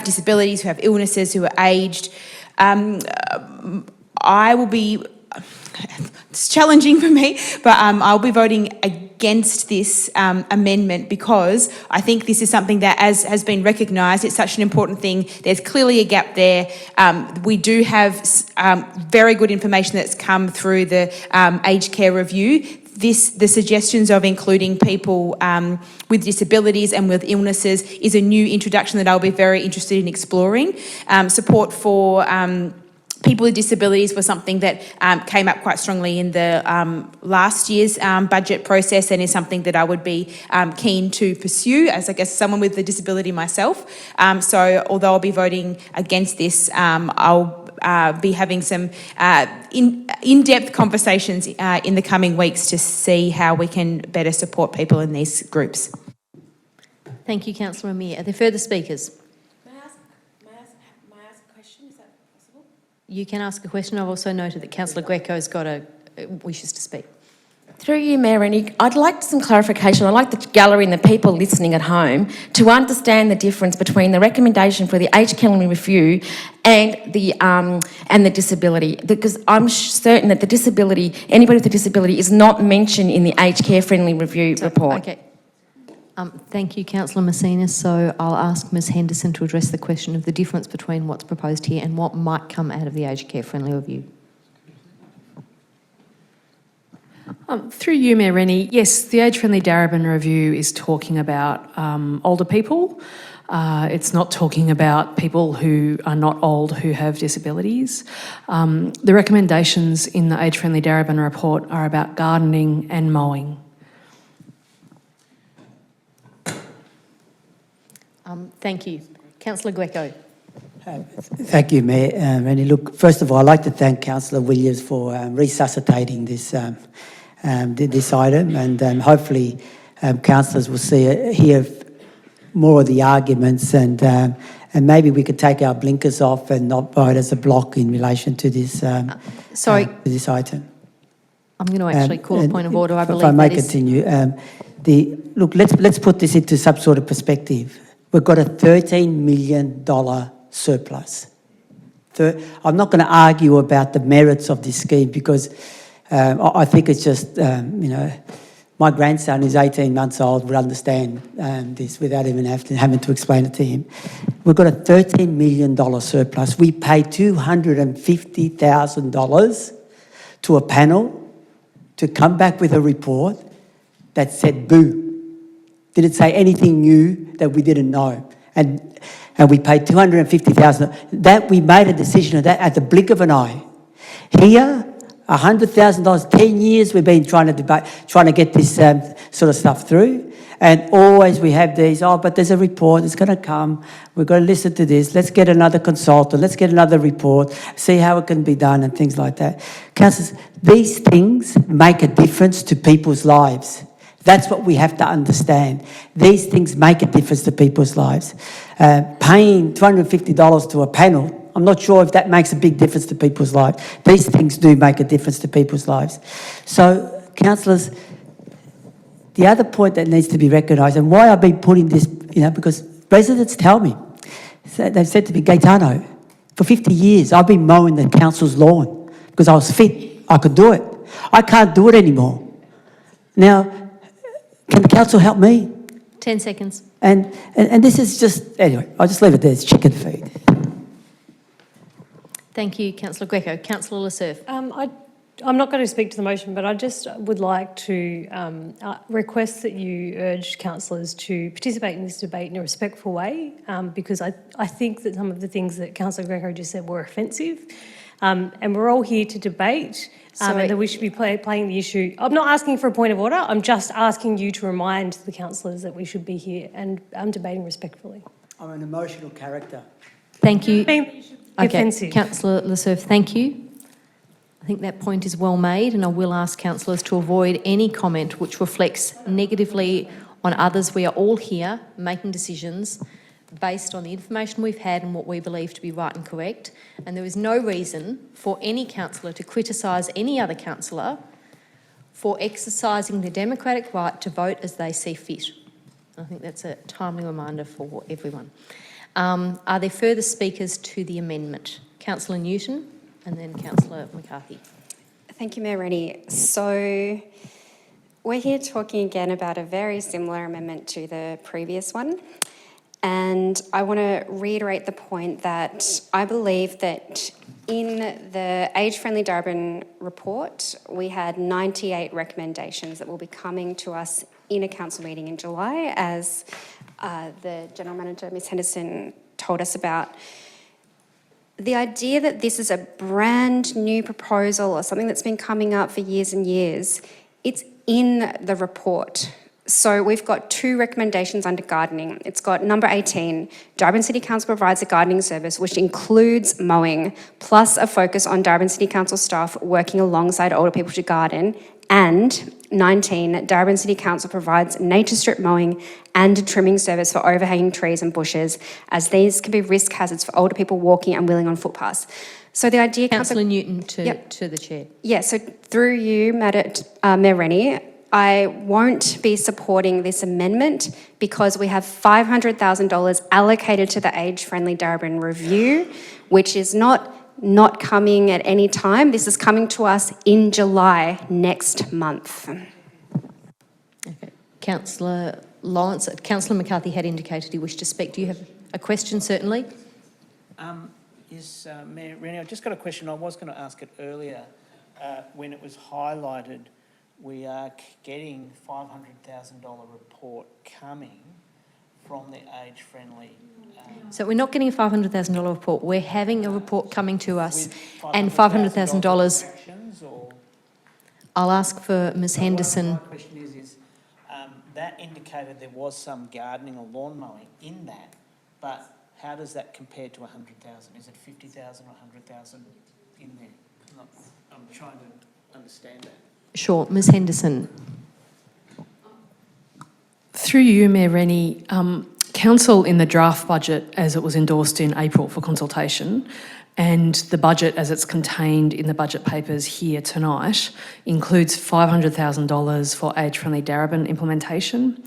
disabilities, who have illnesses, who are aged. I will be... It's challenging for me, but I'll be voting against this amendment because I think this is something that, as has been recognised, it's such an important thing. There's clearly a gap there. We do have very good information that's come through the aged care review. The suggestions of including people with disabilities and with illnesses is a new introduction that I'll be very interested in exploring. Support for people with disabilities was something that came up quite strongly in the last year's budget process, and is something that I would be keen to pursue as, I guess, someone with a disability myself. So although I'll be voting against this, I'll be having some in-depth conversations in the coming weeks to see how we can better support people in these groups. Thank you, Councillor Amir. Are there further speakers? May I ask a question? Is that possible? You can ask a question. I've also noted that Councillor Greco's wishes to speak. Through you, Mayor Rennie, I'd like some clarification. I'd like the gallery and the people listening at home to understand the difference between the recommendation for the aged care review and the disability, because I'm certain that anybody with a disability is not mentioned in the aged care friendly review report. Okay. Thank you, Councillor Messina. So I'll ask Ms Henderson to address the question of the difference between what's proposed here and what might come out of the aged care friendly review. Through you, Mayor Rennie, yes, the Age Friendly Darebin review is talking about older people. It's not talking about people who are not old who have disabilities. The recommendations in the Age Friendly Darebin report are about gardening and mowing. Thank you. Councillor Greco. Thank you, Mayor Rennie. Look, first of all, I'd like to thank Councillor Williams for resuscitating this item, and hopefully councillors will hear more of the arguments, and maybe we could take our blinkers off and not vote as a block in relation to this this item. I'm going to actually call a point of order. I believe if I may that is... continue. Look, let's put this into some sort of perspective. We've got a $13 million surplus. I'm not going to argue about the merits of this scheme because I think it's just, my grandson is 18 months old, would understand this without even having to explain it to him. We've got a $13 million surplus. We paid $250,000 to a panel to come back with a report that said boo. Didn't say anything new that we didn't know. And we paid $250,000. That we made a decision of that at the blink of an eye. Here, $100,000, 10 years we've been trying to get this sort of stuff through. And always we have these, oh, but there's a report, it's going to come, we've got to listen to this, let's get another consultant, let's get another report, see how it can be done and things like that. Councillors, these things make a difference to people's lives. That's what we have to understand. These things make a difference to people's lives. Paying $250 to a panel, I'm not sure if that makes a big difference to people's lives. These things do make a difference to people's lives. So, councillors, the other point that needs to be recognised, and why I've been putting this, because residents tell me, they've said to me, Gaetano, for 50 years I've been mowing the council's lawn because I was fit, I could do it. I can't do it anymore. Now, can the council help me? 10 seconds. And this is just, anyway, I'll just leave it there, it's chicken feed. Thank you, Councillor Greco. Councillor Lasserf. I'm not going to speak to the motion, but I just would like to request that you urge councillors to participate in this debate in a respectful way, because I think that some of the things that Councillor Greco just said were offensive, and we're all here to debate, and that we should be playing the issue. I'm not asking for a point of order, I'm just asking you to remind the councillors that we should be here and debating respectfully. I'm an emotional character. Thank you. Okay, Offensive. Councillor Lasserf, thank you. I think that point is well made, and I will ask councillors to avoid any comment which reflects negatively on others. We are all here making decisions based on the information we've had and what we believe to be right and correct, and there is no reason for any councillor to criticise any other councillor for exercising their democratic right to vote as they see fit. I think that's a timely reminder for everyone. Are there further speakers to the amendment? Councillor Newton and then Councillor McCarthy. Thank you, Mayor Rennie. So we're here talking again about a very similar amendment to the previous one. And I want to reiterate the point that I believe that in the Age-Friendly Darebin report, we had 98 recommendations that will be coming to us in a council meeting in July, as the General Manager, Ms Henderson, told us about. The idea that this is a brand new proposal or something that's been coming up for years and years, it's in the report. So we've got 2 recommendations under gardening. It's got number 18, Darebin City Council provides a gardening service which includes mowing, plus a focus on Darebin City Council staff working alongside older people to garden, and 19, Darebin City Council provides nature strip mowing and a trimming service for overhanging trees and bushes, as these can be risk hazards for older people walking and wheeling on footpaths. So the idea... Councillor Newton to the Chair. Yeah, so through you, Mayor Rennie, I won't be supporting this amendment because we have $500,000 allocated to the Age-Friendly Darebin review, which is not coming at any time. This is coming to us in July next month. Okay. Councillor Lawrence, Councillor McCarthy had indicated he wished to speak. Do you have a question, certainly? Yes, Mayor Rennie, I've just got a question. I was going to ask it earlier when it was highlighted. We are getting $500,000 report coming from the age-friendly. So we're not getting a $500,000 report. We're having a report coming to us, and $500,000. I'll ask for Ms Henderson. My question is that indicated there was some gardening or lawn mowing in that, but how does that compare to 100,000? Is it 50,000 or 100,000 in there? I'm trying to understand that. Sure, Ms Henderson. Through you, Mayor Rennie, Council in the draft budget as it was endorsed in April for consultation, and the budget as it's contained in the budget papers here tonight includes $500,000 for age-friendly Darebin implementation.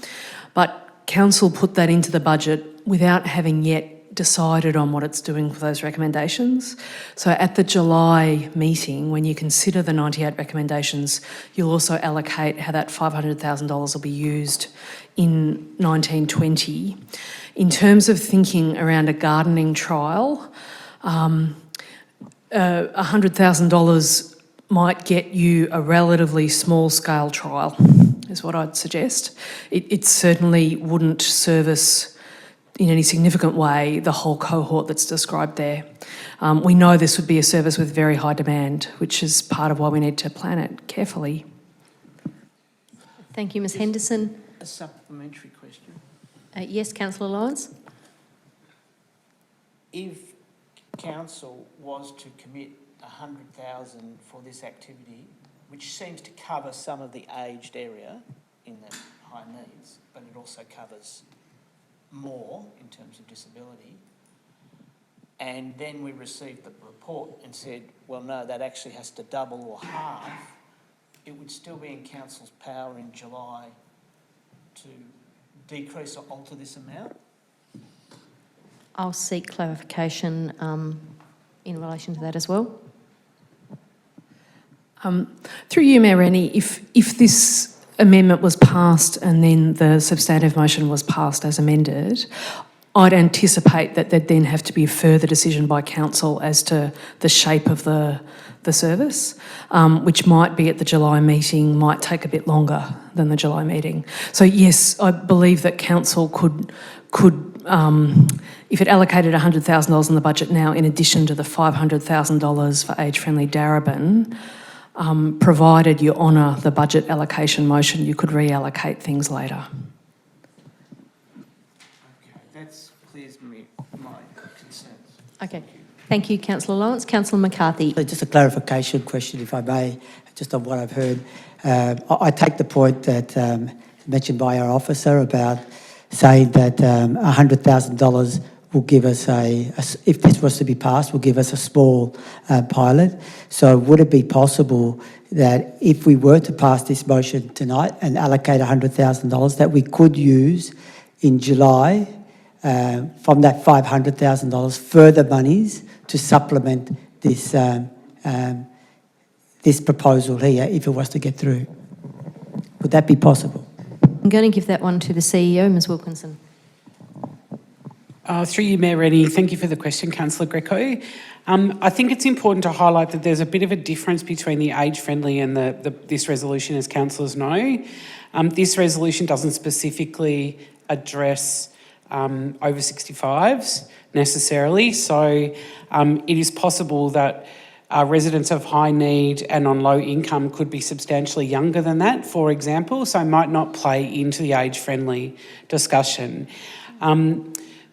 But Council put that into the budget without having yet decided on what it's doing for those recommendations. So at the July meeting, when you consider the 98 recommendations, you'll also allocate how that $500,000 will be used in 1920. In terms of thinking around a gardening trial, $100,000 might get you a relatively small-scale trial, is what I'd suggest. It certainly wouldn't service in any significant way the whole cohort that's described there. We know this would be a service with very high demand, which is part of why we need to plan it carefully. Thank you, Ms Henderson. A supplementary question. Yes, Councillor Lyons? If council was to commit 100,000 for this activity, which seems to cover some of the aged area in the high needs, but it also covers more in terms of disability, and then we received the report and said, well, no, that actually has to double or half, it would still be in council's power in July to decrease or alter this amount? I'll seek clarification in relation to that as well. Through you, Mayor Rennie, if this amendment was passed and then the substantive motion was passed as amended, I'd anticipate that there'd then have to be a further decision by council as to the shape of the service, which might be at the July meeting, might take a bit longer than the July meeting. So yes, I believe that council could if it allocated $100,000 in the budget now, in addition to the $500,000 for age-friendly Darebin, provided you honour the budget allocation motion, you could reallocate things later. Okay, that clears me my concerns. Okay. Thank you, Councillor Lawrence. Councillor McCarthy. So just a clarification question, if I may, just on what I've heard. I take the point that mentioned by our officer about saying that $100,000 will give us if this was to be passed, will give us a small pilot. So would it be possible that if we were to pass this motion tonight and allocate $100,000 that we could use in July from that $500,000 further monies to supplement this this proposal here if it was to get through? Would that be possible? I'm going to give that one to the CEO, Ms Wilkinson. Through you, Mayor Rennie, thank you for the question, Councillor Greco. I think it's important to highlight that there's a bit of a difference between the age-friendly and this resolution, as councillors know. This resolution doesn't specifically address over 65s necessarily, so it is possible that residents of high need and on low income could be substantially younger than that, for example, so might not play into the age-friendly discussion.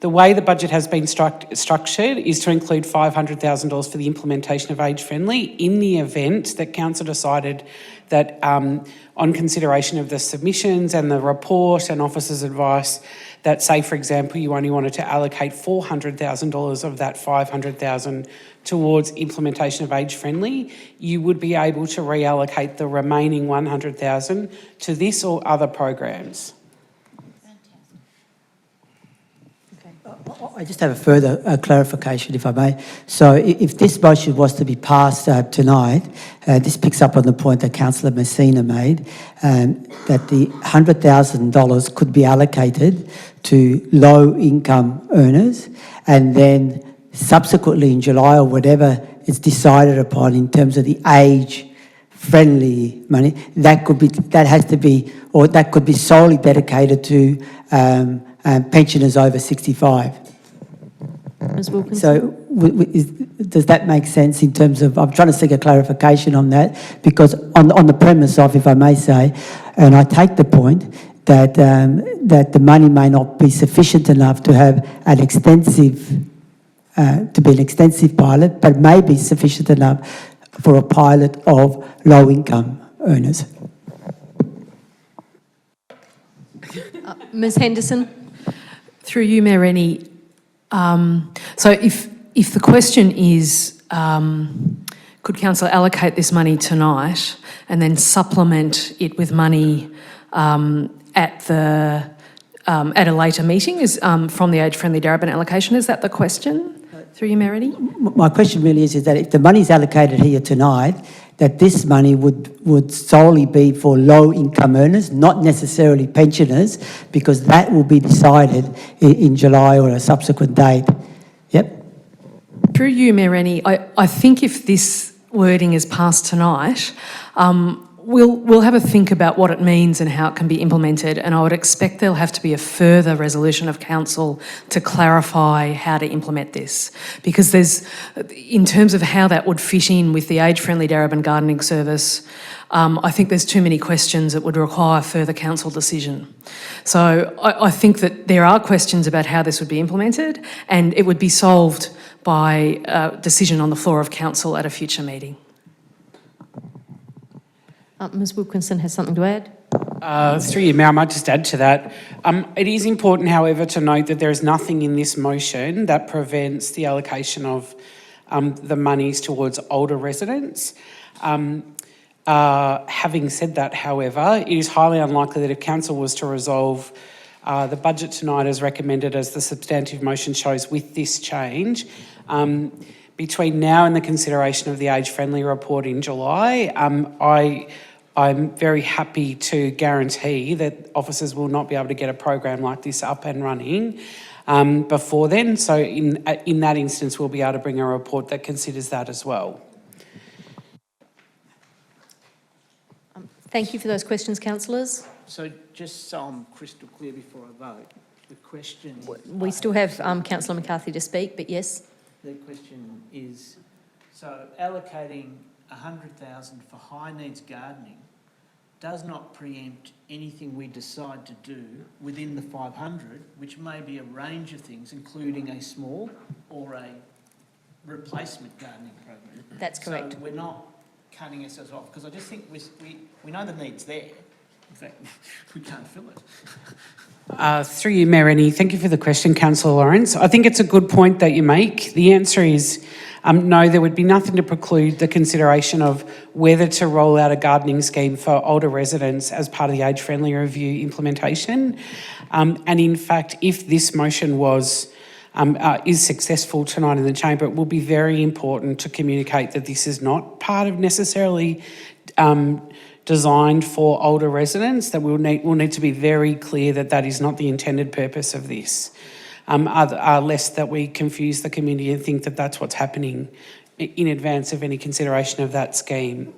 The way the budget has been structured is to include $500,000 for the implementation of age-friendly in the event that council decided that on consideration of the submissions and the report and officers' advice that, say, for example, you only wanted to allocate $400,000 of that $500,000 towards implementation of age-friendly, you would be able to reallocate the remaining $100,000 to this or other programs. I just have a further clarification, if I may. So if this motion was to be passed tonight, this picks up on the point that Councillor Messina made, that the $100,000 could be allocated to low-income earners, and then subsequently in July or whatever is decided upon in terms of the age-friendly money, that could be solely dedicated to pensioners over 65. Ms Wilkinson. So does that make sense in terms of, I'm trying to seek a clarification on that, because on the premise of, if I may say, and I take the point that that the money may not be sufficient enough to have an extensive, to be an extensive pilot, but may be sufficient enough for a pilot of low income earners. Ms Henderson. Through you, Mayor Rennie, so if the question is, could council allocate this money tonight and then supplement it with money at a later meeting is from the age-friendly Darebin allocation? Is that the question? Through you, Mayor Rennie? My question really is that if the money is allocated here tonight, that this money would solely be for low-income earners, not necessarily pensioners, because that will be decided in July or a subsequent date. Yep. Through you, Mayor Rennie, I think if this wording is passed tonight, we'll have a think about what it means and how it can be implemented, and I would expect there'll have to be a further resolution of council to clarify how to implement this, because in terms of how that would fit in with the age-friendly Darebin gardening service, I think there's too many questions that would require further council decision. So I think that there are questions about how this would be implemented, and it would be solved by a decision on the floor of council at a future meeting. Ms Wilkinson has something to add. Through you, Mayor, I might just add to that. It is important, however, to note that there is nothing in this motion that prevents the allocation of the monies towards older residents. Having said that, however, it is highly unlikely that if council was to resolve the budget tonight as recommended as the substantive motion shows with this change, between now and the consideration of the age-friendly report in July, I'm very happy to guarantee that officers will not be able to get a program like this up and running before then. So in that instance, we'll be able to bring a report that considers that as well. Thank you for those questions, councillors. So just so I'm crystal clear before I vote, the question... We still have Councillor McCarthy to speak, but yes. The question is, so allocating 100,000 for high needs gardening does not preempt anything we decide to do within the 500, which may be a range of things, including a small or a replacement gardening program. That's correct. So we're not cutting ourselves off, because I just think we know the need's there. In fact, we can't fill it. Through you, Mayor Rennie, thank you for the question, Councillor Lawrence. I think it's a good point that you make. The answer is no, there would be nothing to preclude the consideration of whether to roll out a gardening scheme for older residents as part of the age-friendly review implementation. And in fact, if this motion is successful tonight in the chamber, it will be very important to communicate that this is not part of necessarily designed for older residents, that we'll need to be very clear that that is not the intended purpose of this, lest that we confuse the community and think that that's what's happening in advance of any consideration of that scheme.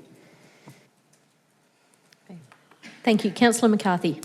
Thank you. Councillor McCarthy.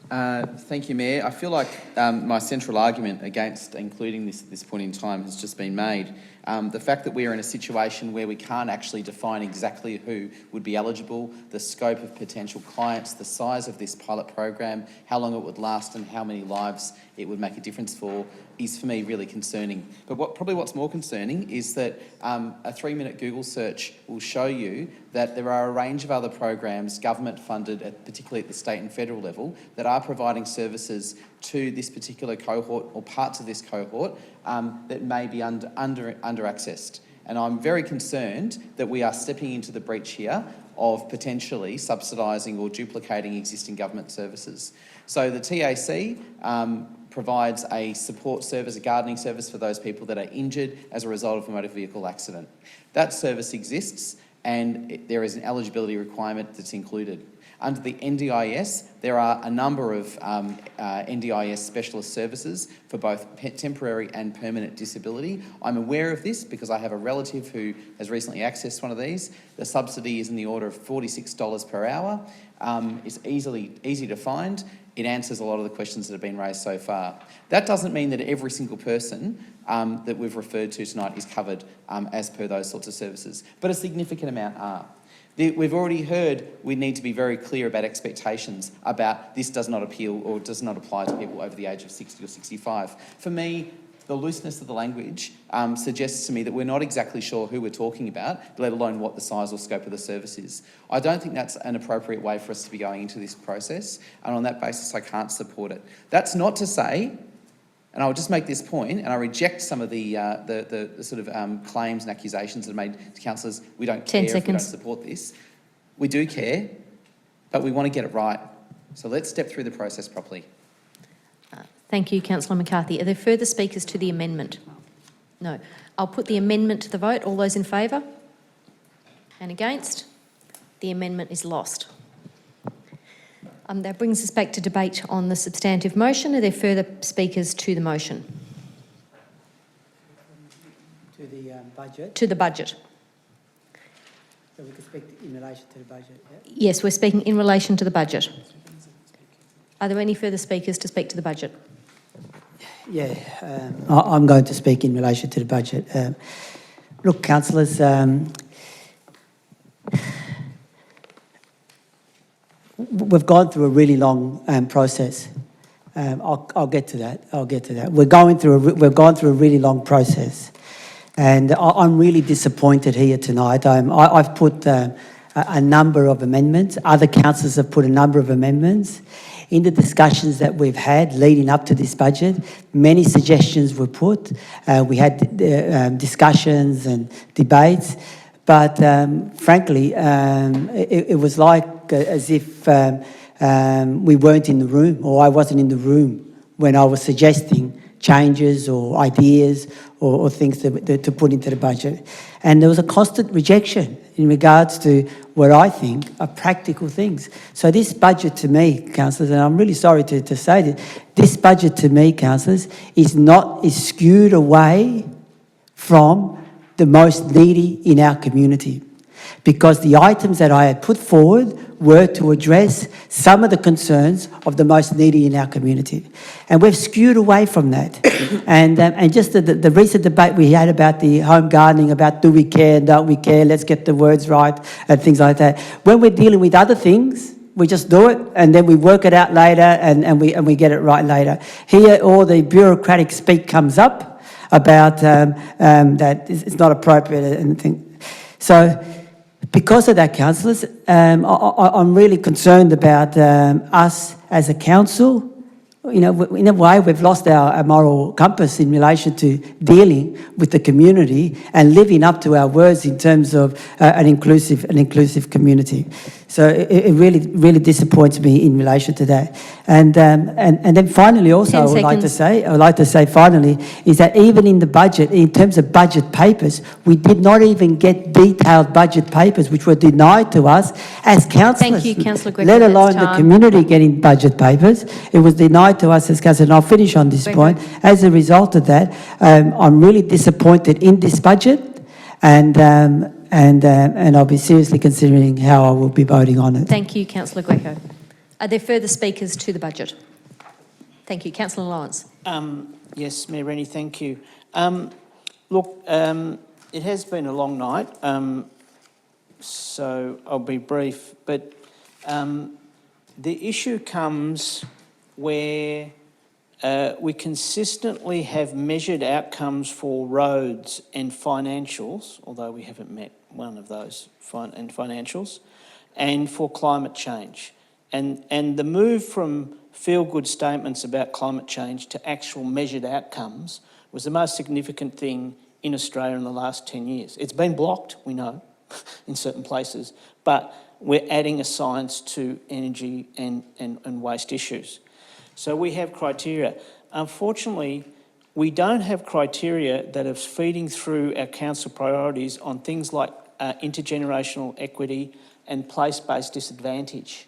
Thank you, Mayor. I feel like my central argument against including this at this point in time has just been made. The fact that we are in a situation where we can't actually define exactly who would be eligible, the scope of potential clients, the size of this pilot program, how long it would last and how many lives it would make a difference for, is for me really concerning. But probably what's more concerning is that a 3-minute Google search will show you that there are a range of other programs, government funded, particularly at the state and federal level, that are providing services to this particular cohort or parts of this cohort that may be under accessed. And I'm very concerned that we are stepping into the breach here of potentially subsidising or duplicating existing government services. So the TAC provides a support service, a gardening service for those people that are injured as a result of a motor vehicle accident. That service exists and there is an eligibility requirement that's included. Under the NDIS, there are a number of NDIS specialist services for both temporary and permanent disability. I'm aware of this because I have a relative who has recently accessed one of these. The subsidy is in the order of $46 per hour. It's easy to find. It answers a lot of the questions that have been raised so far. That doesn't mean that every single person that we've referred to tonight is covered as per those sorts of services, but a significant amount are. We've already heard we need to be very clear about expectations about this does not appeal or does not apply to people over the age of 60 or 65. For me, the looseness of the language suggests to me that we're not exactly sure who we're talking about, let alone what the size or scope of the service is. I don't think that's an appropriate way for us to be going into this process, and on that basis I can't support it. That's not to say, and I'll just make this point, and I reject some of the sort of claims and accusations that are made to councillors. We don't care if we don't support this. We do care, but we want to get it right. So let's step through the process properly. Thank you, Councillor McCarthy. Are there further speakers to the amendment? No. I'll put the amendment to the vote. All those in favour? And against? The amendment is lost. That brings us back to debate on the substantive motion. Are there further speakers to the motion? To the budget. To the budget. The So we can speak in relation to the budget, yeah? Yes, we're speaking in relation to the budget. Are there any further speakers to speak to the budget? Yeah, I'm going to speak in relation to the budget. Look, councillors, we've gone through a really long process. I'll get to that. I'll get to that. We've gone through a really long process, and I'm really disappointed here tonight. I've put a number of amendments. Other councillors have put a number of amendments. In the discussions that we've had leading up to this budget, many suggestions were put. We had discussions and debates, but frankly, it was like as if we weren't in the room, or I wasn't in the room when I was suggesting changes or ideas or things to put into the budget. And there was a constant rejection in regards to what I think are practical things. So this budget to me, councillors, and I'm really sorry to say this budget to me, councillors, is skewed away from the most needy in our community. Because the items that I had put forward were to address some of the concerns of the most needy in our community. And we've skewed away from that. And just the recent debate we had about the home gardening, about do we care, don't we care, let's get the words right, and things like that. When we're dealing with other things, we just do it, and then we work it out later, and we get it right later. Here, all the bureaucratic speak comes up about that it's not appropriate and things. So, because of that, councillors, I'm really concerned about us as a council. You know, in a way, we've lost our moral compass in relation to dealing with the community and living up to our words in terms of an inclusive community. So it really disappoints me in relation to that. And then finally, also, I would like to say finally, is that even in the budget, in terms of budget papers, we did not even get detailed budget papers, which were denied to us as councillors. Thank you, Councillor Greco. Let alone the community getting budget papers. It was denied to us as councillors, and I'll finish on this point. As a result of that, I'm really disappointed in this budget, and I'll be seriously considering how I will be voting on it. Thank you, Councillor Greco. Are there further speakers to the budget? Thank you. Councillor Lawrence. Yes, Mayor Rennie, thank you. Look, it has been a long night, so I'll be brief, but the issue comes where we consistently have measured outcomes for roads and financials, although we haven't met one of those financials, and for climate change. And the move from feel-good statements about climate change to actual measured outcomes was the most significant thing in Australia in the last 10 years. It's been blocked, we know, in certain places, but we're adding a science to energy and waste issues. So we have criteria. Unfortunately, we don't have criteria that are feeding through our council priorities on things like intergenerational equity and place-based disadvantage.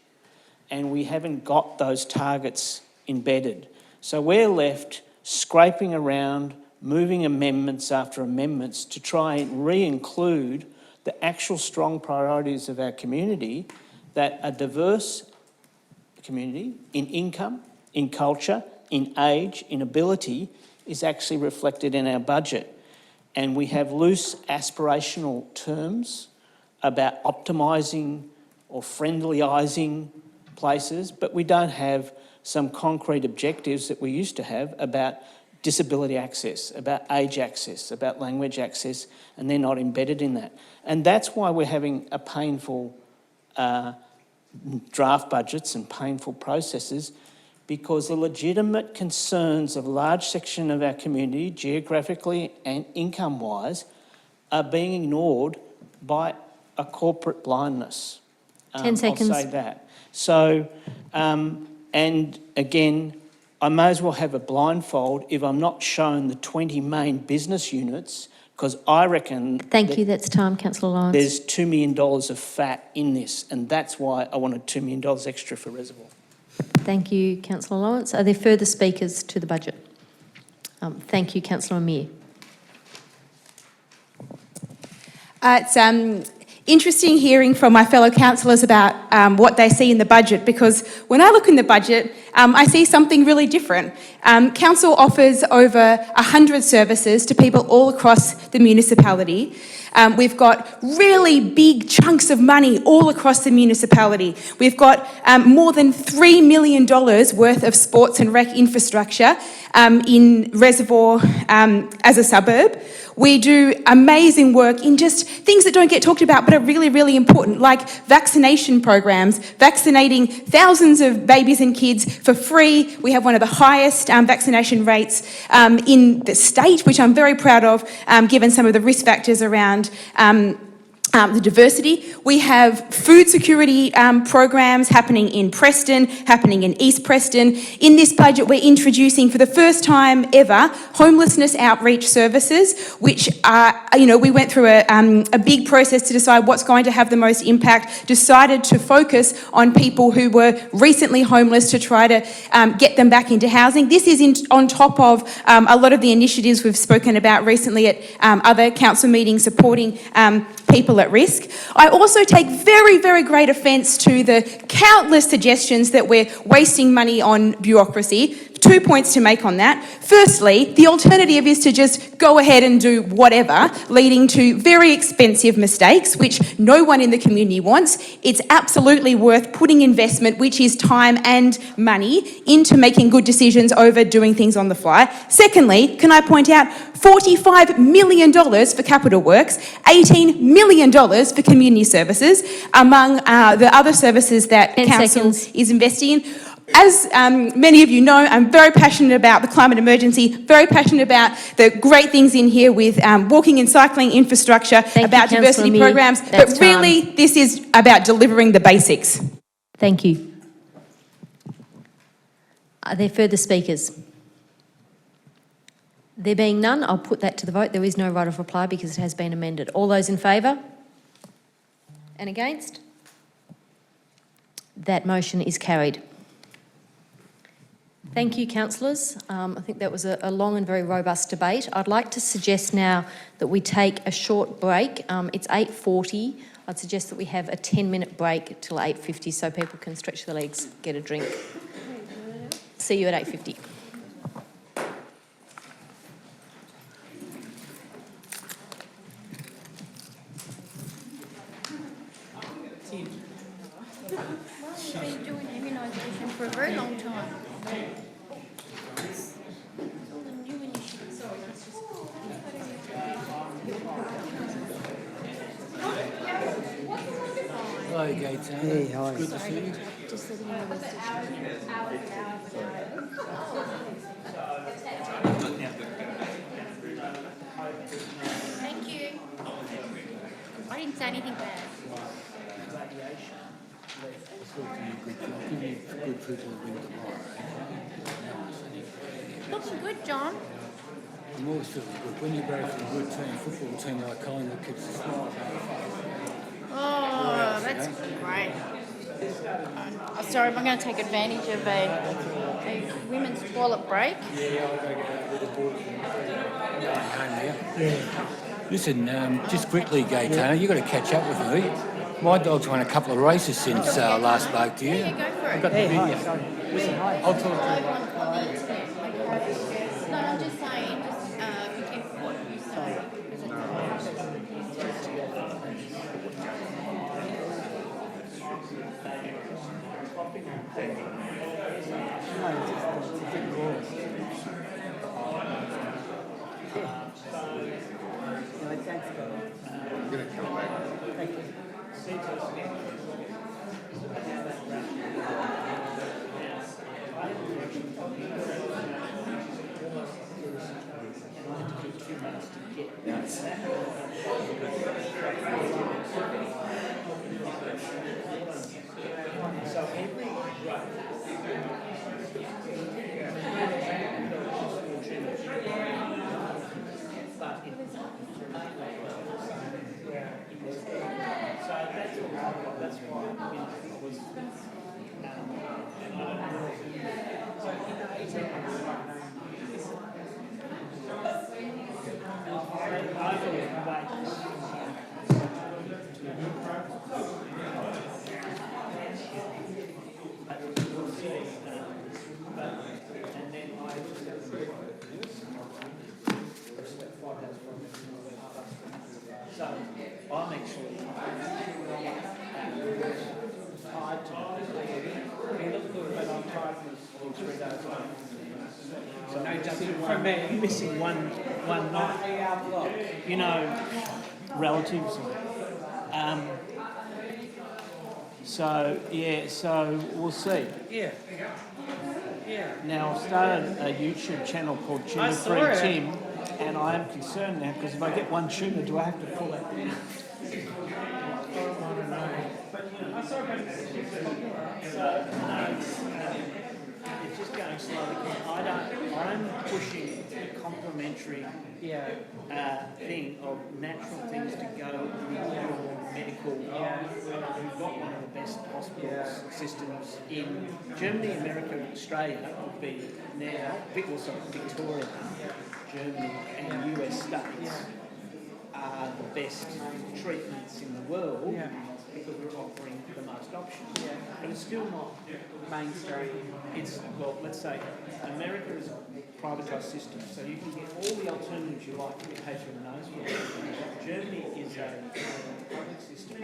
And we haven't got those targets embedded. So we're left scraping around, moving amendments after amendments to try and re-include the actual strong priorities of our community, that a diverse community in income, in culture, in age, in ability, is actually reflected in our budget. And we have loose aspirational terms about optimising or friendlyising places, but we don't have some concrete objectives that we used to have about disability access, about age access, about language access, and they're not embedded in that. And that's why we're having a painful draft budgets and painful processes, because the legitimate concerns of a large section of our community, geographically and income-wise, are being ignored by a corporate blindness. 10 seconds. I'll say that. So, and again, I may as well have a blindfold if I'm not shown the 20 main business units, because I reckon... Thank you, that's time, Councillor Lawrence. There's $2 million of fat in this, and that's why I wanted $2 million extra for Reservoir. Thank you, Councillor Lawrence. Are there further speakers to the budget? Thank you, Councillor Amir. interesting hearing from my fellow councillors about what they see in the budget, because when I look in the budget, I see something really different. Council offers over 100 services to people all across the municipality. We've got really big chunks of money all across the municipality. We've got more than $3 million worth of sports and rec infrastructure in Reservoir as a suburb. We do amazing work in just things that don't get talked about but are really, really important, like vaccination programs, vaccinating thousands of babies and kids for free. We have one of the highest vaccination rates in the state, which I'm very proud of, given some of the risk factors around the diversity. We have food security programs happening in Preston, happening in East Preston. In this budget, we're introducing for the first time ever homelessness outreach services, which are, we went through a big process to decide what's going to have the most impact, decided to focus on people who were recently homeless to try to get them back into housing. This is on top of a lot of the initiatives we've spoken about recently at other council meetings supporting people at risk. I also take very, very great offence to the countless suggestions that we're wasting money on bureaucracy. 2 points to make on that. Firstly, the alternative is to just go ahead and do whatever, leading to very expensive mistakes, which no one in the community wants. It's absolutely worth putting investment, which is time and money, into making good decisions over doing things on the fly. Secondly, can I point out $45 million for capital works, $18 million for community services, among the other services that council is investing in. As many of you know, I'm very passionate about the climate emergency, very passionate about the great things in here with walking and cycling infrastructure, about diversity programs, but really this is about delivering the basics. Thank you. Are there further speakers? There being none, I'll put that to the vote. There is no right of reply because it has been amended. All those in favour? And against? That motion is carried. Thank you, councillors. I think that was a long and very robust debate. I'd like to suggest now that we take a short break. It's 8:40. I'd suggest that we have a 10-minute break till 8:50 so people can stretch their legs, get a drink. See you at 8:50. I've been doing immunisation for a very long time. Hello, Gaetano. Hey, hi. Good to see you. Thank you. I didn't say anything bad. Looking good, John. I'm always feeling good. When you go from a good team, football team like Collingwood, keeps a smile. Oh, that's great. I'm sorry, I'm going to take advantage of a women's toilet break. Yeah, I'll go get with the board. Home now. Yeah. Listen, just quickly, Gaetano, you've got to catch up with me. My dog's won a couple of races since last spoke to you. Yeah, go for it. I've got the video. Listen, I'll talk to you. No, I'm just saying, just be careful what you say. I'm going to come back. Thank you. from me, missing one night. You know, relatives. So we'll see. Yeah. Now I've started a YouTube channel called Tumour Free Tim, and I am concerned now because if I get one tumour, do I have to pull that down? I don't know. But you know, it's just going slowly. I'm pushing a complementary thing of natural things to go with your medical. We've got one of the best hospital systems in Germany, America, Australia would be now, also Victoria, Germany and US states are the best treatments in the world because we're offering the most options. But it's still not mainstream. It's, well, let's say America is a privatised system, so you can get all the alternatives you like to pay for the nose for. Germany is a public system,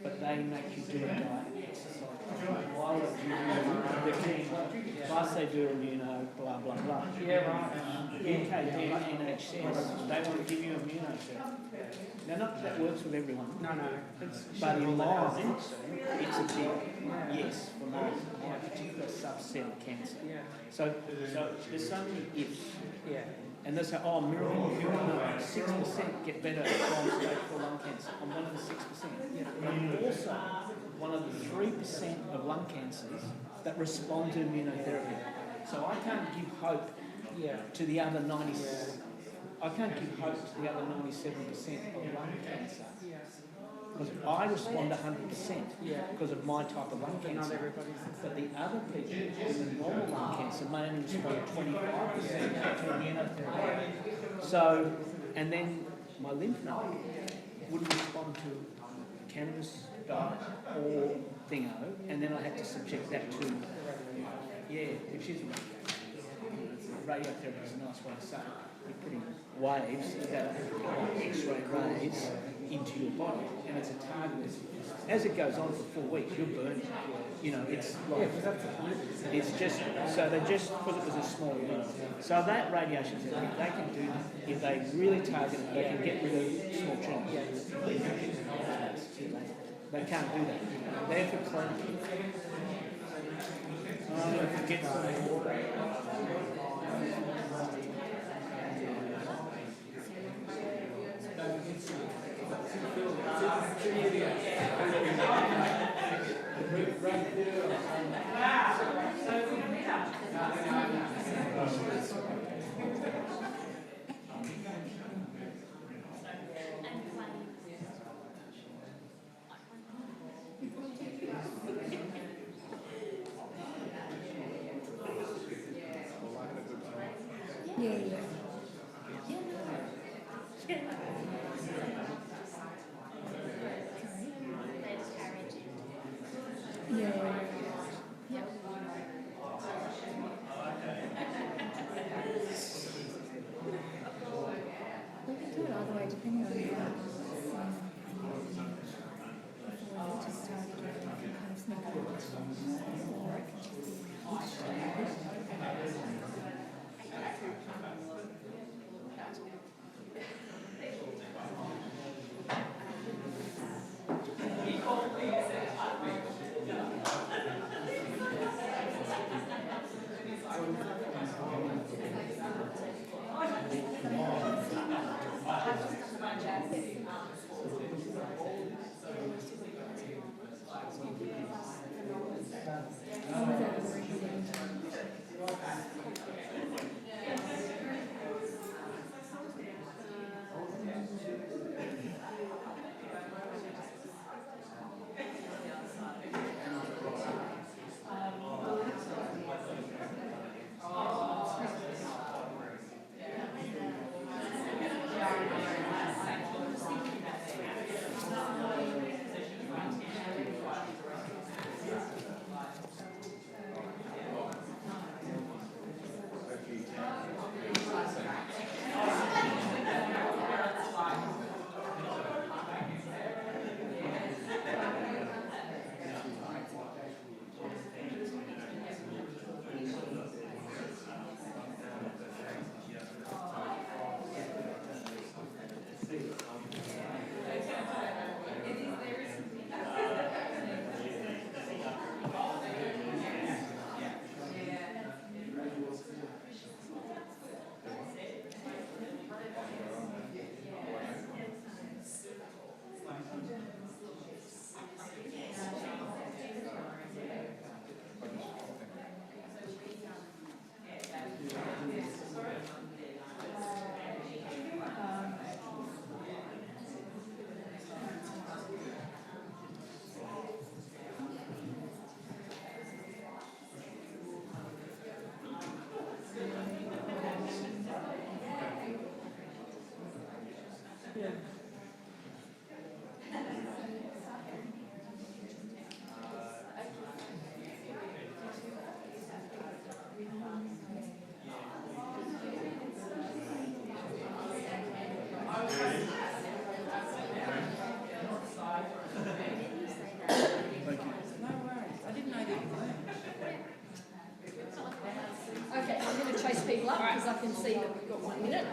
but they make you do a diet exercise. While the king, plus they do immuno, blah, blah, blah. UK NHS, they want to give you immunotherapy. Now, not that that works with everyone. No. But in mine, it's a big yes for my particular subset of cancer. So there's so many ifs. And they say, oh, miracle, 6% get better from stage 4 lung cancer. I'm one of the 6%. I'm also one of the 3% of lung cancers that respond to immunotherapy. So I can't give hope to the other 90. I can't give hope to the other 97% of lung cancer. Because I respond 100% because of my type of lung cancer. But the other people with the normal lung cancer may only respond 25% to immunotherapy. So, and then my lymph node wouldn't respond to cannabis diet or thingo, and then I had to subject that to, which is radiotherapy is a nice way to say it. You're putting waves, X-ray rays into your body, and it's a target. As it goes on for 4 weeks, you're burning. You know, it's like, it's just, so they just, because it was a small amount. So that radiation therapy, they can do, if they really target it, they can get rid of small tumours. They can't do that. They're for cleaning. I'm going to get some water. people up because I can see that we've got 1 minute.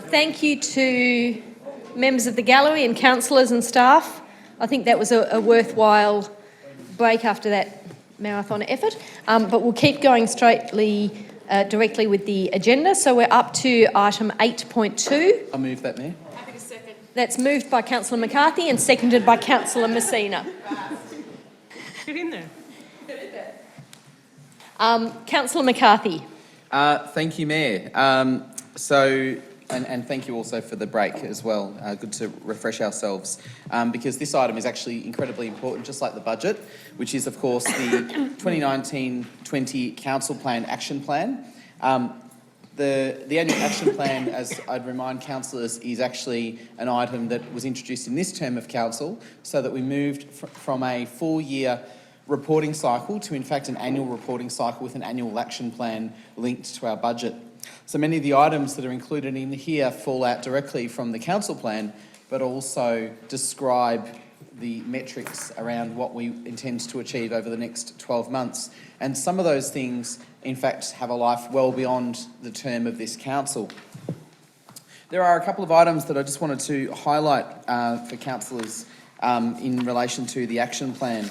Thank you to members of the gallery and councillors and staff. I think that was a worthwhile break after that marathon effort. But we'll keep going directly with the agenda. So we're up to item 8.2. I'll move that, Mayor. That's moved by Councillor McCarthy and seconded by Councillor Messina. Get in there. Councillor McCarthy. Thank you, Mayor. And thank you also for the break as well. Good to refresh ourselves because this item is actually incredibly important, just like the budget, which is, of course, the 2019-20 Council Plan Action Plan. The annual action plan, as I'd remind councillors, is actually an item that was introduced in this term of council so that we moved from a 4-year reporting cycle to, in fact, an annual reporting cycle with an annual action plan linked to our budget. So many of the items that are included in here fall out directly from the council plan, but also describe the metrics around what we intend to achieve over the next 12 months. And some of those things, in fact, have a life well beyond the term of this council. There are a couple of items that I just wanted to highlight for councillors in relation to the action plan.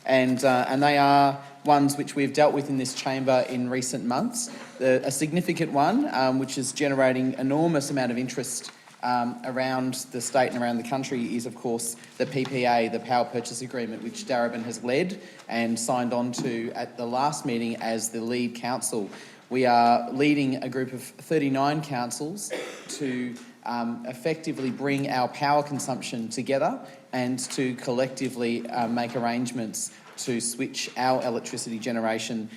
And they are ones which we've dealt with in this chamber in recent months. A significant one, which is generating enormous amount of interest around the state and around the country, is of course the PPA, the Power Purchase Agreement, which Darebin has led and signed on to at the last meeting as the lead council. We are leading a group of 39 councils to effectively bring our power consumption together and to collectively make arrangements to switch our electricity generation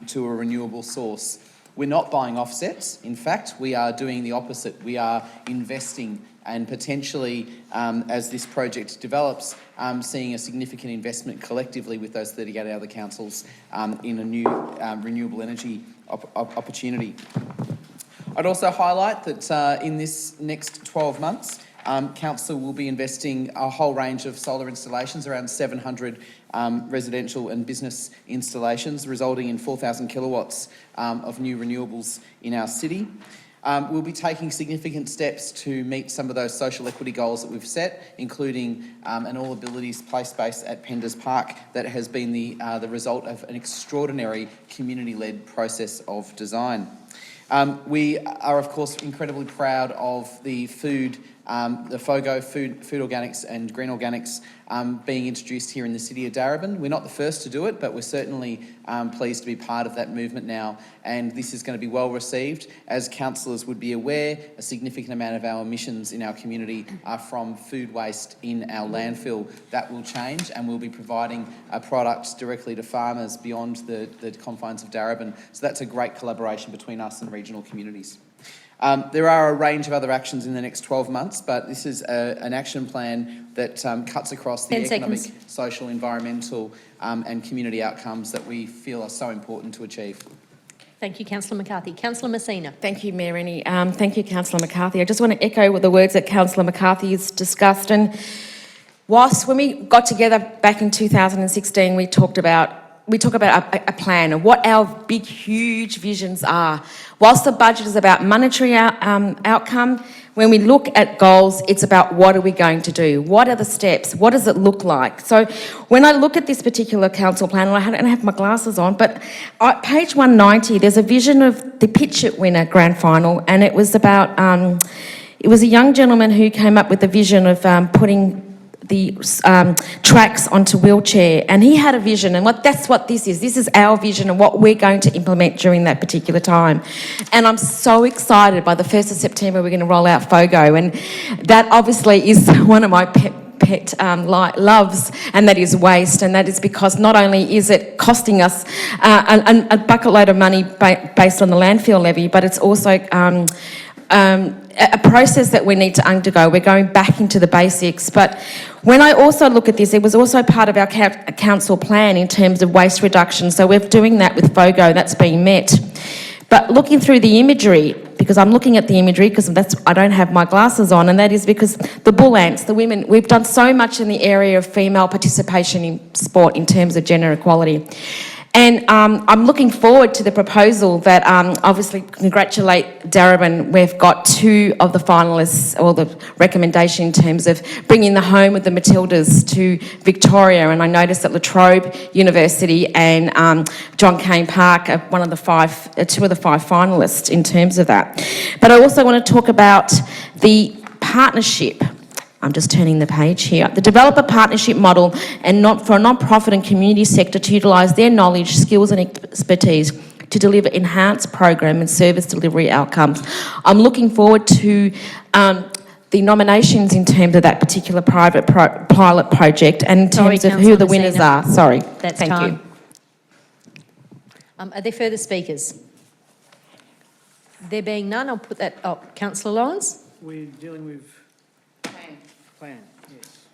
to a renewable source. We're not buying offsets. In fact, we are doing the opposite. We are investing and potentially, as this project develops, seeing a significant investment collectively with those 38 other councils in a new renewable energy opportunity. I'd also highlight that in this next 12 months, Council will be investing a whole range of solar installations, around 700 residential and business installations, resulting in 4,000 kilowatts of new renewables in our city. We'll be taking significant steps to meet some of those social equity goals that we've set, including an all abilities play space at Penders Park that has been the result of an extraordinary community-led process of design. We are, of course, incredibly proud of the FOGO, food organics and green organics being introduced here in the city of Darebin. We're not the first to do it, but we're certainly pleased to be part of that movement now. And this is going to be well received. As councillors would be aware, a significant amount of our emissions in our community are from food waste in our landfill. That will change, and we'll be providing products directly to farmers beyond the confines of Darebin. So that's a great collaboration between us and regional communities. There are a range of other actions in the next 12 months, but this is an action plan that cuts across the economic, social, environmental and community outcomes that we feel are so important to achieve. Thank you, Councillor McCarthy. Councillor Messina. Thank you, Mayor Rennie. Thank you, Councillor McCarthy. I just want to echo the words that Councillor McCarthy has discussed. And whilst when we got together back in 2016, we talk about a plan of what our big, huge visions are. Whilst the budget is about monetary outcome, when we look at goals, it's about what are we going to do? What are the steps? What does it look like? So when I look at this particular council plan, and I don't have my glasses on, but at page 190, there's a vision of the Pitch It winner grand final, and it was about, it was a young gentleman who came up with the vision of putting the tracks onto wheelchair, and he had a vision, and that's what this is. This is our vision and what we're going to implement during that particular time. And I'm so excited. By the 1st of September, we're going to roll out FOGO, and that obviously is one of my pet pet loves, and that is waste. And that is because not only is it costing us a bucket load of money based on the landfill levy, but it's also a process that we need to undergo. We're going back into the basics. But when I also look at this, it was also part of our council plan in terms of waste reduction. So we're doing that with FOGO, that's being met. But looking through the imagery, because I'm looking at the imagery because I don't have my glasses on, and that is because the bull ants, the women, we've done so much in the area of female participation in sport in terms of gender equality. And I'm looking forward to the proposal that obviously congratulate Darebin. We've got 2 of the finalists, or the recommendation in terms of bringing the home of the Matildas to Victoria. And I noticed that La Trobe University and John Cain Park are 2 of the 5 finalists in terms of that. But I also want to talk about the partnership. I'm just turning the page here. The developer partnership model and for a non-profit and community sector to utilise their knowledge, skills and expertise to deliver enhanced program and service delivery outcomes. I'm looking forward to the nominations in terms of that particular private pilot project and in terms of who the winners are. Sorry. That's time. Are there further speakers? There being none, I'll put that up. Councillor Lawrence? We're dealing with plan, yes.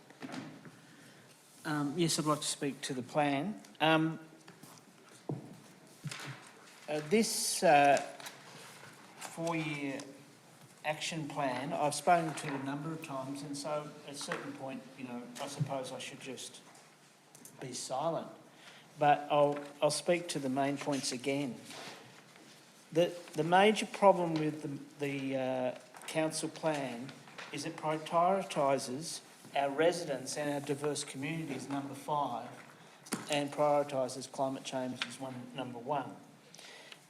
Yes, I'd like to speak to the plan. This 4-year action plan, I've spoken to a number of times, and so at a certain point, I suppose I should just be silent. But I'll speak to the main points again. The major problem with the council plan is it prioritises our residents and our diverse communities, number 5, and prioritises climate change as number 1.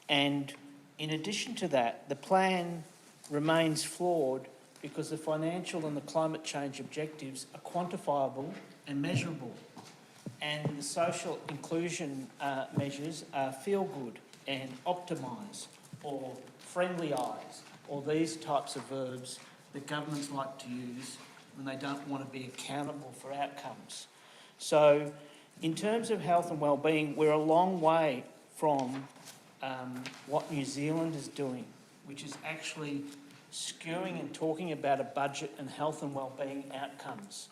And in addition to that, the plan remains flawed because the financial and the climate change objectives are quantifiable and measurable. And the social inclusion measures are feel good and optimise, or friendly eyes, or these types of verbs that governments like to use when they don't want to be accountable for outcomes. So in terms of health and wellbeing, we're a long way from what New Zealand is doing, which is actually skewing and talking about a budget and health and wellbeing outcomes.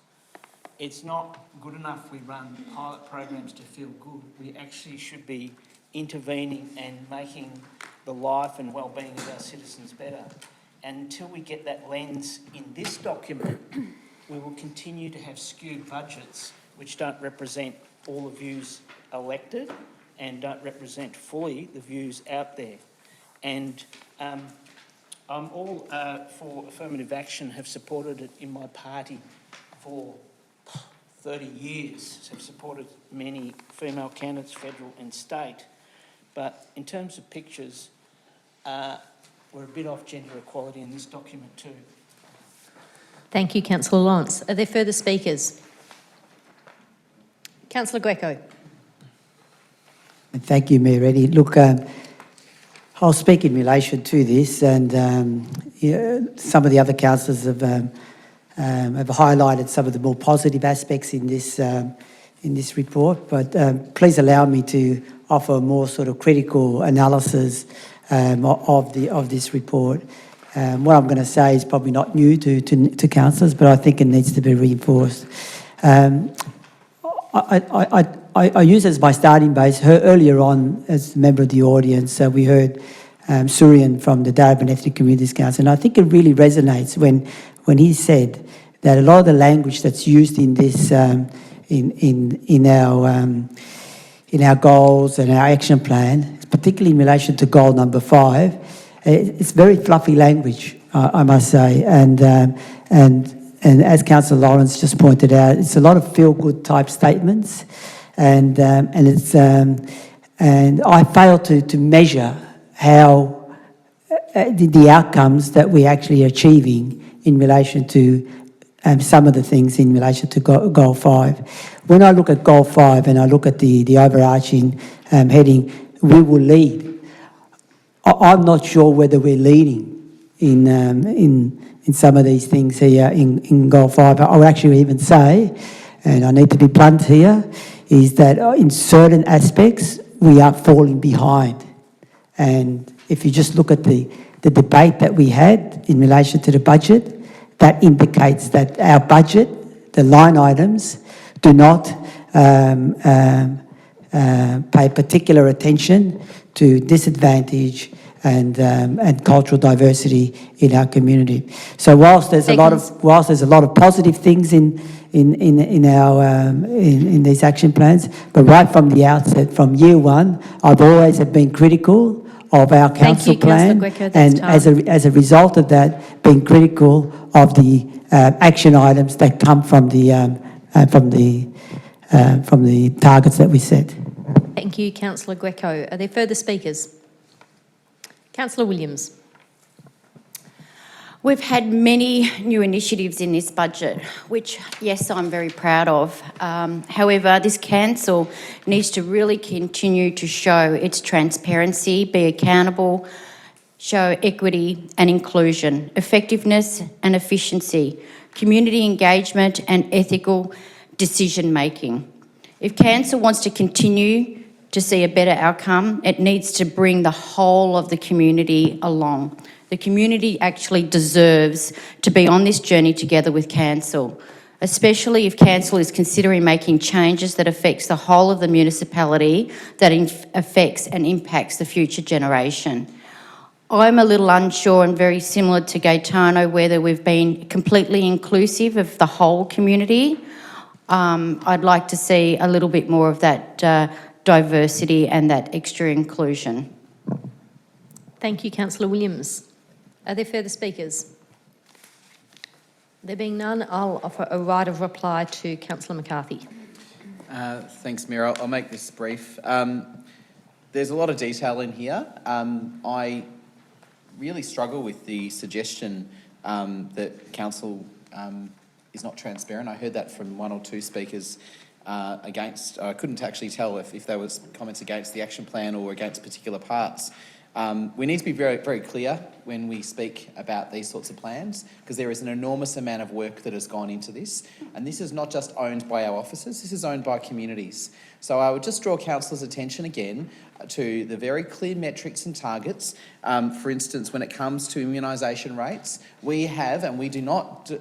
It's not good enough we run pilot programs to feel good. We actually should be intervening and making the life and wellbeing of our citizens better. And until we get that lens in this document, we will continue to have skewed budgets which don't represent all the views elected and don't represent fully the views out there. And I'm all for affirmative action, have supported it in my party for 30 years, have supported many female candidates, federal and state. But in terms of pictures, we're a bit off gender equality in this document too. Thank you, Councillor Lawrence. Are there further speakers? Councillor Greco. Thank you, Mayor Reddy. Look, I'll speak in relation to this, and some of the other councillors have highlighted some of the more positive aspects in this report, but please allow me to offer a more sort of critical analysis of this report. What I'm going to say is probably not new to councillors, but I think it needs to be reinforced. I use as my starting base, earlier on as a member of the audience, we heard Surian from the Darebin Ethnic Communities Council, and I think it really resonates when he said that a lot of the language that's used in this, in our goals and our action plan, particularly in relation to goal number 5, it's very fluffy language, I must say, and as Councillor Lawrence just pointed out, it's a lot of feel-good type statements, and I fail to measure how the outcomes that we're actually achieving in relation to some of the things in relation to Goal 5. When I look at Goal 5 and I look at the overarching heading, we will lead. I'm not sure whether we're leading in some of these things here in Goal 5. I would actually even say, and I need to be blunt here, is that in certain aspects we are falling behind. And if you just look at the debate that we had in relation to the budget, that indicates that our budget, the line items, do not pay particular attention to disadvantage and cultural diversity in our community. So whilst there's a lot of positive things in these action plans, but right from the outset, from year one, I've always been critical of our council plan, and as a result of that, been critical of the action items that come from the targets that we set. Thank you, Councillor Greco. Are there further speakers? Councillor Williams. We've had many new initiatives in this budget, which, yes, I'm very proud of. However, this council needs to really continue to show its transparency, be accountable, show equity and inclusion, effectiveness and efficiency, community engagement and ethical decision-making. If council wants to continue to see a better outcome, it needs to bring the whole of the community along. The community actually deserves to be on this journey together with council, especially if council is considering making changes that affects the whole of the municipality, that affects and impacts the future generation. I'm a little unsure, and very similar to Gaetano, whether we've been completely inclusive of the whole community. I'd like to see a little bit more of that diversity and that extra inclusion. Thank you, Councillor Williams. Are there further speakers? There being none, I'll offer a right of reply to Councillor McCarthy. Thanks, Mayor. I'll make this brief. There's a lot of detail in here. I really struggle with the suggestion that council is not transparent. I heard that from one or two speakers against. I couldn't actually tell if there was comments against the action plan or against particular parts. We need to be very, very clear when we speak about these sorts of plans, because there is an enormous amount of work that has gone into this, and this is not just owned by our officers, this is owned by communities. So I would just draw council's attention again to the very clear metrics and targets. For instance, when it comes to immunisation rates, we have, and we do not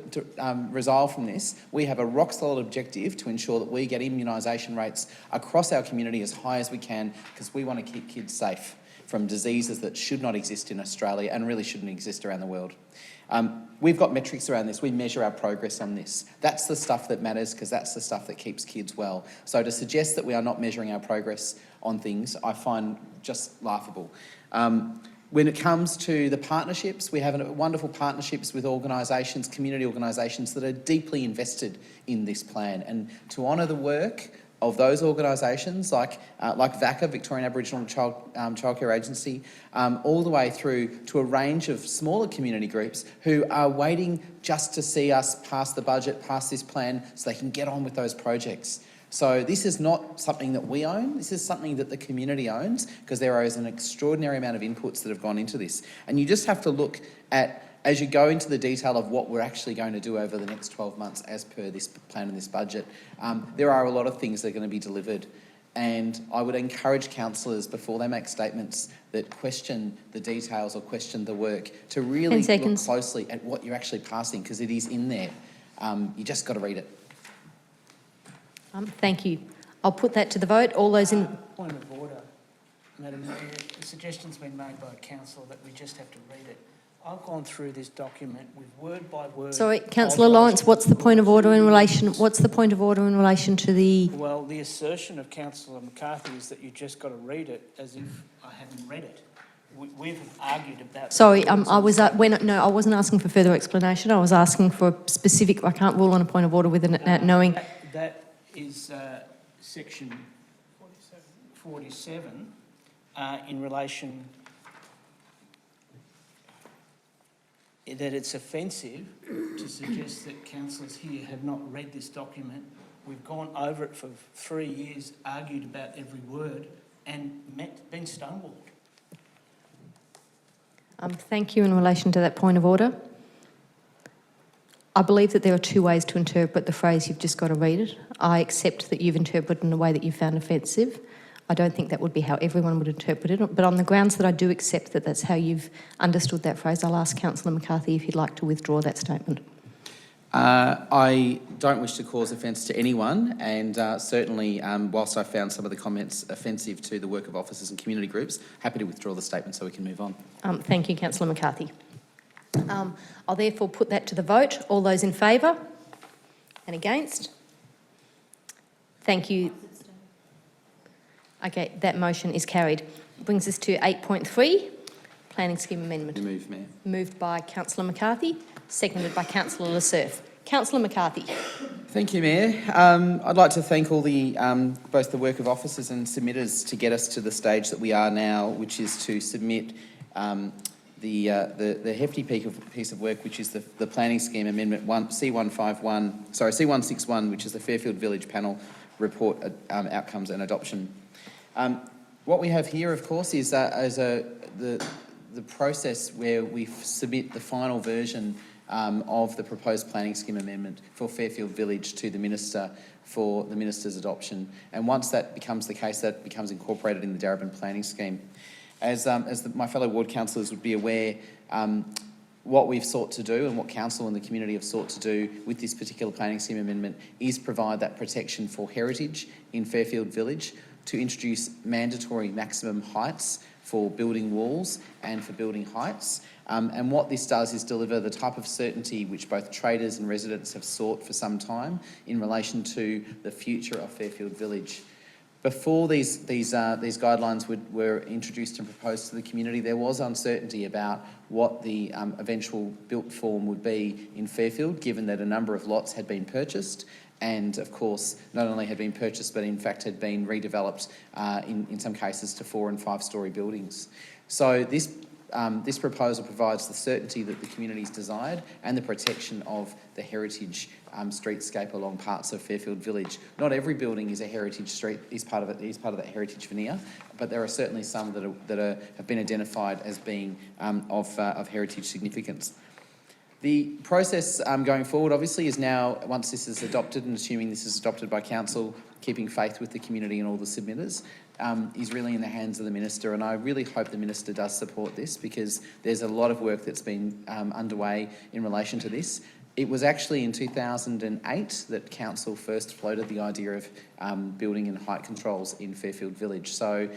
resolve from this, we have a rock-solid objective to ensure that we get immunisation rates across our community as high as we can, because we want to keep kids safe from diseases that should not exist in Australia and really shouldn't exist around the world. We've got metrics around this. We measure our progress on this. That's the stuff that matters, because that's the stuff that keeps kids well. So to suggest that we are not measuring our progress on things, I find just laughable. When it comes to the partnerships, we have wonderful partnerships with organisations, community organisations that are deeply invested in this plan. And to honour the work of those organisations like VACA, Victorian Aboriginal Childcare Agency, all the way through to a range of smaller community groups who are waiting just to see us pass the budget, pass this plan, so they can get on with those projects. So this is not something that we own, this is something that the community owns, because there is an extraordinary amount of inputs that have gone into this. And you just have to look at, as you go into the detail of what we're actually going to do over the next 12 months as per this plan and this budget, there are a lot of things that are going to be delivered. And I would encourage councillors, before they make statements that question the details or question the work, to really look closely at what you're actually passing, because it is in there. You just got to read it. Thank you. I'll put that to the vote. All those in... Point of order, Madam Mayor. The suggestion's been made by council that we just have to read it. I've gone through this document with word by word. Sorry, Councillor Lawrence, what's the point of order in relation? What's the point of order in relation to the? Well, the assertion of Councillor McCarthy is that you just got to read it as if I haven't read it. We've argued about. Sorry, I wasn't asking for further explanation. I was asking for a specific. I can't rule on a point of order without knowing. That is section 47 in relation. That it's offensive to suggest that councillors here have not read this document. We've gone over it for 3 years, argued about every word, and been stonewalled. Thank you in relation to that point of order. I believe that there are two ways to interpret the phrase, you've just got to read it. I accept that you've interpreted in a way that you found offensive. I don't think that would be how everyone would interpret it, but on the grounds that I do accept that that's how you've understood that phrase, I'll ask Councillor McCarthy if you'd like to withdraw that statement. I don't wish to cause offence to anyone, and certainly, whilst I found some of the comments offensive to the work of officers and community groups, happy to withdraw the statement so we can move on. Thank you, Councillor McCarthy. I'll therefore put that to the vote. All those in favour? And against? Thank you. Okay, that motion is carried. Brings us to 8.3, Planning Scheme Amendment. Move, Mayor. Moved by Councillor McCarthy, seconded by Councillor Lasserf. Councillor McCarthy. Thank you, Mayor. I'd like to thank all the both the work of officers and submitters to get us to the stage that we are now, which is to submit the hefty piece of work, which is the Planning Scheme Amendment C161, which is the Fairfield Village Panel Report Outcomes and Adoption. What we have here, of course, is the process where we submit the final version of the proposed planning scheme amendment for Fairfield Village to the Minister for the Minister's adoption. And once that becomes the case, that becomes incorporated in the Darebin planning scheme. As my fellow ward councillors would be aware, what we've sought to do and what council and the community have sought to do with this particular planning scheme amendment is provide that protection for heritage in Fairfield Village, to introduce mandatory maximum heights for building walls and for building heights. And what this does is deliver the type of certainty which both traders and residents have sought for some time in relation to the future of Fairfield Village. Before these guidelines were introduced and proposed to the community, there was uncertainty about what the eventual built form would be in Fairfield, given that a number of lots had been purchased and, of course, not only had been purchased, but in fact had been redeveloped in some cases to 4- and 5-storey buildings. So this proposal provides the certainty that the community's desired and the protection of the heritage streetscape along parts of Fairfield Village. Not every building is a heritage street, is part of that heritage veneer, but there are certainly some that have been identified as being of heritage significance. The process going forward, obviously, is now, once this is adopted, and assuming this is adopted by council, keeping faith with the community and all the submitters, is really in the hands of the Minister. And I really hope the Minister does support this, because there's a lot of work that's been underway in relation to this. It was actually in 2008 that council first floated the idea of building and height controls in Fairfield Village. So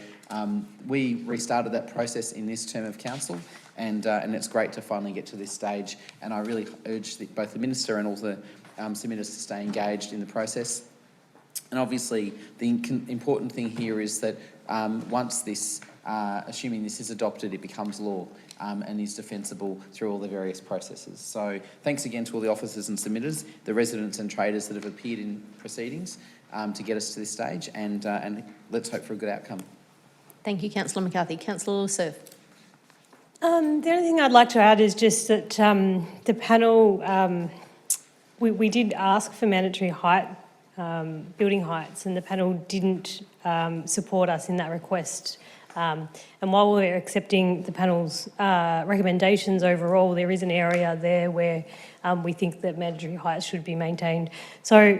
we restarted that process in this term of council, and it's great to finally get to this stage. And I really urge both the Minister and all the submitters to stay engaged in the process. And obviously, the important thing here is that once this, assuming this is adopted, it becomes law and is defensible through all the various processes. So thanks again to all the officers and submitters, the residents and traders that have appeared in proceedings to get us to this stage, and let's hope for a good outcome. Thank you, Councillor McCarthy. Councillor Lasserf. The only thing I'd like to add is just that the panel, we did ask for mandatory height, building heights, and the panel didn't support us in that request. And while we're accepting the panel's recommendations overall, there is an area there where we think that mandatory heights should be maintained. So,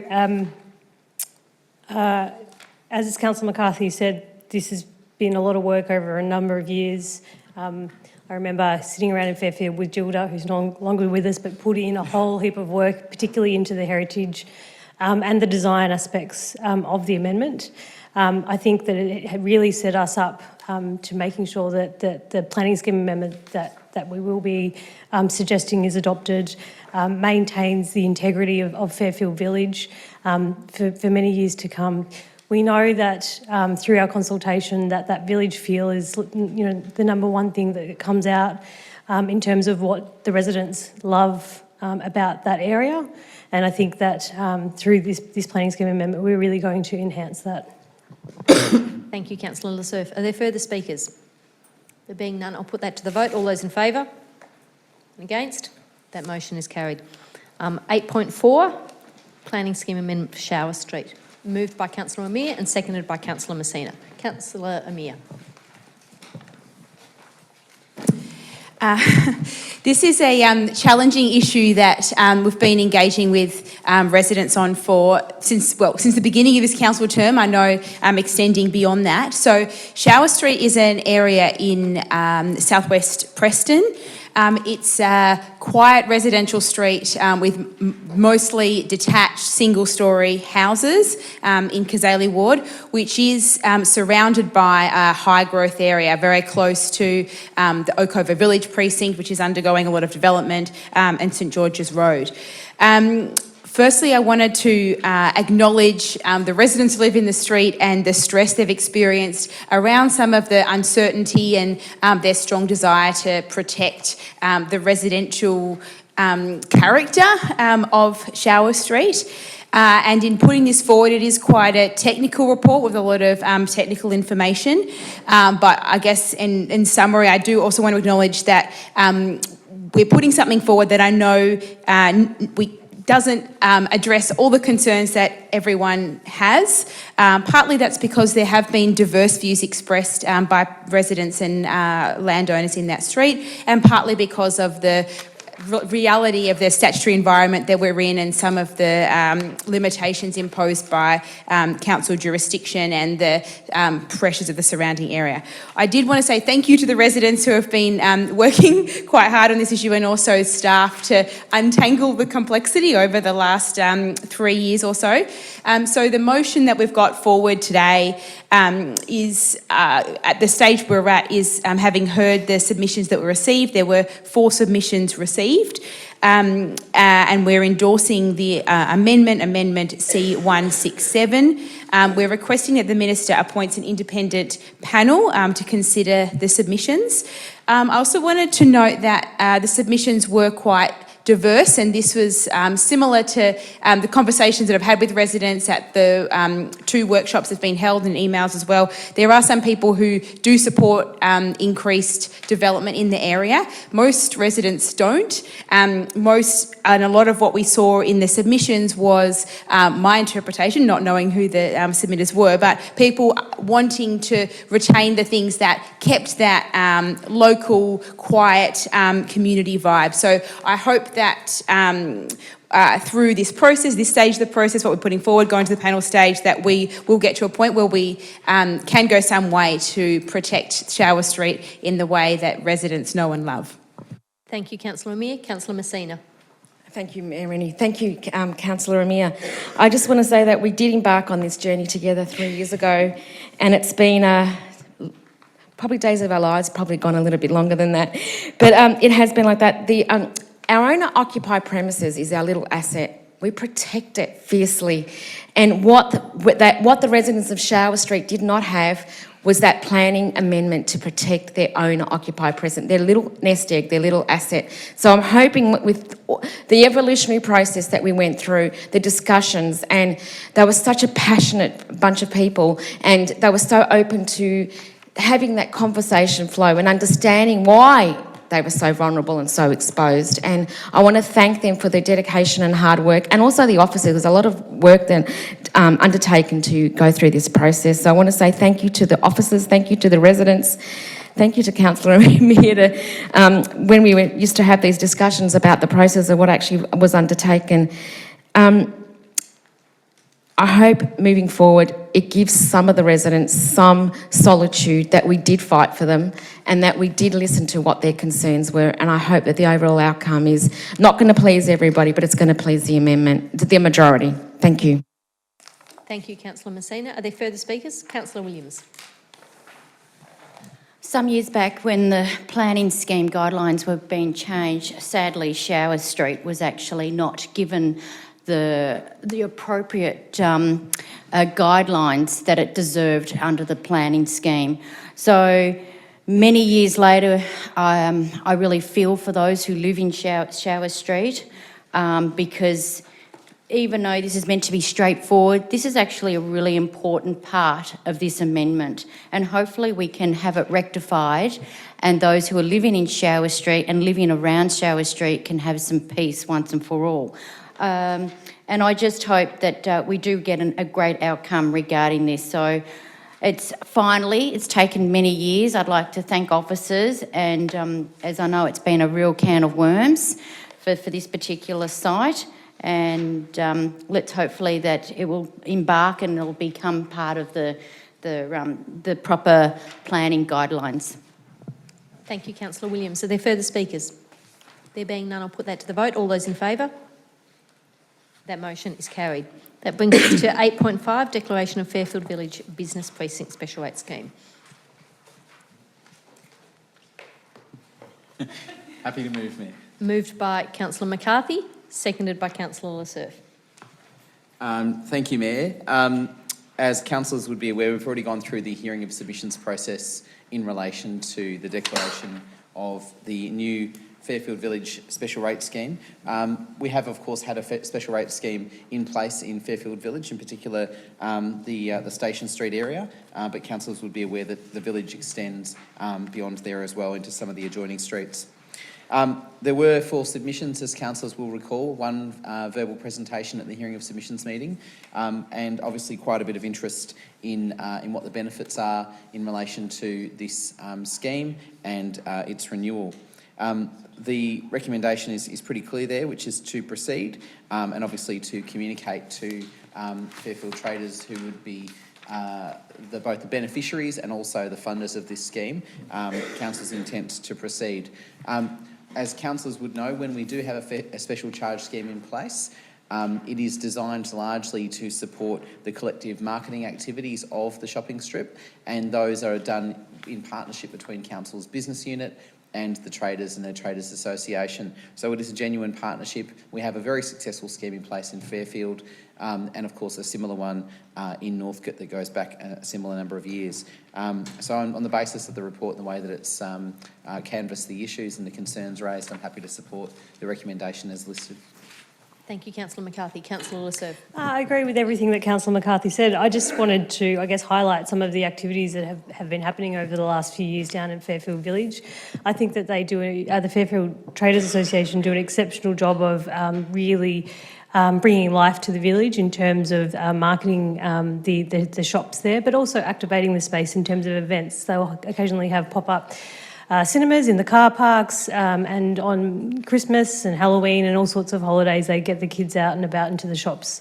as Councillor McCarthy said, this has been a lot of work over a number of years. I remember sitting around in Fairfield with Gilda, who's no longer with us, but put in a whole heap of work, particularly into the heritage and the design aspects of the amendment. I think that it had really set us up to making sure that the planning scheme amendment that we will be suggesting is adopted maintains the integrity of Fairfield Village for many years to come. We know that through our consultation that village feel is, the number one thing that comes out in terms of what the residents love about that area. And I think that through this planning scheme amendment, we're really going to enhance that. Thank you, Councillor Lasserf. Are there further speakers? There being none, I'll put that to the vote. All those in favour? Against? That motion is carried. 8.4, Planning Scheme Amendment for Shower Street. Moved by Councillor Amir and seconded by Councillor Messina. Councillor Amir. This is a challenging issue that we've been engaging with residents on since the beginning of this council term. I know extending beyond that. So Shower Street is an area in southwest Preston. It's a quiet residential street with mostly detached single-storey houses in Kazali Ward, which is surrounded by a high-growth area very close to the Oakover Village precinct, which is undergoing a lot of development, and St George's Road. Firstly, I wanted to acknowledge the residents who live in the street and the stress they've experienced around some of the uncertainty and their strong desire to protect the residential character of Shower Street. And in putting this forward, it is quite a technical report with a lot of technical information. But I guess in summary, I do also want to acknowledge that we're putting something forward that I know doesn't address all the concerns that everyone has. Partly that's because there have been diverse views expressed by residents and landowners in that street, and partly because of the reality of the statutory environment that we're in and some of the limitations imposed by council jurisdiction and the pressures of the surrounding area. I did want to say thank you to the residents who have been working quite hard on this issue, and also staff to untangle the complexity over the last 3 years or so. So the motion that we've got forward today is at the stage we're at is having heard the submissions that were received. There were 4 submissions received, and we're endorsing the amendment C167. We're requesting that the Minister appoints an independent panel to consider the submissions. I also wanted to note that the submissions were quite diverse, and this was similar to the conversations that I've had with residents at the 2 workshops that have been held, and emails as well. There are some people who do support increased development in the area. Most residents don't. And a lot of what we saw in the submissions was my interpretation, not knowing who the submitters were, but people wanting to retain the things that kept that local, quiet community vibe. So I hope that through this process, this stage of the process, what we're putting forward, going to the panel stage, that we will get to a point where we can go some way to protect Shower Street in the way that residents know and love. Thank you, Councillor Amir. Councillor Messina. Thank you, Mayor Rennie. Thank you, Councillor Amir. I just want to say that we did embark on this journey together 3 years ago, and it's been probably days of our lives, probably gone a little bit longer than that, but it has been like that. Our owner-occupied premises is our little asset. We protect it fiercely. And what the residents of Shower Street did not have was that planning amendment to protect their owner-occupied presence, their little nest egg, their little asset. So I'm hoping with the evolutionary process that we went through, the discussions, and there was such a passionate bunch of people, and they were so open to having that conversation flow and understanding why they were so vulnerable and so exposed. And I want to thank them for their dedication and hard work, and also the officers. There's a lot of work that undertaken to go through this process. So I want to say thank you to the officers, thank you to the residents, thank you to Councillor Amir when we used to have these discussions about the process of what actually was undertaken. I hope moving forward it gives some of the residents some solitude that we did fight for them and that we did listen to what their concerns were, and I hope that the overall outcome is not going to please everybody, but it's going to please the majority. Thank you. Thank you, Councillor Messina. Are there further speakers? Councillor Williams. Some years back, when the planning scheme guidelines were being changed, sadly Shower Street was actually not given the appropriate guidelines that it deserved under the planning scheme. So many years later, I really feel for those who live in Shower Street, because even though this is meant to be straightforward, this is actually a really important part of this amendment, and hopefully we can have it rectified, and those who are living in Shower Street and living around Shower Street can have some peace once and for all. And I just hope that we do get a great outcome regarding this. So It's taken many years. I'd like to thank officers, and as I know, it's been a real can of worms for this particular site. And let's hopefully that it will embark and it'll become part of the proper planning guidelines. Thank you, Councillor Williams. Are there further speakers? There being none, I'll put that to the vote. All those in favour? That motion is carried. That brings us to 8.5, Declaration of Fairfield Village Business Precinct Special Rate Scheme. Happy to move, Mayor. Moved by Councillor McCarthy, seconded by Councillor Lasserf. Thank you, Mayor. As councillors would be aware, we've already gone through the hearing of submissions process in relation to the declaration of the new Fairfield Village Special Rate Scheme. We have, of course, had a special rate scheme in place in Fairfield Village, in particular the Station Street area, but councillors would be aware that the village extends beyond there as well into some of the adjoining streets. There were 4 submissions, as councillors will recall, 1 verbal presentation at the hearing of submissions meeting, and obviously quite a bit of interest in what the benefits are in relation to this scheme and its renewal. The recommendation is pretty clear there, which is to proceed and obviously to communicate to Fairfield traders who would be both the beneficiaries and also the funders of this scheme, council's intent to proceed. As councillors would know, when we do have a special charge scheme in place, it is designed largely to support the collective marketing activities of the shopping strip, and those are done in partnership between council's business unit and the traders and their traders association. So it is a genuine partnership. We have a very successful scheme in place in Fairfield, and of course a similar one in Northcote that goes back a similar number of years. So on the basis of the report and the way that it's canvassed the issues and the concerns raised, I'm happy to support the recommendation as listed. Thank you, Councillor McCarthy. Councillor Lasserf. I agree with everything that Councillor McCarthy said. I just wanted to, highlight some of the activities that have been happening over the last few years down in Fairfield Village. I think that they do, the Fairfield Traders Association do an exceptional job of really bringing life to the village in terms of marketing the shops there, but also activating the space in terms of events. They'll occasionally have pop-up cinemas in the car parks, and on Christmas and Halloween and all sorts of holidays, they get the kids out and about into the shops.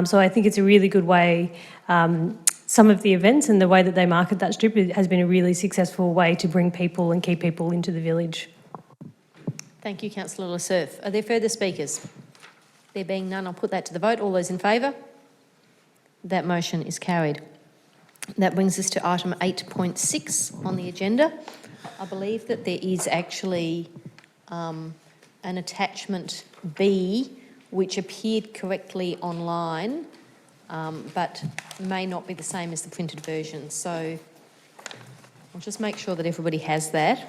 So I think it's a really good way, some of the events and the way that they market that strip has been a really successful way to bring people and keep people into the village. Thank you, Councillor Lasserf. Are there further speakers? There being none, I'll put that to the vote. All those in favour? That motion is carried. That brings us to item 8.6 on the agenda. I believe that there is actually an attachment B which appeared correctly online, but may not be the same as the printed version. So I'll just make sure that everybody has that.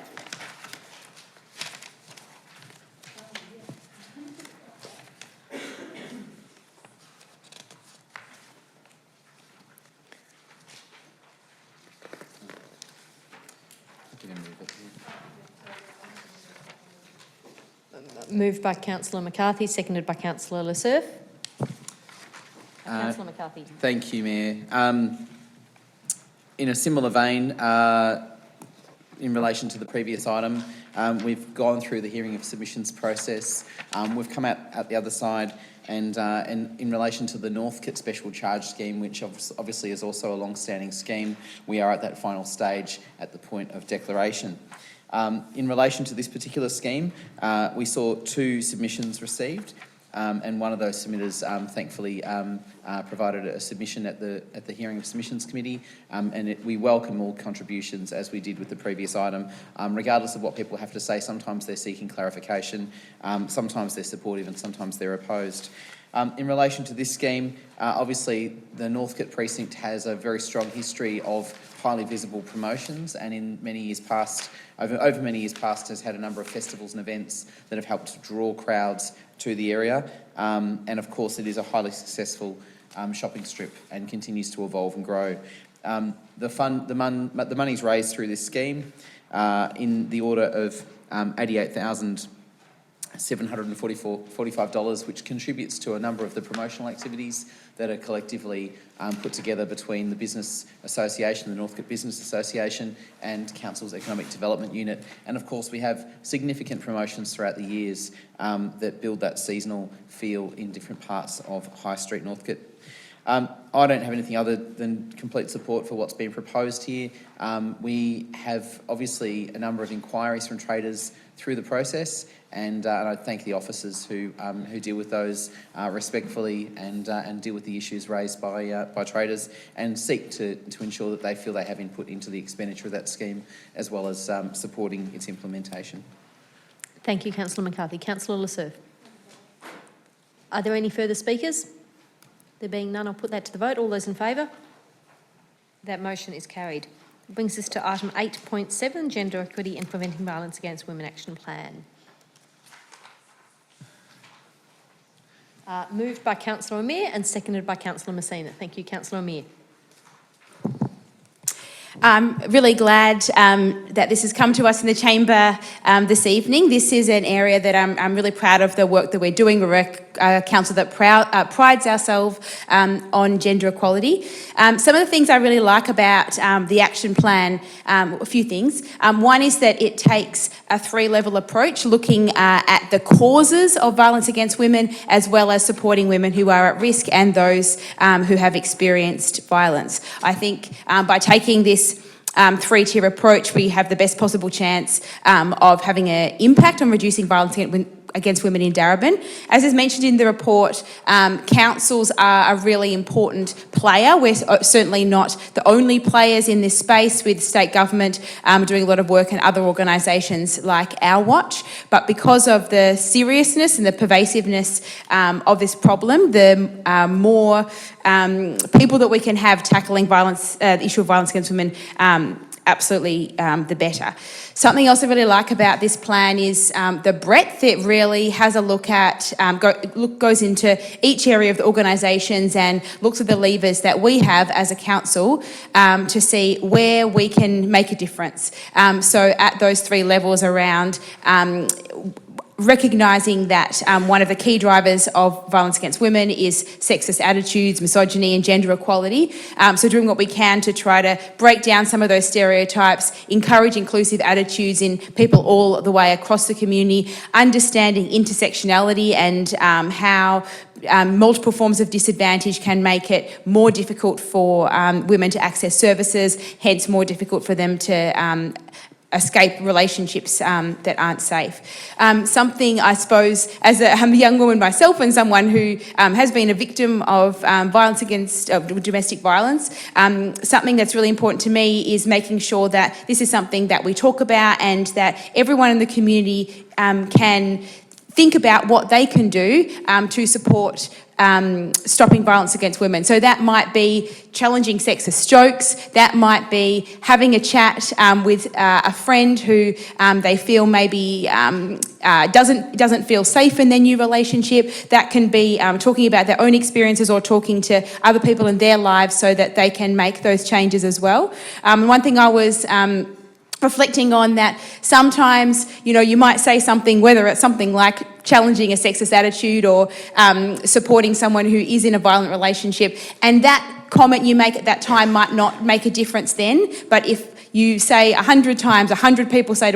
Moved by Councillor McCarthy, seconded by Councillor Lasserf. Councillor McCarthy. Thank you, Mayor. In a similar vein, in relation to the previous item, we've gone through the hearing of submissions process. We've come out at the other side, and in relation to the Northcote Special Charge Scheme, which obviously is also a long-standing scheme, we are at that final stage at the point of declaration. In relation to this particular scheme, we saw 2 submissions received, and one of those submitters thankfully provided a submission at the hearing of submissions committee, and we welcome all contributions as we did with the previous item. Regardless of what people have to say, sometimes they're seeking clarification, sometimes they're supportive and sometimes they're opposed. In relation to this scheme, obviously the Northcote precinct has a very strong history of highly visible promotions, and in many years past, over many years past, has had a number of festivals and events that have helped draw crowds to the area. And of course, it is a highly successful shopping strip and continues to evolve and grow. The money's raised through this scheme in the order of $745, which contributes to a number of the promotional activities that are collectively put together between the Business Association, the Northcote Business Association, and Council's Economic Development Unit. And of course, we have significant promotions throughout the years that build that seasonal feel in different parts of High Street, Northcote. I don't have anything other than complete support for what's been proposed here. We have obviously a number of inquiries from traders through the process, and I thank the officers who deal with those respectfully and deal with the issues raised by traders, and seek to ensure that they feel they have input into the expenditure of that scheme, as well as supporting its implementation. Thank you, Councillor McCarthy. Councillor Lasserve. Are there any further speakers? There being none, I'll put that to the vote. All those in favour? That motion is carried. Brings us to item 8.7, Gender Equity and Preventing Violence Against Women Action Plan. Moved by Councillor Amir and seconded by Councillor Messina. Thank you, Councillor Amir. I'm really glad that this has come to us in the chamber this evening. This is an area that I'm really proud of the work that we're doing. We're a council that prides ourselves on gender equality. Some of the things I really like about the action plan, a few things. One is that it takes a three-level approach, looking at the causes of violence against women, as well as supporting women who are at risk and those who have experienced violence. I think by taking this three-tier approach, we have the best possible chance of having an impact on reducing violence against women in Darebin. As is mentioned in the report, councils are a really important player. We're certainly not the only players in this space, with state government doing a lot of work and other organisations like Our Watch. But because of the seriousness and the pervasiveness of this problem, the more people that we can have tackling violence, the issue of violence against women, absolutely the better. Something else I really like about this plan is the breadth. It really has a look at, goes into each area of the organisations and looks at the levers that we have as a council to see where we can make a difference. So at those three levels around recognising that one of the key drivers of violence against women is sexist attitudes, misogyny and gender equality. So doing what we can to try to break down some of those stereotypes, encourage inclusive attitudes in people all the way across the community, understanding intersectionality and how multiple forms of disadvantage can make it more difficult for women to access services, hence more difficult for them to escape relationships that aren't safe. Something, I suppose, as I'm a young woman myself and someone who has been a victim of violence against domestic violence, something that's really important to me is making sure that this is something that we talk about and that everyone in the community can think about what they can do to support stopping violence against women. So that might be challenging sexist jokes, that might be having a chat with a friend who they feel maybe doesn't feel safe in their new relationship. That can be talking about their own experiences or talking to other people in their lives so that they can make those changes as well. One thing I was reflecting on that sometimes, you might say something, whether it's something like challenging a sexist attitude or supporting someone who is in a violent relationship, and that comment you make at that time might not make a difference then, but if you say 100 times, 100 people say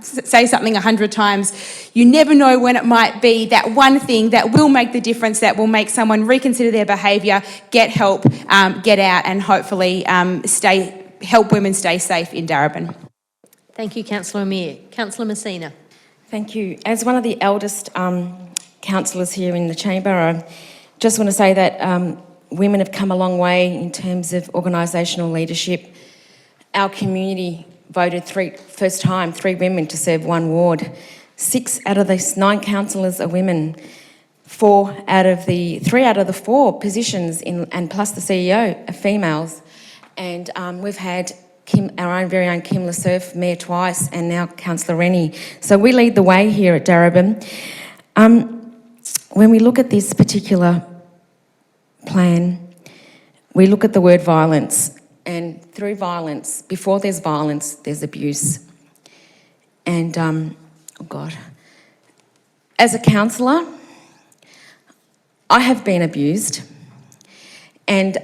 say something 100 times, you never know when it might be that one thing that will make the difference, that will make someone reconsider their behaviour, get help, get out, and hopefully help women stay safe in Darebin. Thank you, Councillor Amir. Councillor Messina. Thank you. As one of the eldest councillors here in the chamber, I just want to say that women have come a long way in terms of organisational leadership. Our community voted first time, 3 women to serve 1 ward. 6 out of these 9 councillors are women. 3 out of the 4 positions and plus the CEO are females. And we've had our own very own Kim Lasserve, Mayor twice, and now Councillor Rennie. So we lead the way here at Darebin. When we look at this particular plan, we look at the word violence. And through violence, before there's violence, there's abuse. And, As a councillor, I have been abused, and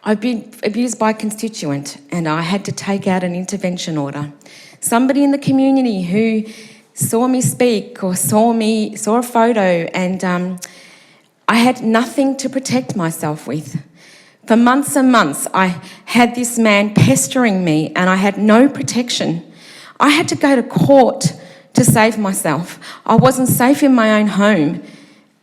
I've been abused by a constituent, and I had to take out an intervention order. Somebody in the community who saw me speak or saw a photo, and I had nothing to protect myself with. For months and months, I had this man pestering me, and I had no protection. I had to go to court to save myself. I wasn't safe in my own home,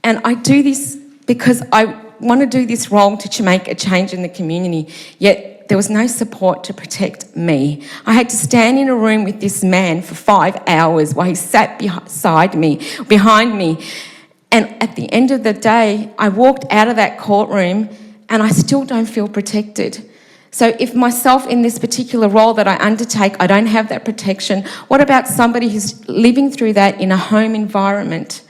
and I do this because I want to do this role to make a change in the community, yet there was no support to protect me. I had to stand in a room with this man for 5 hours while he sat behind me, and at the end of the day, I walked out of that courtroom and I still don't feel protected. So if myself in this particular role that I undertake, I don't have that protection, what about somebody who's living through that in a home environment?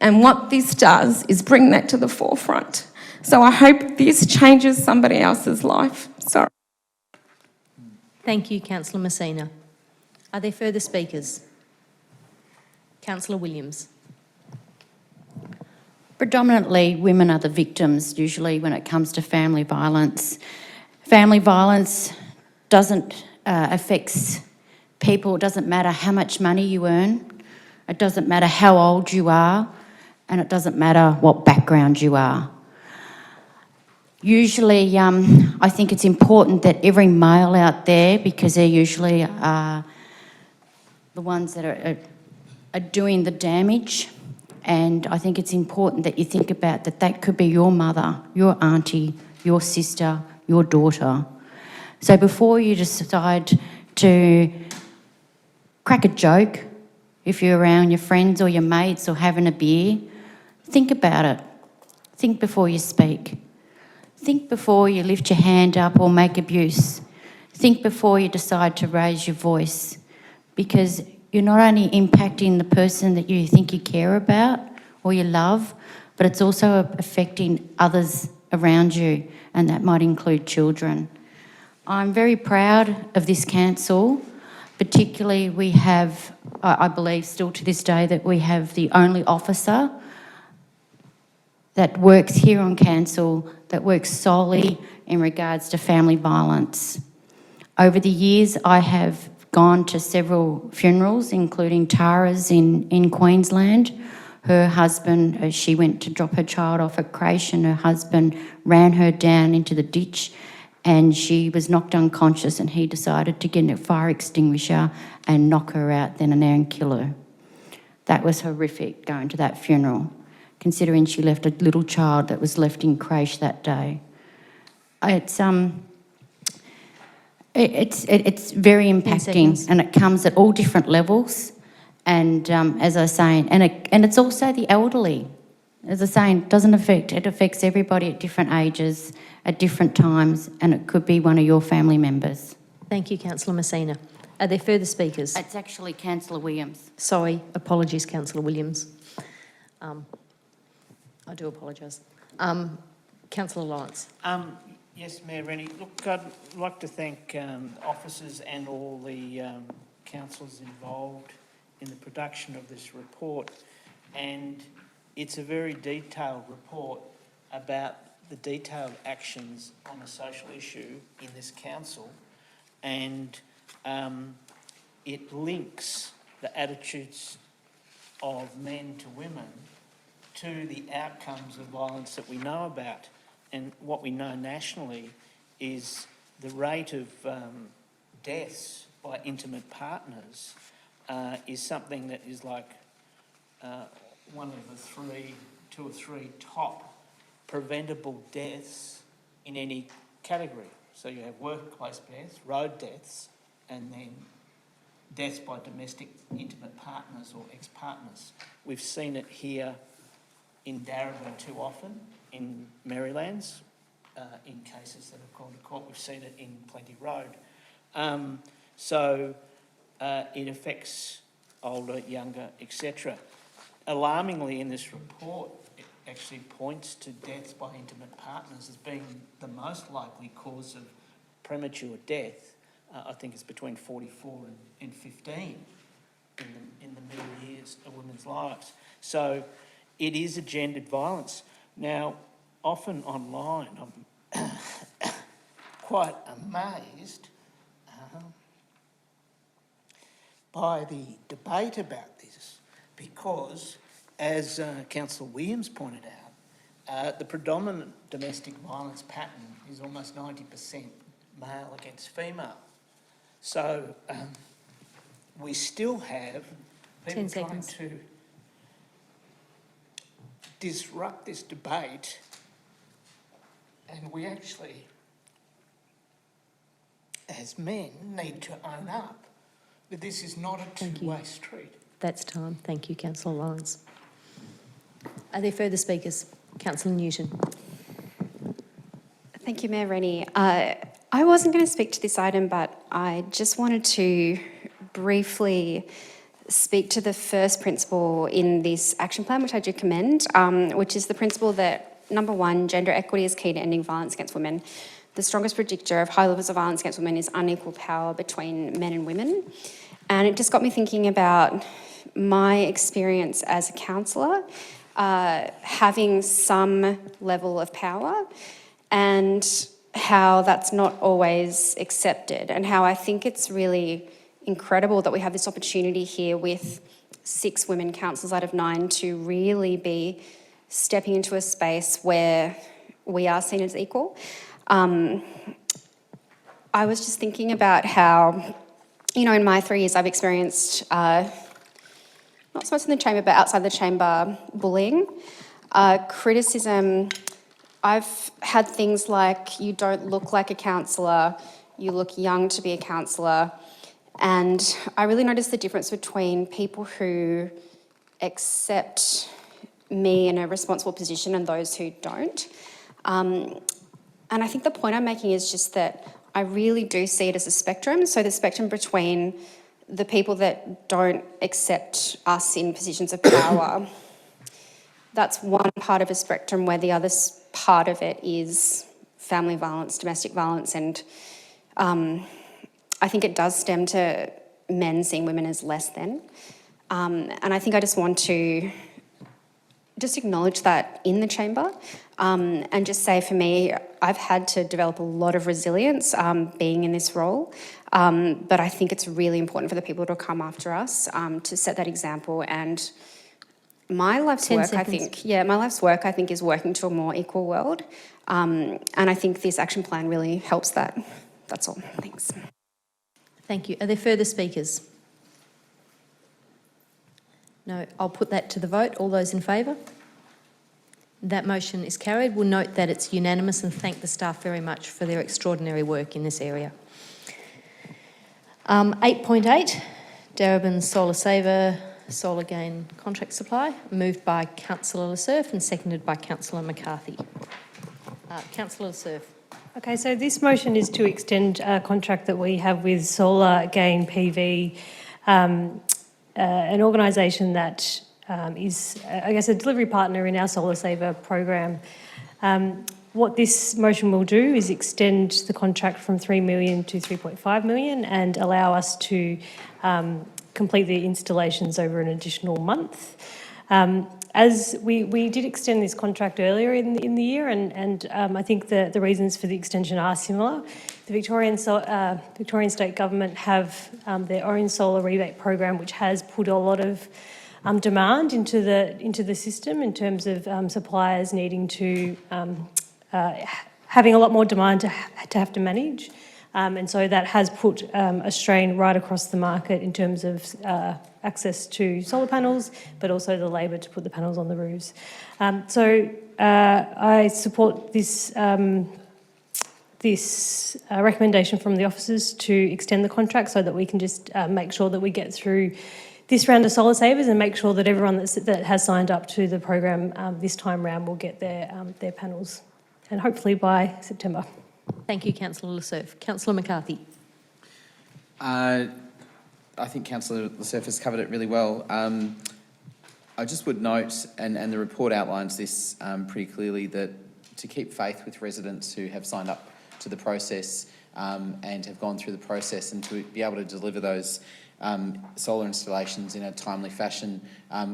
And what this does is bring that to the forefront. So I hope this changes somebody else's life. Sorry. Thank you, Councillor Messina. Are there further speakers? Councillor Williams. Predominantly, women are the victims, usually, when it comes to family violence. Family violence doesn't affect people. It doesn't matter how much money you earn. It doesn't matter how old you are. And it doesn't matter what background you are. Usually, I think it's important that every male out there, because they're usually the ones that are doing the damage, and I think it's important that you think about that could be your mother, your auntie, your sister, your daughter. So before you decide to crack a joke, if you're around your friends or your mates or having a beer, think about it. Think before you speak. Think before you lift your hand up or make abuse. Think before you decide to raise your voice, because you're not only impacting the person that you think you care about or you love, but it's also affecting others around you, and that might include children. I'm very proud of this council. Particularly, we have, I believe still to this day, that we have the only officer that works here on council that works solely in regards to family violence. Over the years, I have gone to several funerals, including Tara's in Queensland. Her husband, she went to drop her child off at creche, and her husband ran her down into the ditch, and she was knocked unconscious, and he decided to get a fire extinguisher and knock her out then and there and kill her. That was horrific, going to that funeral, considering she left a little child that was left in creche that day. It's very impacting, and it comes at all different levels. And as I was saying, and it's also the elderly. As I was saying, it affects everybody at different ages, at different times, and it could be one of your family members. Thank you, Councillor Messina. Are there further speakers? It's actually Councillor Williams. Sorry, apologies, Councillor Williams. I do apologise. Councillor Lawrence. Yes, Mayor Rennie. Look, I'd like to thank officers and all the councillors involved in the production of this report. And it's a very detailed report about the detailed actions on a social issue in this council. And it links the attitudes of men to women to the outcomes of violence that we know about. And what we know nationally is the rate of deaths by intimate partners is something that is like one of the two or three top preventable deaths in any category. So you have workplace deaths, road deaths, and then deaths by domestic intimate partners or ex-partners. We've seen it here in Darebin too often, in Marylands, in cases that have gone to court. We've seen it in Plenty Road. So it affects older, younger, etc. Alarmingly, in this report, it actually points to deaths by intimate partners as being the most likely cause of premature death. I think it's between 44 and 15 in the middle years years of women's lives. So it is a gendered violence. Now, often online, I'm quite amazed by the debate about this, because, as Councillor Williams pointed out, the predominant domestic violence pattern is almost 90% male against female. So we still have people 10 trying seconds. to disrupt this debate, and we actually, as men, need to own up that this is not a two-way street. That's time. Thank you, Councillor Lawrence. Are there further speakers? Councillor Newton. Thank you, Mayor Rennie. I wasn't going to speak to this item, but I just wanted to briefly speak to the first principle in this action plan, which I do commend, which is the principle that, number one, gender equity is key to ending violence against women. The strongest predictor of high levels of violence against women is unequal power between men and women. And it just got me thinking about my experience as a councillor, having some level of power, and how that's not always accepted, and how I think it's really incredible that we have this opportunity here with 6 women councillors out of 9 to really be stepping into a space where we are seen as equal. I was just thinking about how, you know, in my 3 years I've experienced, not so much in the chamber, but outside the chamber, bullying, criticism. I've had things like, you don't look like a councillor, you look young to be a councillor. And I really noticed the difference between people who accept me in a responsible position and those who don't. And I think the point I'm making is just that I really do see it as a spectrum. So the spectrum between the people that don't accept us in positions of power, that's one part of a spectrum, where the other part of it is family violence, domestic violence, and I think it does stem to men seeing women as less than. And I think I just want to just acknowledge that in the chamber, and just say, for me, I've had to develop a lot of resilience being in this role, but I think it's really important for the people to come after us to set that example. And my life's 10 work, seconds. my life's work, I think, is working to a more equal world. And I think this action plan really helps that. That's all. Thanks. Thank you. Are there further speakers? No. I'll put that to the vote. All those in favour? That motion is carried. We'll note that it's unanimous and thank the staff very much for their extraordinary work in this area. 8.8, Darebin Solar Saver Solar Gain Contract Supply, moved by Councillor Lasserf and seconded by Councillor McCarthy. Councillor Lasserf. Okay, so this motion is to extend a contract that we have with Solar Gain PV, an organisation that is, I guess, a delivery partner in our Solar Saver program. What this motion will do is extend the contract from 3 million to 3.5 million and allow us to complete the installations over an additional month. As we did extend this contract earlier in the year, and I think the reasons for the extension are similar. The Victorian State Government have their own solar rebate program, which has put a lot of demand into the system in terms of suppliers needing to having a lot more demand to have to manage. And so that has put a strain right across the market in terms of access to solar panels, but also the labour to put the panels on the roofs. So I support this recommendation from the officers to extend the contract so that we can just make sure that we get through this round of solar savers and make sure that everyone that has signed up to the program this time round will get their panels, and hopefully by September. Thank you, Councillor Lasserf. Councillor McCarthy. I think Councillor Lasserf has covered it really well. I just would note, and the report outlines this pretty clearly, that to keep faith with residents who have signed up to the process and have gone through the process, and to be able to deliver those solar installations in a timely fashion,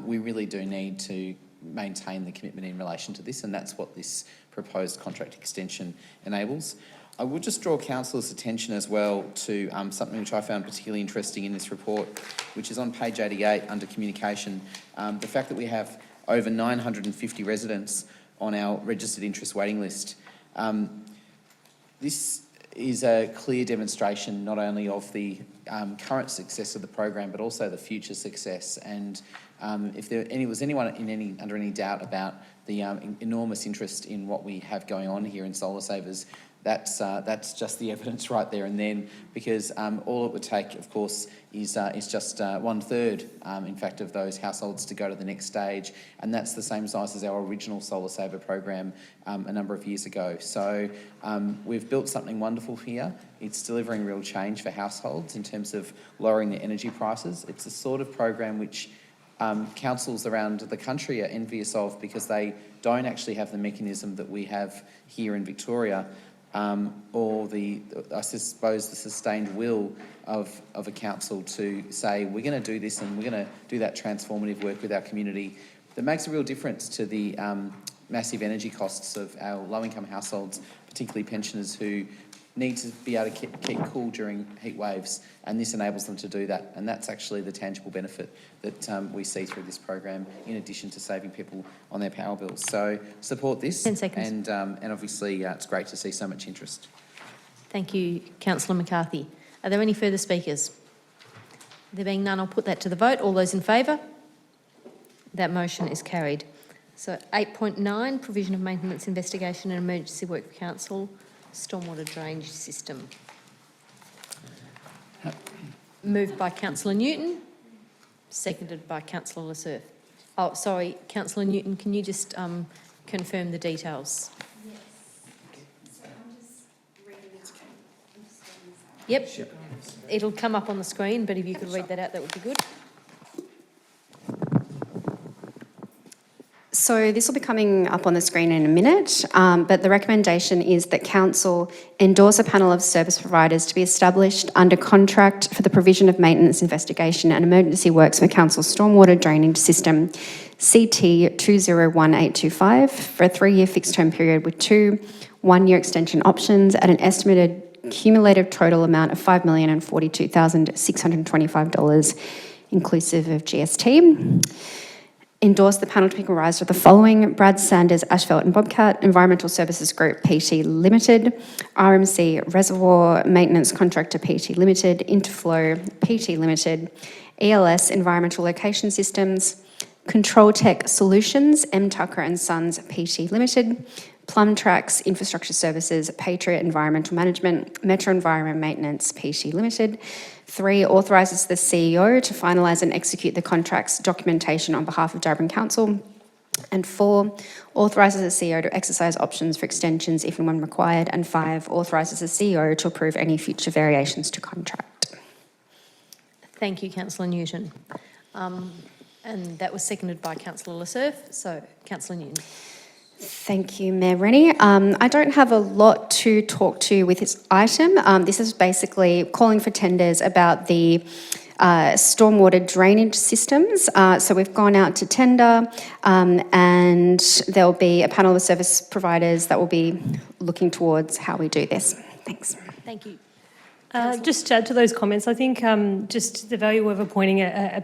we really do need to maintain the commitment in relation to this, and that's what this proposed contract extension enables. I would just draw councillors' attention as well to something which I found particularly interesting in this report, which is on page 88 under communication. The fact that we have over 950 residents on our registered interest waiting list. This is a clear demonstration not only of the current success of the program, but also the future success. And if there was anyone under any doubt about the enormous interest in what we have going on here in Solar Savers, that's just the evidence right there and then, because all it would take, of course, is just 1/3, in fact, of those households to go to the next stage, and that's the same size as our original Solar Saver program a number of years ago. So we've built something wonderful here. It's delivering real change for households in terms of lowering their energy prices. It's the sort of program which councils around the country are envious of, because they don't actually have the mechanism that we have here in Victoria. Or I suppose the sustained will of a council to say, we're going to do this and we're going to do that transformative work with our community that makes a real difference to the massive energy costs of our low-income households, particularly pensioners who need to be able to keep cool during heat waves, and this enables them to do that. And that's actually the tangible benefit that we see through this program, in addition to saving people on their power bills. So support this. 10 seconds. And obviously it's great to see so much interest. Thank you, Councillor McCarthy. Are there any further speakers? There being none, I'll put that to the vote. All those in favour? That motion is carried. So 8.9, provision of maintenance, investigation and emergency work for council, stormwater drainage system. Moved by Councillor Newton, seconded by Councillor Lasserf. Oh, sorry, Councillor Newton, can you just confirm the details? Yes. So I'm just reading Yep, it'll come up on the screen, but if you could read that out, that would be good. So this will be coming up on the screen in a minute, but the recommendation is that Council endorse a panel of service providers to be established under contract for the provision of maintenance, investigation and emergency works for Council's stormwater drainage system, CT 201825, for a 3-year fixed term period with 2 1-year extension options at an estimated cumulative total amount of $5,042,625, inclusive of GST. Endorse the panel to be comprised of the following: Brad Sanders, Asphalt and Bobcat, Environmental Services Group PT Limited, RMC Reservoir Maintenance Contractor PT Limited, Interflow PT Limited, ELS Environmental Location Systems, Control Tech Solutions, M. Tucker and Sons PT Limited, Plum Tracks Infrastructure Services, Patriot Environmental Management, Metro Environment Maintenance PT Limited. 3, authorises the CEO to finalise and execute the contract's documentation on behalf of Darebin Council. And 4, authorises the CEO to exercise options for extensions if and when required. And 5, authorises the CEO to approve any future variations to contract. Thank you, Councillor Newton. And that was seconded by Councillor Lasserf. So, Councillor Newton. Thank you, Mayor Rennie. I don't have a lot to talk to with this item. This is basically calling for tenders about the stormwater drainage systems. So we've gone out to tender, and there'll be a panel of service providers that will be looking towards how we do this. Thanks. Thank you. Just to add to those comments, I think just the value of appointing a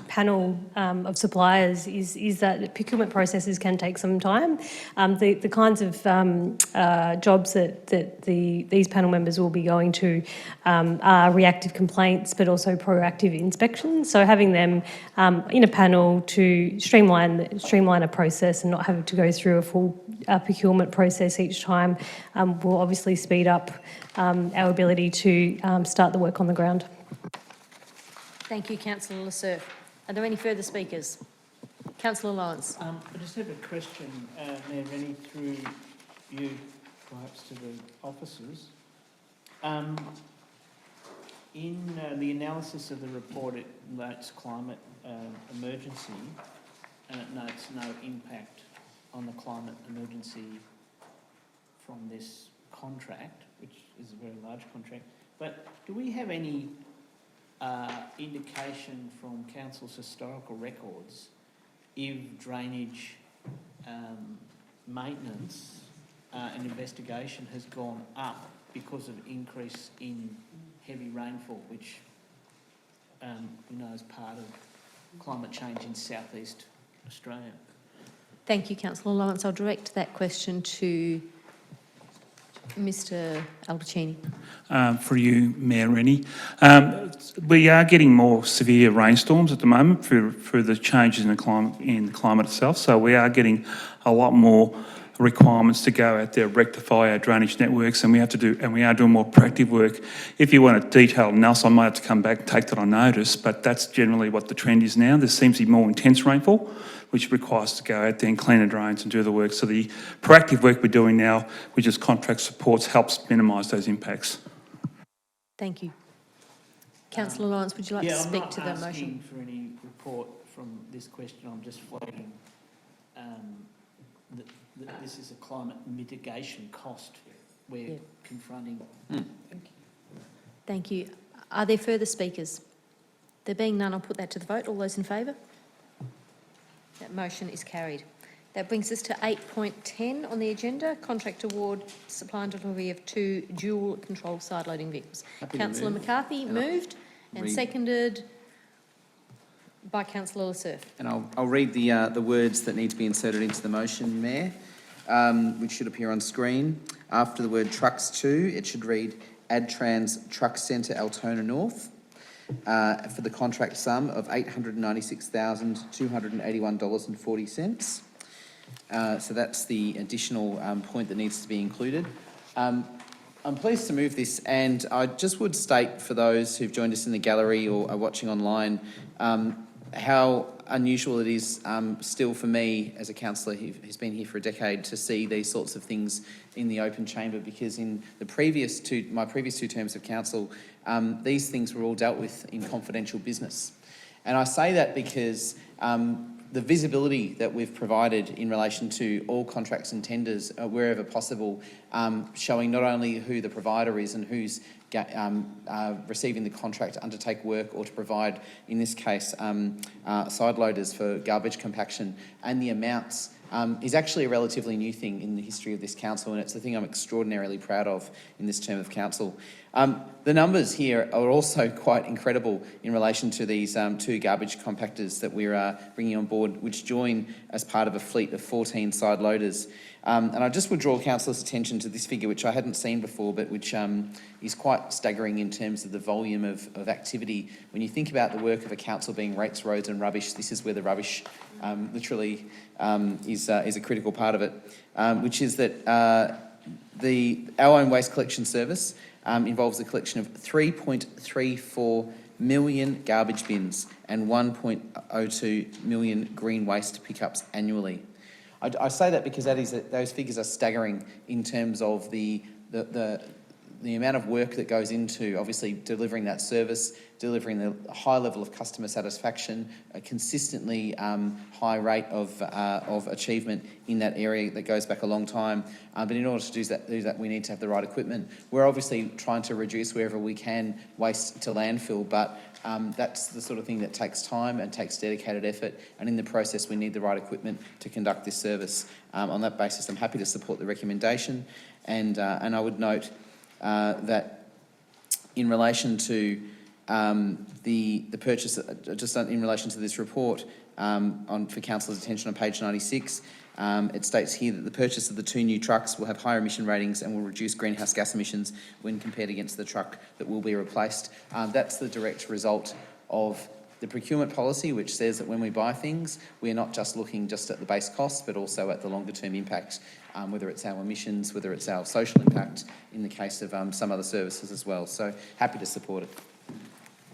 panel of suppliers is that procurement processes can take some time. The kinds of jobs that these panel members will be going to are reactive complaints, but also proactive inspections. So having them in a panel to streamline a process and not have to go through a full procurement process each time will obviously speed up our ability to start the work on the ground. Thank you, Councillor Lasserf. Are there any further speakers? Councillor Lawrence. I just have a question, Mayor Rennie, through you, perhaps to the officers. In the analysis of the report, it notes climate emergency, and it notes no impact on the climate emergency from this contract, which is a very large contract. But do we have any indication from council's historical records if drainage maintenance and investigation has gone up because of increase in heavy rainfall, which we know is part of climate change in southeast Australia. Thank you, Councillor Lawrence. I'll direct that question to Mr Albertini. For you, Mayor Rennie. We are getting more severe rainstorms at the moment for the changes in the climate itself. So we are getting a lot more requirements to go out there, rectify our drainage networks, and we are doing more proactive work. If you want a detailed analysis, I might have to come back and take that on notice, but that's generally what the trend is now. There seems to be more intense rainfall, which requires us to go out there and clean the drains and do the work. So the proactive work we're doing now, which is contract supports, helps minimise those impacts. Thank you. Councillor Lawrence, would you like to speak to the I'm not asking motion? for any report from this question. I'm just flagging that this is a climate mitigation cost we're confronting. Thank you. Are there further speakers? There being none, I'll put that to the vote. All those in favour? That motion is carried. That brings us to 8.10 on the agenda, contract award, supply and delivery of 2 dual control side loading vehicles. Councillor McCarthy moved and seconded by Councillor Lasserf. And I'll read the words that need to be inserted into the motion, Mayor, which should appear on screen. After the word trucks 2, it should read AdTrans Truck Centre Altona North for the contract sum of $896,281.40. So that's the additional point that needs to be included. I'm pleased to move this, and I just would state for those who've joined us in the gallery or are watching online how unusual it is still for me as a councillor who's been here for a decade to see these sorts of things in the open chamber, because in the my previous 2 terms of council, these things were all dealt with in confidential business. And I say that because the visibility that we've provided in relation to all contracts and tenders wherever possible, showing not only who the provider is and who's receiving the contract to undertake work or to provide, in this case, side loaders for garbage compaction, and the amounts is actually a relatively new thing in the history of this council, and it's a thing I'm extraordinarily proud of in this term of council. The numbers here are also quite incredible in relation to these 2 garbage compactors that we're bringing on board, which join as part of a fleet of 14 side loaders. And I just would draw councillors' attention to this figure, which I hadn't seen before, but which is quite staggering in terms of the volume of activity. When you think about the work of a council being rates, roads and rubbish, this is where the rubbish literally is a critical part of it, which is that our own waste collection service involves the collection of 3.34 million garbage bins and 1.02 million green waste pickups annually. I say that because those figures are staggering in terms of the amount of work that goes into obviously delivering that service, delivering the high level of customer satisfaction, a consistently high rate of achievement in that area that goes back a long time. But in order to do that, we need to have the right equipment. We're obviously trying to reduce wherever we can waste to landfill, but that's the sort of thing that takes time and takes dedicated effort, and in the process we need the right equipment to conduct this service. On that basis, I'm happy to support the recommendation, and I would note that in relation to the purchase, just in relation to this report, for councillors' attention on page 96, it states here that the purchase of the 2 new trucks will have higher emission ratings and will reduce greenhouse gas emissions when compared against the truck that will be replaced. That's the direct result of the procurement policy, which says that when we buy things, we're not just looking just at the base costs, but also at the longer term impact, whether it's our emissions, whether it's our social impact, in the case of some other services as well. So happy to support it.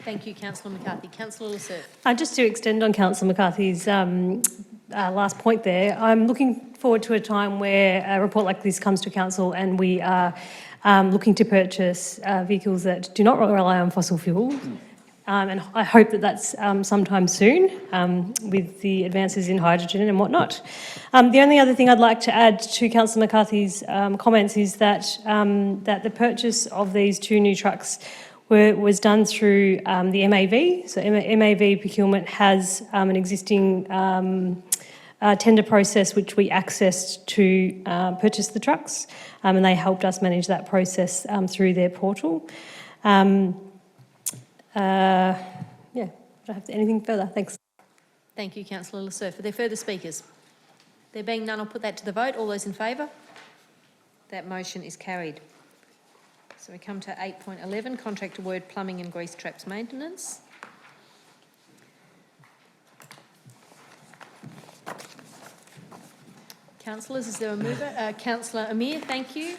Thank you, Councillor McCarthy. Councillor Lasserf. Just to extend on Councillor McCarthy's last point there, I'm looking forward to a time where a report like this comes to council and we are looking to purchase vehicles that do not rely on fossil fuel. And I hope that that's sometime soon with the advances in hydrogen and whatnot. The only other thing I'd like to add to Councillor McCarthy's comments is that that the purchase of these 2 new trucks was done through the MAV. So MAV procurement has an existing tender process which we accessed to purchase the trucks, and they helped us manage that process through their portal. Yeah, I don't have anything further. Thanks. Thank you, Councillor Lassurf. Are there further speakers? There being none, I'll put that to the vote. All those in favour? That motion is carried. So we come to 8.11, contract award plumbing and grease traps maintenance. Councillors, is there a mover? Councillor Amir, thank you.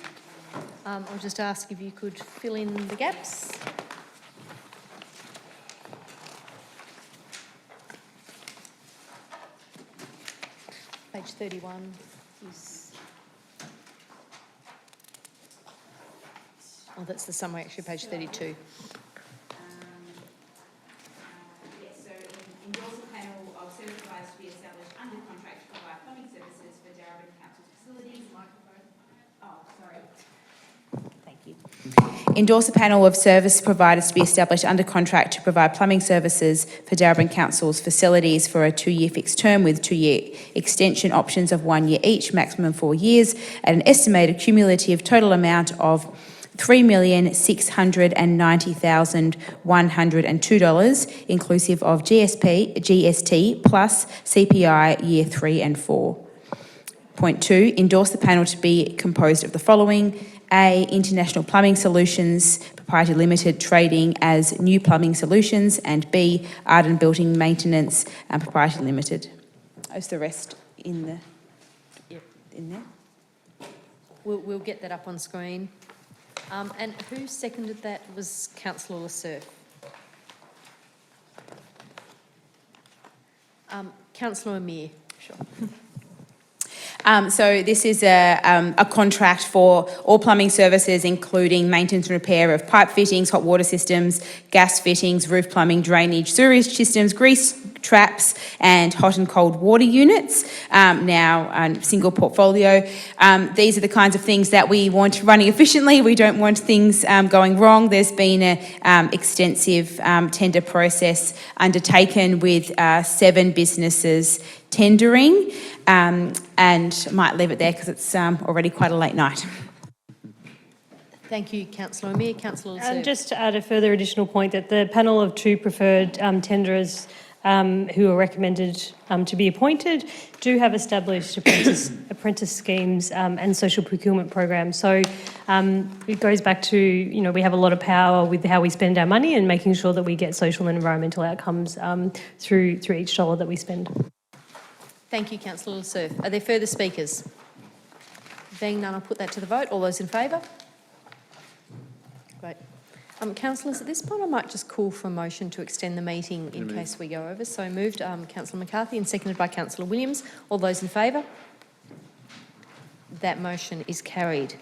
I'll just ask if you could fill in the gaps. Page 31 is... Oh, that's the summary, actually, page 32. Yes, so endorse a panel of service providers to be established under contract to provide plumbing services for Darebin Council's facilities. Oh, sorry. Thank you. Endorse a panel of service providers to be established under contract to provide plumbing services for Darebin Council's facilities for a 2-year fixed term with 2-year extension options of 1 year each, maximum 4 years, at an estimated cumulative total amount of $3,690,102, inclusive of GST plus CPI year 3 and 4. Point 2, endorse the panel to be composed of the following: A, International Plumbing Solutions Proprietary Limited, trading as New Plumbing Solutions, and B, Arden Building Maintenance Proprietary Limited. Is the rest in the in there? We'll get that up on screen. And who seconded that? Was Councillor Lassurf. Councillor Amir. Sure. So this is a contract for all plumbing services, including maintenance and repair of pipe fittings, hot water systems, gas fittings, roof plumbing, drainage, sewerage systems, grease traps, and hot and cold water units. Now, single portfolio. These are the kinds of things that we want running efficiently. We don't want things going wrong. There's been an extensive tender process undertaken with 7 businesses tendering, and might leave it there because it's already quite a late night. Thank you, Councillor Amir. Councillor Lassurf. And just to add a further additional point, that the panel of 2 preferred tenderers who are recommended to be appointed do have established apprentice schemes and social procurement programs. So it goes back to, we have a lot of power with how we spend our money and making sure that we get social and environmental outcomes through each dollar that we spend. Thank you, Councillor Lassurf. Are there further speakers? Being none, I'll put that to the vote. All those in favour? Great. Councillors, at this point I might just call for a motion to extend the meeting in case we go over. So moved, Councillor McCarthy, and seconded by Councillor Williams. All those in favour? That motion is carried.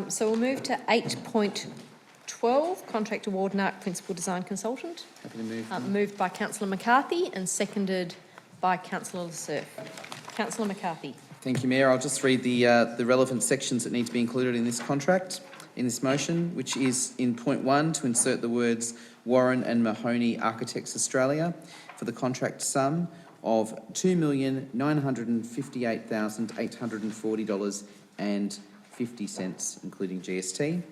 So we'll move to 8.12, contract award NARC Principal Design Consultant. Happy to move. Moved by Councillor McCarthy and seconded by Councillor Lassurf. Councillor McCarthy. Thank you, Mayor. I'll just read the relevant sections that need to be included in this contract, in this motion, which is in point 1 to insert the words Warren and Mahoney Architects Australia for the contract sum of $2,958,840.50, including GST.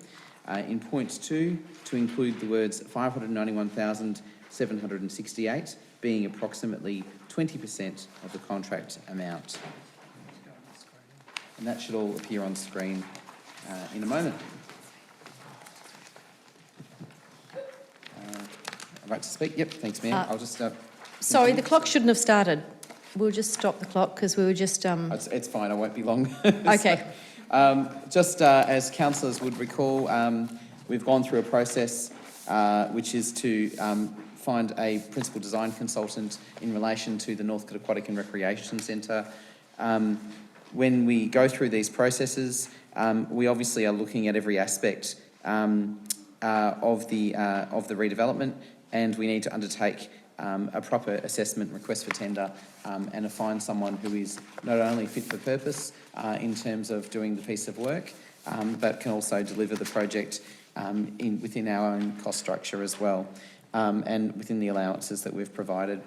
In point 2, to include the words $591,768, being approximately 20% of the contract amount. And that should all appear on screen in a moment. Right to speak? Yep, thanks, Mayor. I'll just... Sorry, the clock shouldn't have started. We'll just stop the clock because we were just... It's fine, I won't be long. Okay. Just as councillors would recall, we've gone through a process which is to find a principal design consultant in relation to the Northcote Aquatic and Recreation Centre. When we go through these processes, we obviously are looking at every aspect of the redevelopment, and we need to undertake a proper assessment, request for tender, and to find someone who is not only fit for purpose in terms of doing the piece of work, but can also deliver the project within our own cost structure as well, and within the allowances that we've provided.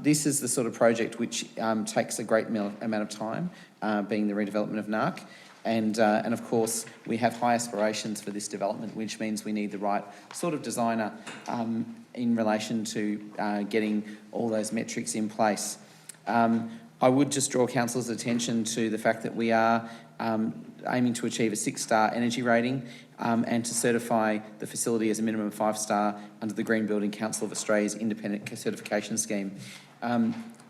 This is the sort of project which takes a great amount of time, being the redevelopment of NARC. And of course, we have high aspirations for this development, which means we need the right sort of designer in relation to getting all those metrics in place. I would just draw council's attention to the fact that we are aiming to achieve a 6-star energy rating and to certify the facility as a minimum 5-star under the Green Building Council of Australia's independent certification scheme.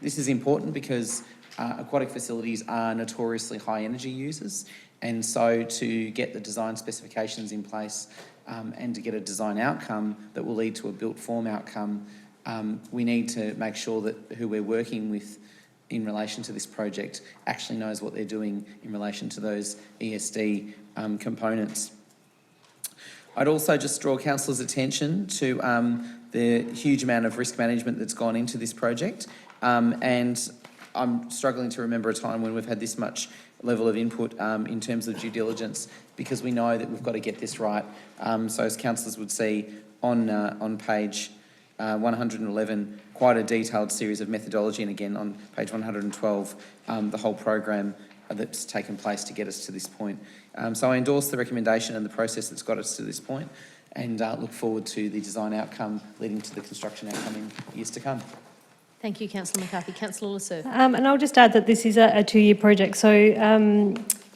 This is important because aquatic facilities are notoriously high energy users, and so to get the design specifications in place and to get a design outcome that will lead to a built form outcome, we need to make sure that who we're working with in relation to this project actually knows what they're doing in relation to those ESD components. I'd also just draw councillors' attention to the huge amount of risk management that's gone into this project, and I'm struggling to remember a time when we've had this much level of input in terms of due diligence, because we know that we've got to get this right. So as councillors would see on page 111, quite a detailed series of methodology, and again on page 112, the whole program that's taken place to get us to this point. So I endorse the recommendation and the process that's got us to this point, and look forward to the design outcome leading to the construction outcome in years to come. Thank you, Councillor McCarthy. Councillor Lasser. And I'll just add that this is a 2-year project. So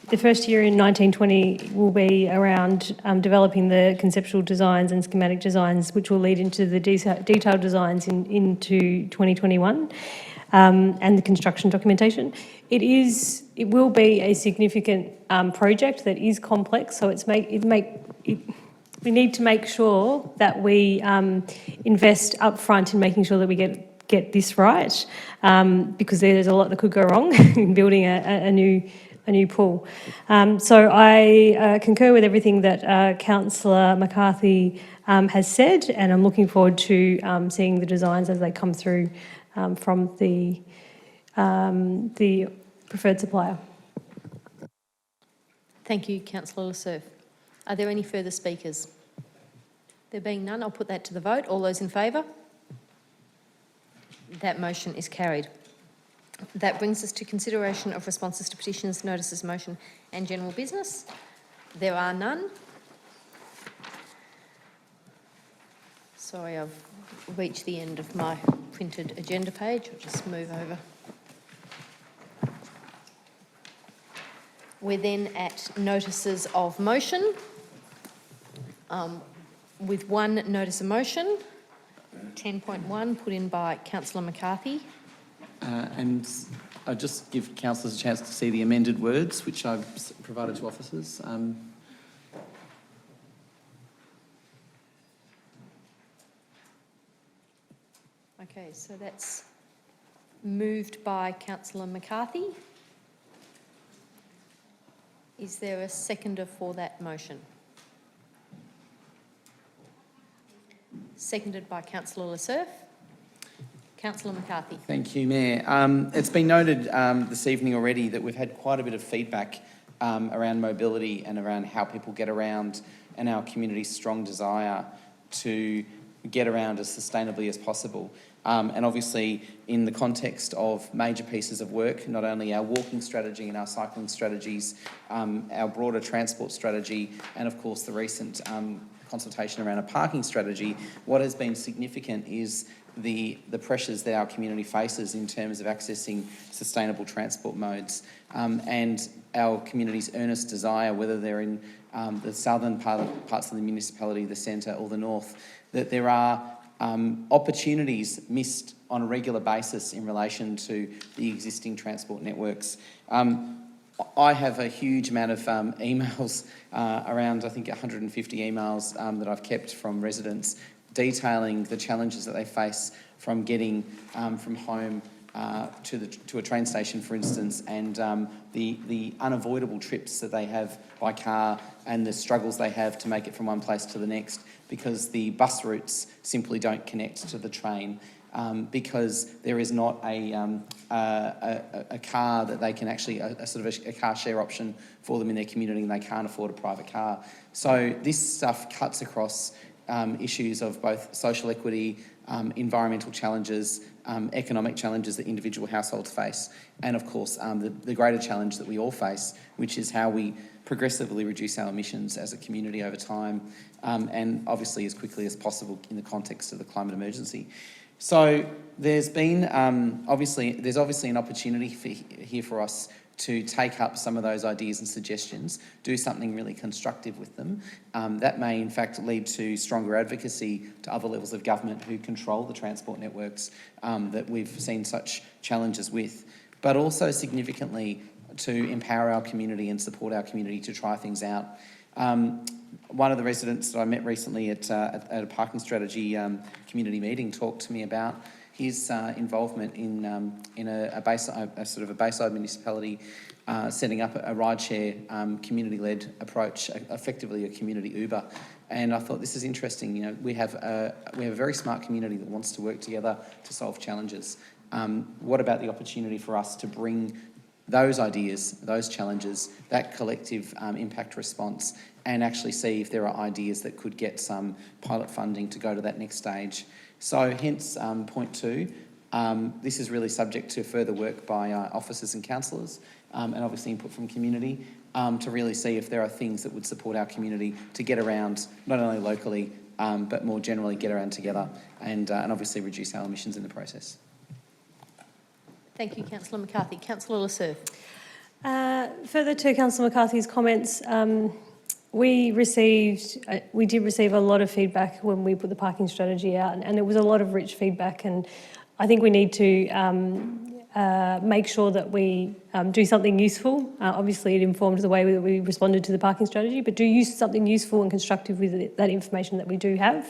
the first year in 1920 will be around developing the conceptual designs and schematic designs, which will lead into the detailed designs into 2021, and the construction documentation. It will be a significant project that is complex. So we need to make sure that we invest upfront in making sure that we get this right, because there's a lot that could go wrong in building a new pool. So I concur with everything that Councillor McCarthy has said, and I'm looking forward to seeing the designs as they come through from the preferred supplier. Thank you, Councillor Lasser. Are there any further speakers? There being none, I'll put that to the vote. All those in favour? That motion is carried. That brings us to consideration of responses to petitions, notices, motion and general business. There are none. Sorry, I've reached the end of my printed agenda page. I'll just move over. We're then at notices of motion, with one notice of motion, 10.1, put in by Councillor McCarthy. And I'll just give councillors a chance to see the amended words, which I've provided to officers. Okay, so that's moved by Councillor McCarthy. Is there a seconder for that motion? Seconded by Councillor Lasser. Councillor McCarthy. Thank you, Mayor. It's been noted this evening already that we've had quite a bit of feedback around mobility and around how people get around, and our community's strong desire to get around as sustainably as possible. And obviously, in the context of major pieces of work, not only our walking strategy and our cycling strategies, our broader transport strategy, and of course the recent consultation around a parking strategy, what has been significant is the pressures that our community faces in terms of accessing sustainable transport modes, and our community's earnest desire, whether they're in the southern parts of the municipality, the centre or the north, that there are opportunities missed on a regular basis in relation to the existing transport networks. I have a huge amount of emails, around I think 150 emails that I've kept from residents detailing the challenges that they face from getting from home to a train station, for instance, and the unavoidable trips that they have by car and the struggles they have to make it from one place to the next because the bus routes simply don't connect to the train. Because there is not a car that they can actually, a car share option for them in their community, and they can't afford a private car. So this stuff cuts across issues of both social equity, environmental challenges, economic challenges that individual households face, and of course the greater challenge that we all face, which is how we progressively reduce our emissions as a community over time, and obviously as quickly as possible in the context of the climate emergency. So there's been obviously an opportunity here for us to take up some of those ideas and suggestions, do something really constructive with them. That may in fact lead to stronger advocacy to other levels of government who control the transport networks that we've seen such challenges with, but also significantly to empower our community and support our community to try things out. One of the residents that I met recently at a parking strategy community meeting talked to me about his involvement in a Bayside municipality setting up a rideshare community-led approach, effectively a community Uber. And I thought this is interesting. You know, we have a very smart community that wants to work together to solve challenges. What about the opportunity for us to bring those ideas, those challenges, that collective impact response, and actually see if there are ideas that could get some pilot funding to go to that next stage. So hence point 2, this is really subject to further work by officers and councillors and obviously input from community to really see if there are things that would support our community to get around, not only locally, but more generally get around together and obviously reduce our emissions in the process. Thank you, Councillor McCarthy. Councillor Lasserre. Further to Councillor McCarthy's comments, we did receive a lot of feedback when we put the parking strategy out, and it was a lot of rich feedback, and I think we need to make sure that we do something useful. Obviously, it informed the way that we responded to the parking strategy, but do use something useful and constructive with that information that we do have.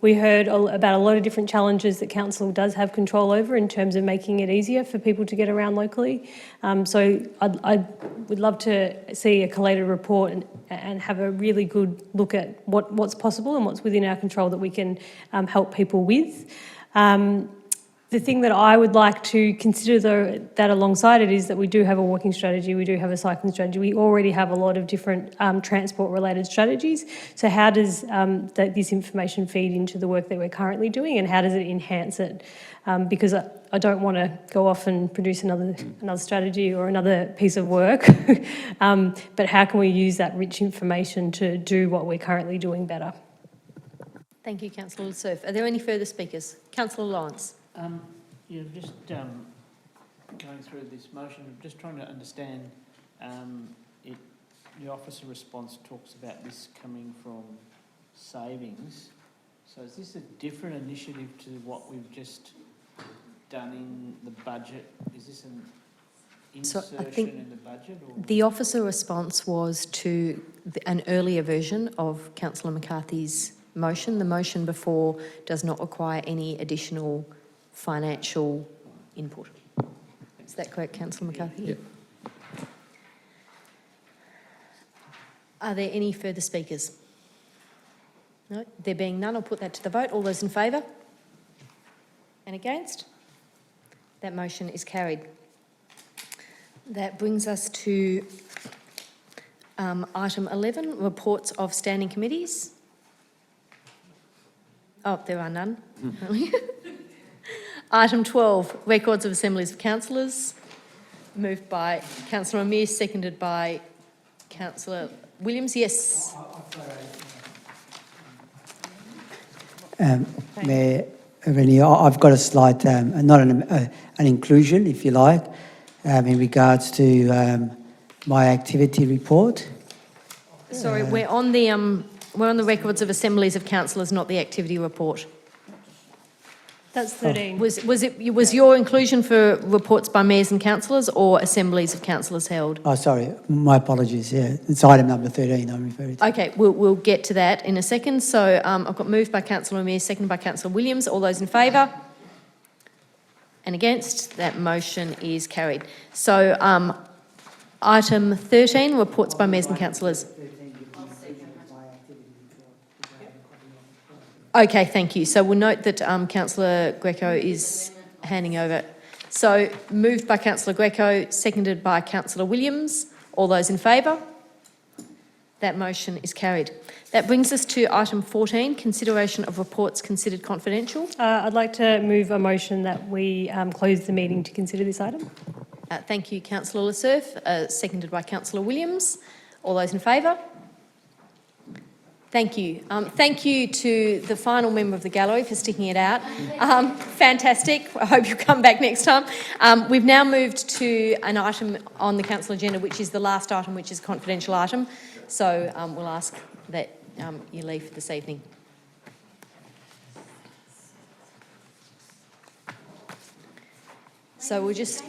We heard about a lot of different challenges that council does have control over in terms of making it easier for people to get around locally. So I would love to see a collated report and have a really good look at what's possible and what's within our control that we can help people with. The thing that I would like to consider, though, that alongside it is that we do have a walking strategy, we do have a cycling strategy, we already have a lot of different transport-related strategies. So how does this information feed into the work that we're currently doing, and how does it enhance it? Because I don't want to go off and produce another strategy or another piece of work, but how can we use that rich information to do what we're currently doing better? Thank you, Councillor Lasserre. Are there any further speakers? Councillor Lawrence. Just going through this motion, I'm just trying to understand, the officer response talks about this coming from savings. So is this a different initiative to what we've just done in the budget? Is this an insertion in the budget? Or? The officer response was to an earlier version of Councillor McCarthy's motion. The motion before does not require any additional financial input. Is that correct, Councillor McCarthy? Yep. Are there any further speakers? No? There being none, I'll put that to the vote. All those in favour? And against? That motion is carried. That brings us to item 11, reports of standing committees. Oh, there are none. Item 12, records of assemblies of councillors. Moved by Councillor Amir, seconded by Councillor Williams. Yes. Mayor Rennie, I've got a slight, not an inclusion, if you like, in regards to my activity report. Sorry, we're on the records of assemblies of councillors, not the activity report. That's 13. Was your inclusion for reports by mayors and councillors or assemblies of councillors held? Oh, sorry, my apologies, yeah. It's item number 13 I'm referring to. Okay, we'll get to that in a second. So I've got moved by Councillor Amir, seconded by Councillor Williams. All those in favour? And against? That motion is carried. So item 13, reports by mayors and councillors. Okay, thank you. So we'll note that Councillor Greco is handing over. So moved by Councillor Greco, seconded by Councillor Williams. All those in favour? That motion is carried. That brings us to item 14, consideration of reports considered confidential. I'd like to move a motion that we close the meeting to consider this item. Thank you, Councillor Lassurf, seconded by Councillor Williams. All those in favour? Thank you. Thank you to the final member of the gallery for sticking it out. Fantastic. I hope you come back next time. We've now moved to an item on the council agenda, which is the last item, which is a confidential item. So we'll ask that you leave for this evening. So we'll just